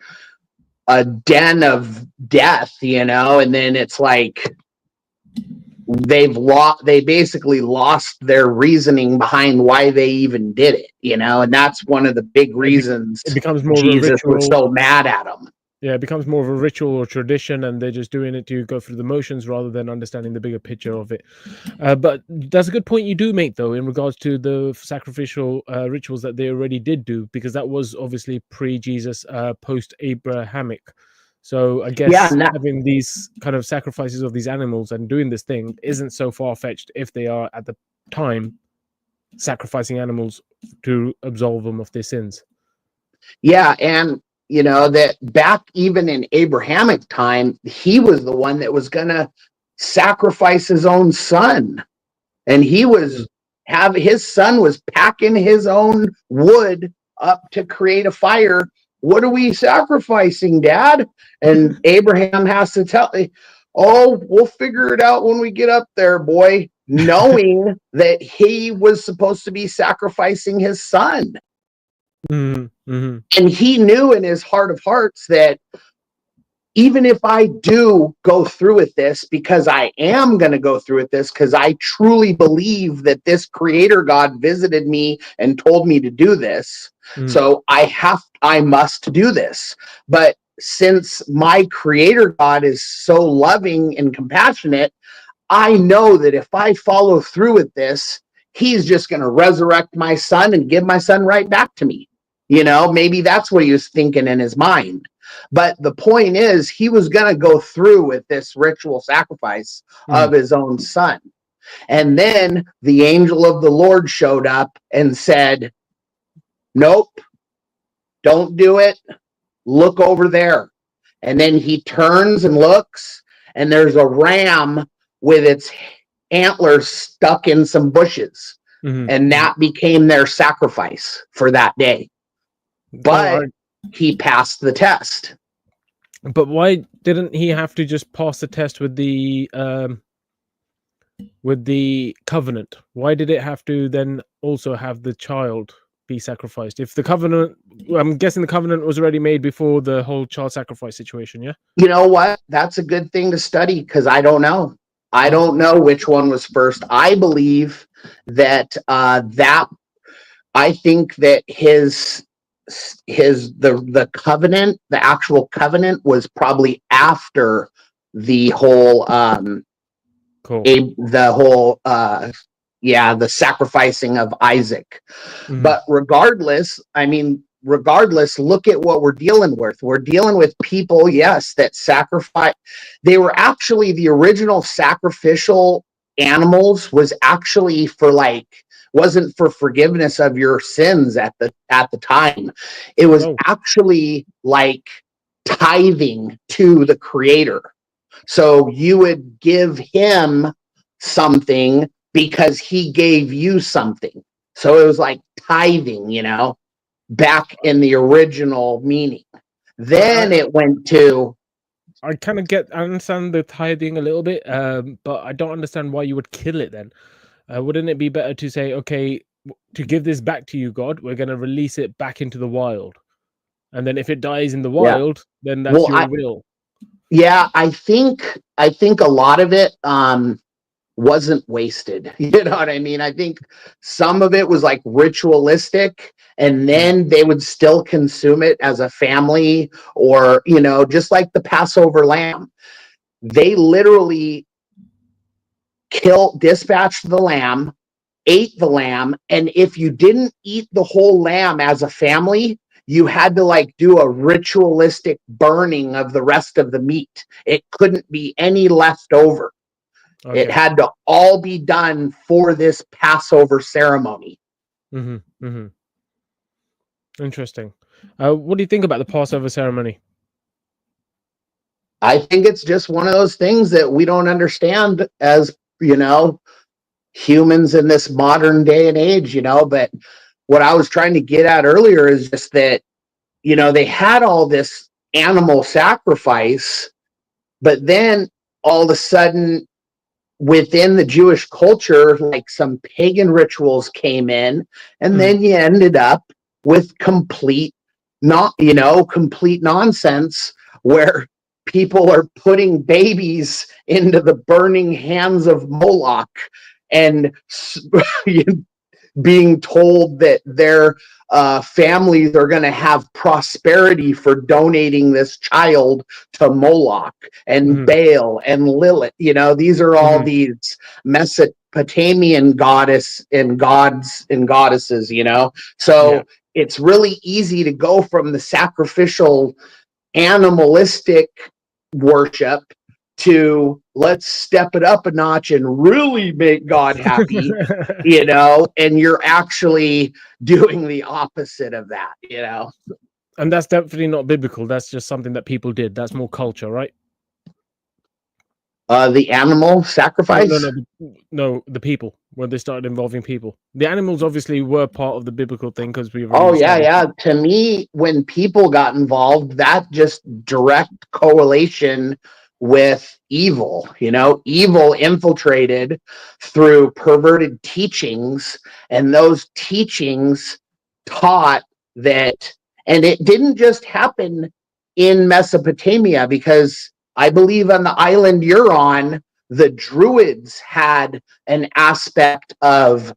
a den of death, and then it's like they basically lost their reasoning behind why they even did it, and that's one of the big reasons it becomes more Jesus was so mad at them. Yeah, it becomes more of a ritual or tradition, and they're just doing it to go through the motions rather than understanding the bigger picture of it. But that's a good point you do make, though, in regards to the sacrificial rituals that they already did do, because that was obviously pre-Jesus, post-Abrahamic. So I guess having these kind of sacrifices of these animals and doing this thing isn't so far-fetched if they are at the time sacrificing animals to absolve them of their sins. Yeah, and that back even in Abrahamic time, he was the one that was going to sacrifice his own son, and his son was packing his own wood up to create a fire. What are we sacrificing, Dad? And Abraham has to tell, oh, we'll figure it out when we get up there, boy, knowing that he was supposed to be sacrificing his son. Mm-hmm. And he knew in his heart of hearts that even if I do go through with this, because I am going to go through with this, because I truly believe that this creator God visited me and told me to do this. So I must do this. But since my creator God is so loving and compassionate, I know that if I follow through with this, he's just going to resurrect my son and give my son right back to me. Maybe that's what he was thinking in his mind. But the point is, he was going to go through with this ritual sacrifice of his own son. And then the angel of the Lord showed up and said, nope, don't do it. Look over there. And then he turns and looks, and there's a ram with its antlers stuck in some bushes. And that became their sacrifice for that day. But he passed the test. But why didn't he have to just pass the test with the covenant? Why did it have to then also have the child be sacrificed? If the covenant, I'm guessing the covenant was already made before the whole child sacrifice situation, yeah? You know what? That's a good thing to study, because I don't know. I don't know which one was first. I believe that I think that the covenant, the actual covenant, was probably after the whole the sacrificing of Isaac. But regardless, look at what we're dealing with. We're dealing with people, yes, that sacrifice. They were actually, the original sacrificial animals was actually wasn't for forgiveness of your sins at the time. It was actually like tithing to the creator. So you would give him something because he gave you something. So it was like tithing, back in the original meaning. Then it went to... I understand the tithing a little bit, but I don't understand why you would kill it then. Wouldn't it be better to say, okay, to give this back to you, God, we're going to release it back into the wild. And then if it dies in the wild, then that's your will. Yeah, I think a lot of it wasn't wasted. You know what I mean? I think some of it was like ritualistic, and then they would still consume it as a family, or, just like the Passover lamb. They literally dispatched the lamb, ate the lamb, and if you didn't eat the whole lamb as a family, you had to do a ritualistic burning of the rest of the meat. It couldn't be any left over. Okay. It had to all be done for this Passover ceremony. Interesting. What do you think about the Passover ceremony? I think it's just one of those things that we don't understand as, humans in this modern day and age, but what I was trying to get at earlier is just that, they had all this animal sacrifice, but then all of a sudden within the Jewish culture, some pagan rituals came in, and then you ended up with complete nonsense where people are putting babies into the burning hands of Moloch and being told that their families are going to have prosperity for donating this child to Moloch and Baal and Lilith. These are all these Mesopotamian goddess and gods and goddesses, So it's really easy to go from the sacrificial animalistic worship to let's step it up a notch and really make God happy, and you're actually doing the opposite of that, And that's definitely not biblical. That's just something that people did. That's more culture, right? The animal sacrifice. No, the people, when they started involving people. The animals obviously were part of the biblical thing because we've Oh already yeah, established yeah. it. To me, when people got involved, that just direct correlation with evil. Evil infiltrated through perverted teachings, and those teachings taught that, and it didn't just happen in Mesopotamia, because I believe on the island you're on, the Druids had an aspect of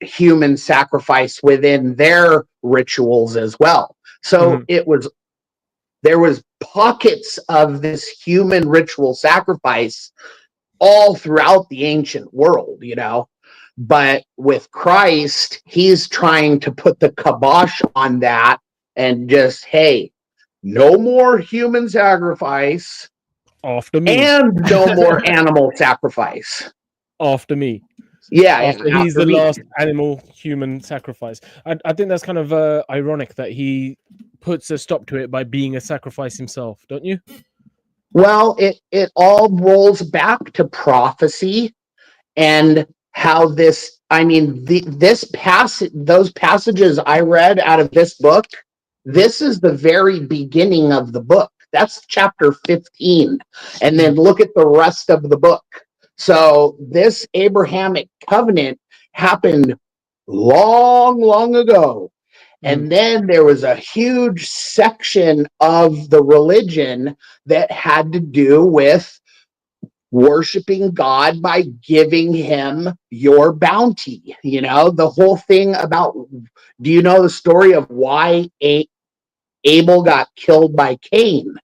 human sacrifice within their rituals as well. So there was pockets of this human ritual sacrifice all throughout the ancient world, but with Christ, he's trying to put the kibosh on that and just, hey, no more human sacrifice After me. and no more animal sacrifice. After me. Yeah, After he's after the me. last animal human sacrifice. I think that's kind of ironic that he puts a stop to it by being a sacrifice himself, don't you? Well, it all rolls back to prophecy and how this, those passages I read out of this book, this is the very beginning of the book. That's chapter 15. And then look at the rest of the book. So this Abrahamic covenant happened long, long ago. And then there was a huge section of the religion that had to do with worshiping God by giving him your bounty. The whole thing about, do you know the story of why Abel got killed by Cain?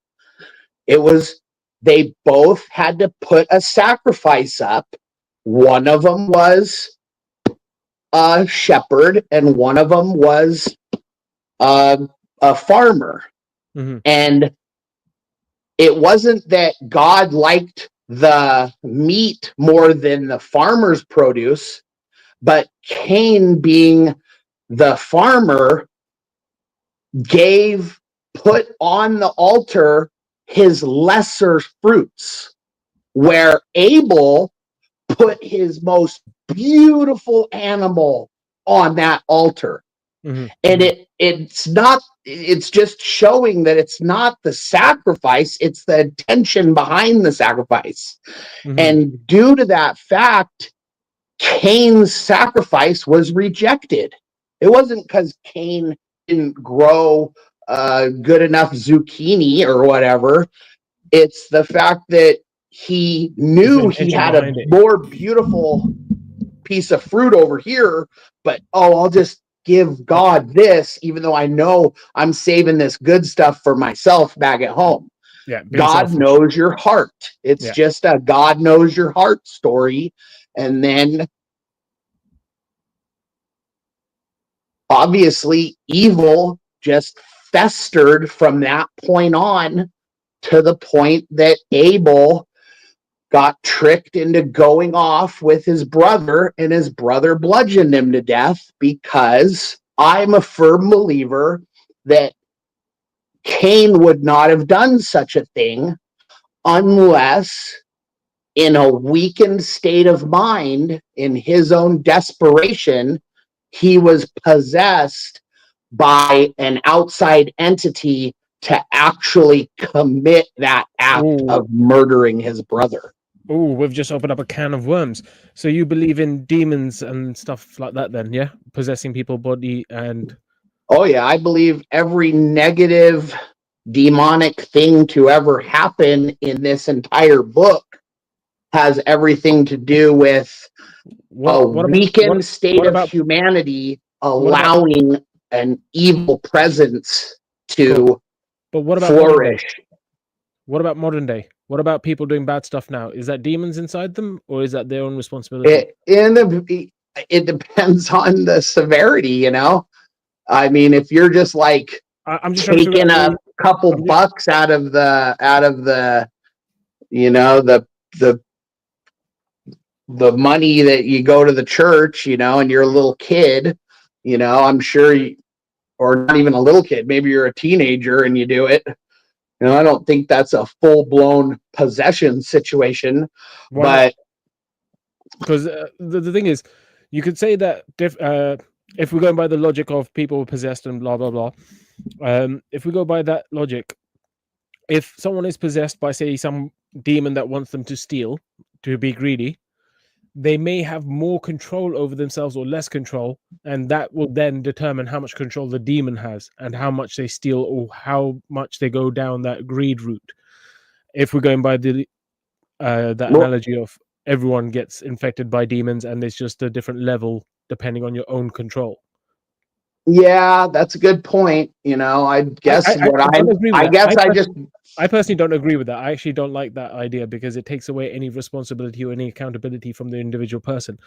It was, they both had to put a sacrifice up. One of them was a shepherd and one of them was a farmer. And it wasn't that God liked the meat more than the farmer's produce, but Cain, being the farmer, put on the altar his lesser fruits, where Abel put his most beautiful animal on that altar. And it's just showing that it's not the sacrifice, it's the intention behind the sacrifice. And due to that fact, Cain's sacrifice was rejected. It wasn't because Cain didn't grow good enough zucchini or whatever. It's the fact that he knew he had a more beautiful piece of fruit over here, but I'll just give God this, even though I know I'm saving this good stuff for myself back at home. Yeah, God knows your heart. It's just a God knows your heart story. And then obviously evil just festered from that point on, to the point that Abel got tricked into going off with his brother, and his brother bludgeoned him to death, because I'm a firm believer that Cain would not have done such a thing unless, in a weakened state of mind, in his own desperation, he was possessed by an outside entity to actually commit that act of murdering his brother. Oh, we've just opened up a can of worms. So you believe in demons and stuff like that then, yeah? Possessing people's body and... Oh yeah, I believe every negative demonic thing to ever happen in this entire book has everything to do with a weakened state of humanity allowing an evil presence to flourish. What about modern day? What about people doing bad stuff now? Is that demons inside them, or is that their own responsibility? It depends on the severity, I mean, if you're just like I'm just taking a couple bucks out of the the money that you go to the church, and you're a little kid, I'm sure or not even a little kid, maybe you're a teenager and you do it. I don't think that's a full-blown possession situation. Why but not? Because the thing is, you could say that if we're going by the logic of people possessed and blah blah blah, if we go by that logic, if someone is possessed by, say, some demon that wants them to steal, to be greedy, they may have more control over themselves or less control, and that will then determine how much control the demon has and how much they steal or how much they go down that greed route. If we're going by the analogy of everyone gets infected by demons and it's just a different level depending on your own control. Yeah, that's a good point. I guess I personally don't agree with that. I actually don't like that idea because it takes away any responsibility or any accountability from the individual person.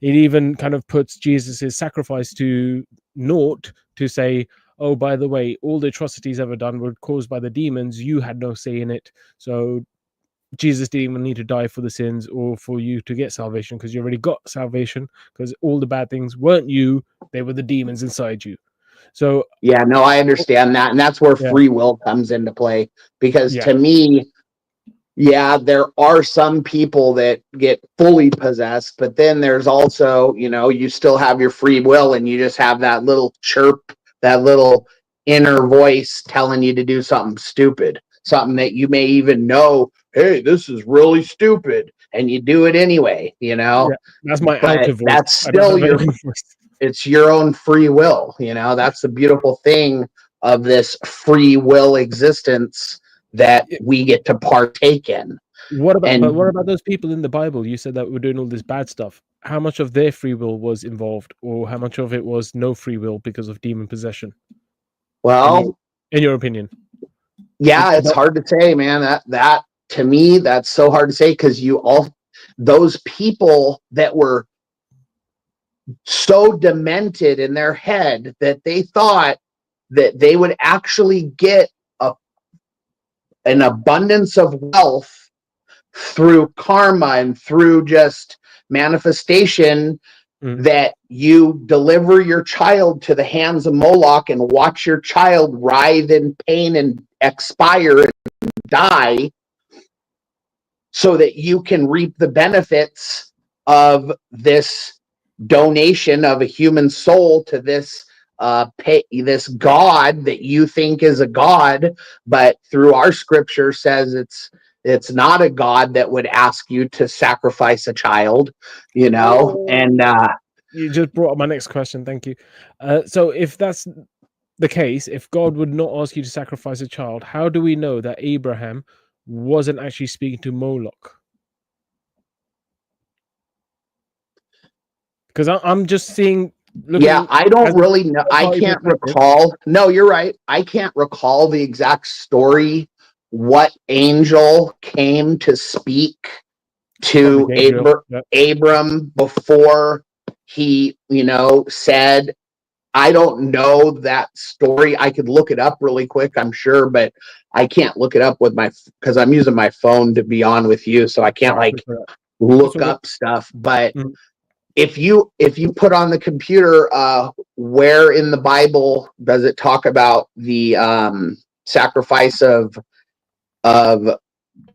It even kind of puts Jesus's sacrifice to naught, to say, oh, by the way, all the atrocities ever done were caused by the demons. You had no say in it. So Jesus didn't even need to die for the sins or for you to get salvation, because you already got salvation, because all the bad things weren't you, they were the demons inside you. So yeah, no, I understand that. And that's where free will comes into play, because to me, there are some people that get fully possessed, but then there's also, you still have your free will and you just have that little chirp, that little inner voice telling you to do something stupid, something that you may even know, hey, this is really stupid, and you do it anyway, that's my but outer voice. That's still it's your own free will. That's the beautiful thing of this free will existence that we get to partake in. What about those people in the Bible? You said that we're doing all this bad stuff. How much of their free will was involved, or how much of it was no free will because of demon possession? Well, in your opinion? Yeah, it's hard to say, man. That to me, that's so hard to say, because those people that were so demented in their head that they thought that they would actually get an abundance of wealth through karma and through just manifestation, that you deliver your child to the hands of Moloch and watch your child writhe in pain and expire and die, so that you can reap the benefits of this donation of a human soul to this this God that you think is a God, but through our scripture says it's not a God that would ask you to sacrifice a child, and you just brought up my next question. Thank you. So if that's the case, if God would not ask you to sacrifice a child, how do we know that Abraham wasn't actually speaking to Moloch? Because I'm just seeing. I don't really know. I can't recall. No, you're right. I can't recall the exact story. What angel came to speak to Abram before he, said, I don't know that story. I could look it up really quick, I'm sure, but I can't look it up because I'm using my phone to be on with you. So I can't look up stuff, but if you put on the computer, where in the Bible does it talk about the sacrifice of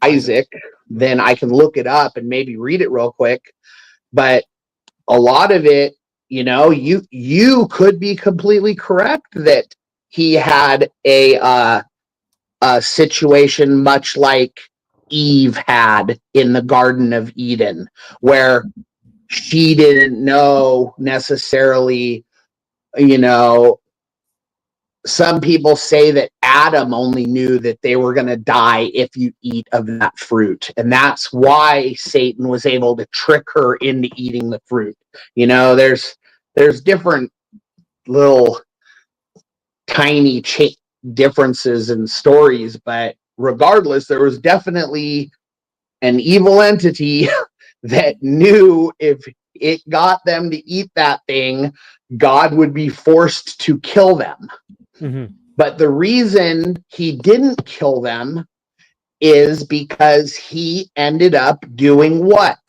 Isaac, then I can look it up and maybe read it real quick. But a lot of it, you could be completely correct that he had a situation much like Eve had in the Garden of Eden, where she didn't know necessarily, some people say that Adam only knew that they were going to die if you eat of that fruit. And that's why Satan was able to trick her into eating the fruit. There's different little tiny differences in stories, but regardless, there was definitely an evil entity that knew if it got them to eat that thing, God would be forced to kill them. Mm-hmm. But the reason he didn't kill them is because he ended up doing what?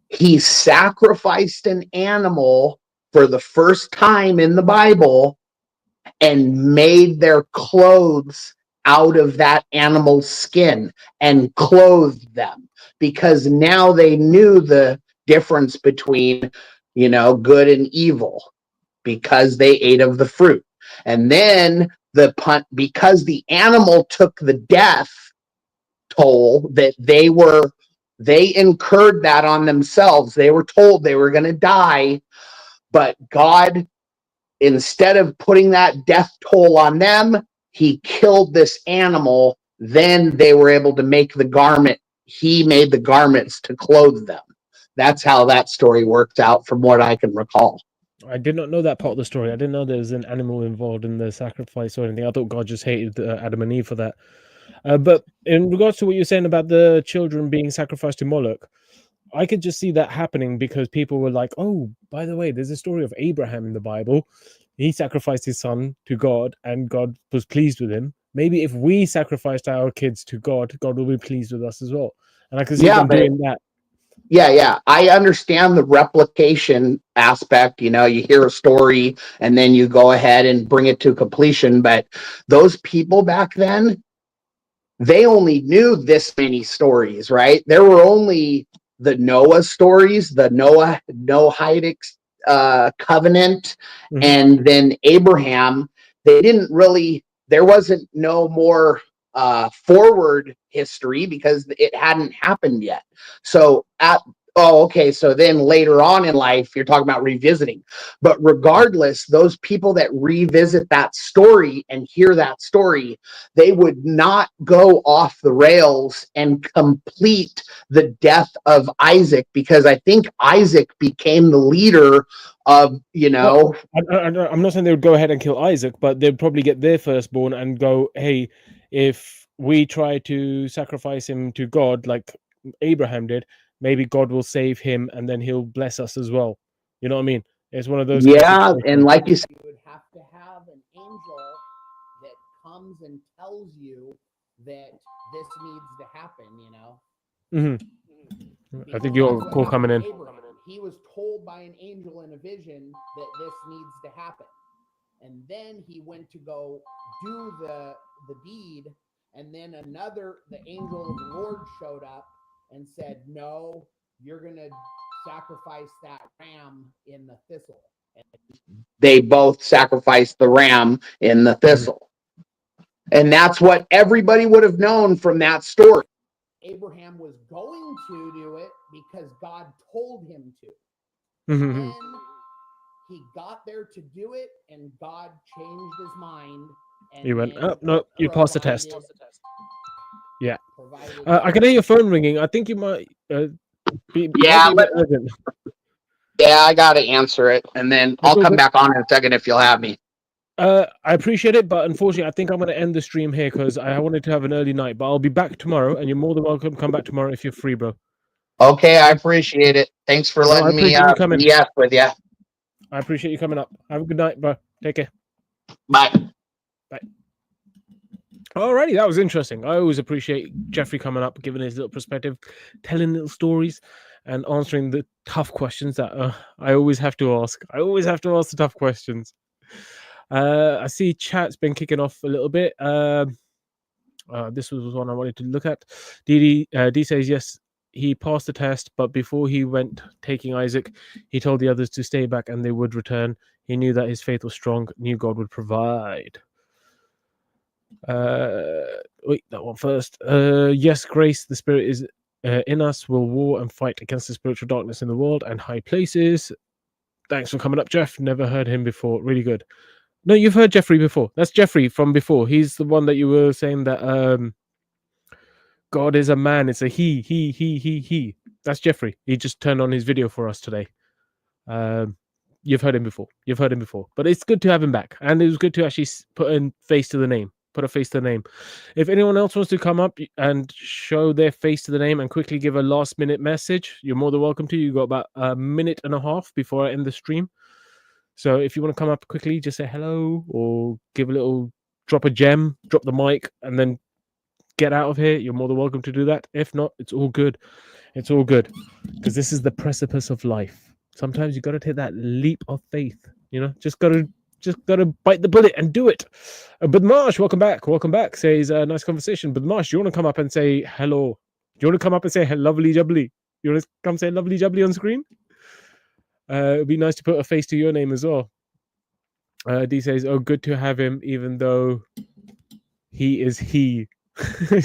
He sacrificed an animal for the first time in the Bible, and made their clothes out of that animal's skin and clothed them, because now they knew the difference between, good and evil, because they ate of the fruit. And then because the animal took the death toll that they incurred that on themselves. They were told they were going to die, but God, instead of putting that death toll on them, he killed this animal. Then they were able to make the garment. He made the garments to clothe them. That's how that story worked out, from what I can recall. I did not know that part of the story. I didn't know there was an animal involved in the sacrifice or anything. I thought God just hated Adam and Eve for that. But in regards to what you're saying about the children being sacrificed to Moloch, I could just see that happening because people were like, oh, by the way, there's a story of Abraham in the Bible. He sacrificed his son to God and God was pleased with him. Maybe if we sacrificed our kids to God, God will be pleased with us as well. And I can see them doing that. Yeah. I understand the replication aspect. You hear a story and then you go ahead and bring it to completion. But those people back then, they only knew this many stories, right? There were only the Noah stories, the Noahitic covenant, and then Abraham. There wasn't no more forward history because it hadn't happened yet. So so then later on in life, you're talking about revisiting. But regardless, those people that revisit that story and hear that story, they would not go off the rails and complete the death of Isaac, because I think Isaac became the leader of, I'm not saying they would go ahead and kill Isaac, but they'd probably get their firstborn and go, hey, if we try to sacrifice him to God like Abraham did, maybe God will save him and then he'll bless us as well. You know what I mean? It's one of those. Yeah, and like you said, you would have to have an angel that comes and tells you that this needs to happen, I think your call coming in. He was told by an angel in a vision that this needs to happen. And then he went to go do the deed, and then the angel of the Lord showed up and said, no, you're going to sacrifice that ram in the thistle. And they both sacrificed the ram in the thistle. And that's what everybody would have known from that story. Abraham was going to do it because God told him to. And then he got there to do it, and God changed his mind. And you went, oh, no, you passed the test. Yeah. I can hear your phone ringing. I think you might be... Yeah, I got to answer it, and then I'll come back on in a second if you'll have me. I appreciate it, but unfortunately, I think I'm going to end the stream here because I wanted to have an early night, but I'll be back tomorrow, and you're more than welcome to come back tomorrow if you're free, bro. Okay, I appreciate it. Thanks for letting me BS with you. I appreciate you coming up. Have a good night, bro. Take care. Bye. Bye. Alrighty, that was interesting. I always appreciate Jeffrey coming up, giving his little perspective, telling little stories, and answering the tough questions that I always have to ask. I always have to ask the tough questions. I see chat's been kicking off a little bit. This was one I wanted to look at. D says, yes, he passed the test, but before he went taking Isaac, he told the others to stay back and they would return. He knew that his faith was strong, knew God would provide. Wait, that one first. Yes, grace, the Spirit is in us, will war and fight against the spiritual darkness in the world and high places. Thanks for coming up, Jeff. Never heard him before. Really good. No, you've heard Jeffrey before. That's Jeffrey from before. He's the one that you were saying that God is a man. It's a he. That's Jeffrey. He just turned on his video for us today. You've heard him before. But it's good to have him back. And it was good to actually put a face to the name. If anyone else wants to come up and show their face to the name and quickly give a last minute message, you're more than welcome to. You've got about a minute and a half before I end the stream. So if you want to come up quickly, just say hello or give a little, drop a gem, drop the mic, and then get out of here. You're more than welcome to do that. If not, it's all good. It's all good. Because this is the precipice of life. Sometimes you got to take that leap of faith. Just got to just gotta bite the bullet and do it. But Marsh, welcome back. Welcome back. Says nice conversation. But Marsh, do you want to come up and say hello? Do you want to come up and say lovely jubbly? You want to come say lovely jubbly on screen? It'd be nice to put a face to your name as well. D says, oh, good to have him, even though he is he.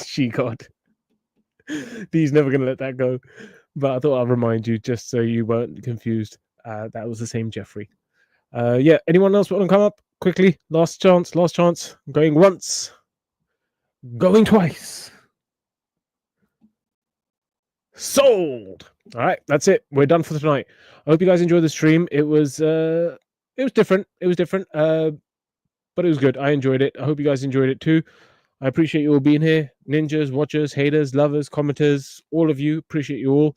She God. D's never gonna let that go. But I thought I'd remind you just so you weren't confused. That was the same Jeffrey. Yeah, anyone else want to come up quickly? Last chance. Going once. Going twice. Sold. All right, that's it. We're done for tonight. I hope you guys enjoyed the stream. It was different. But it was good. I enjoyed it. I hope you guys enjoyed it too. I appreciate you all being here. Ninjas, watchers, haters, lovers, commenters, all of you. Appreciate you all.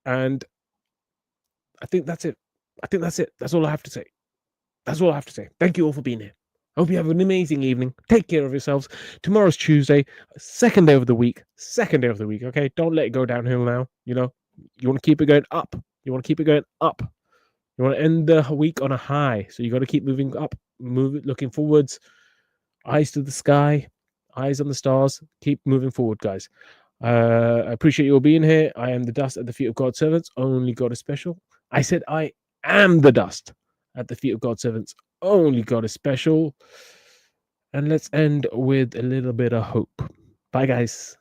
And I think that's it. That's all I have to say. Thank you all for being here. I hope you have an amazing evening. Take care of yourselves. Tomorrow's Tuesday, second day of the week. Okay, don't let it go downhill now. You know, you want to keep it going up. You want to end the week on a high. So you got to keep moving up, looking forwards. Eyes to the sky, eyes on the stars. Keep moving forward, guys. I appreciate you all being here. I am the dust at the feet of God's servants. Only God is special. I said I am the dust at the feet of God's servants. Only God is special. And let's end with a little bit of hope. Bye, guys.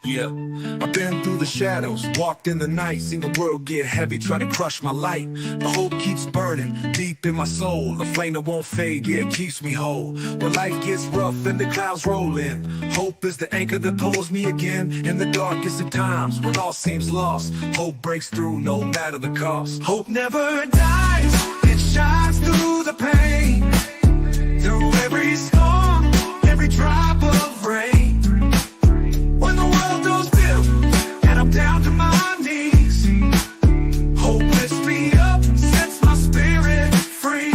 Yeah, I've been through the shadows, walked in the night, seen the world get heavy, try to crush my light. The hope keeps burning deep in my soul, the flame that won't fade, yeah, it keeps me whole. When life gets rough and the clouds roll in, hope is the anchor that pulls me again. In the darkest of times, when all seems lost, hope breaks through no matter the cost. Hope never dies, it shines through the pain, through every storm, every drop of rain. When the world goes dim and I'm down to my knees, hope lifts me up, sets my spirit free.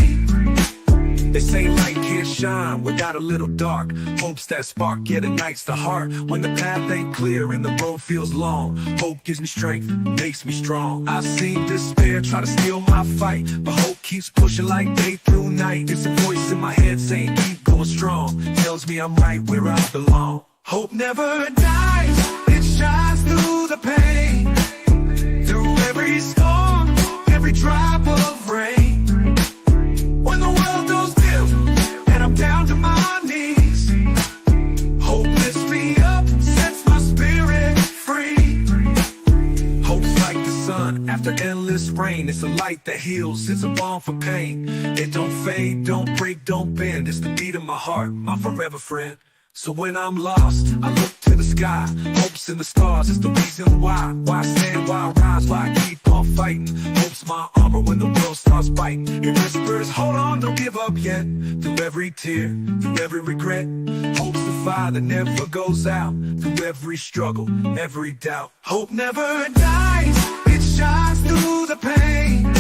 They say light can't shine without a little dark. Hope's that spark, yeah, ignites the heart. When the path ain't clear and the road feels long, hope gives me strength, makes me strong. I've seen despair try to steal my fight, but hope keeps pushing like day through night. It's a voice in my head saying keep going strong, tells me I'm right where I belong. Hope never dies, it shines through the pain, through every storm, every drop of rain. When the world goes dim and I'm down to my knees, hope lifts me up, sets my spirit free. Hope's like the sun after endless rain. It's a light that heals, it's a balm for pain. It don't fade, don't break, don't bend. It's the beat of my heart, my forever friend. So when I'm lost, I look to the sky. Hope's in the stars, it's the reason why. Why I stand, why I rise, why I keep on fighting. Hope's my armor when the world starts biting. It whispers, hold on, don't give up yet. Through every tear, through every regret, hope's the fire that never goes out. Through every struggle, every doubt, hope never dies, it shines through the pain,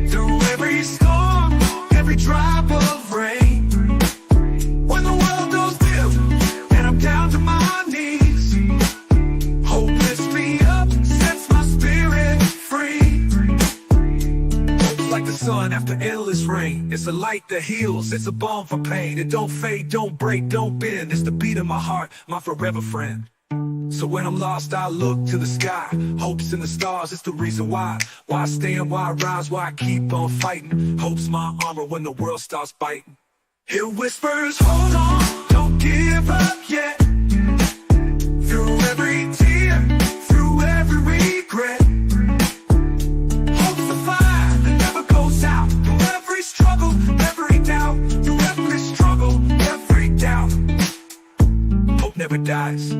through every storm, every drop of rain. When the world goes and I'm down to my knees, hope lifts me up, sets my spirit free. Hope's like the sun after endless rain. It's a light that heals, it's a balm for pain. It don't fade, don't break, don't bend. It's the beat of my heart, my forever friend. So when I'm lost, I look to the sky. Hope's in the stars, it's the reason why. Why I stand, why I rise, why I keep on fighting. Hope's my armor when the world starts biting. It whispers, hold on, don't give up yet. Through every tear, through every regret, hope's the fire that never goes out. Through every struggle, every doubt, through every struggle, every doubt, hope never dies.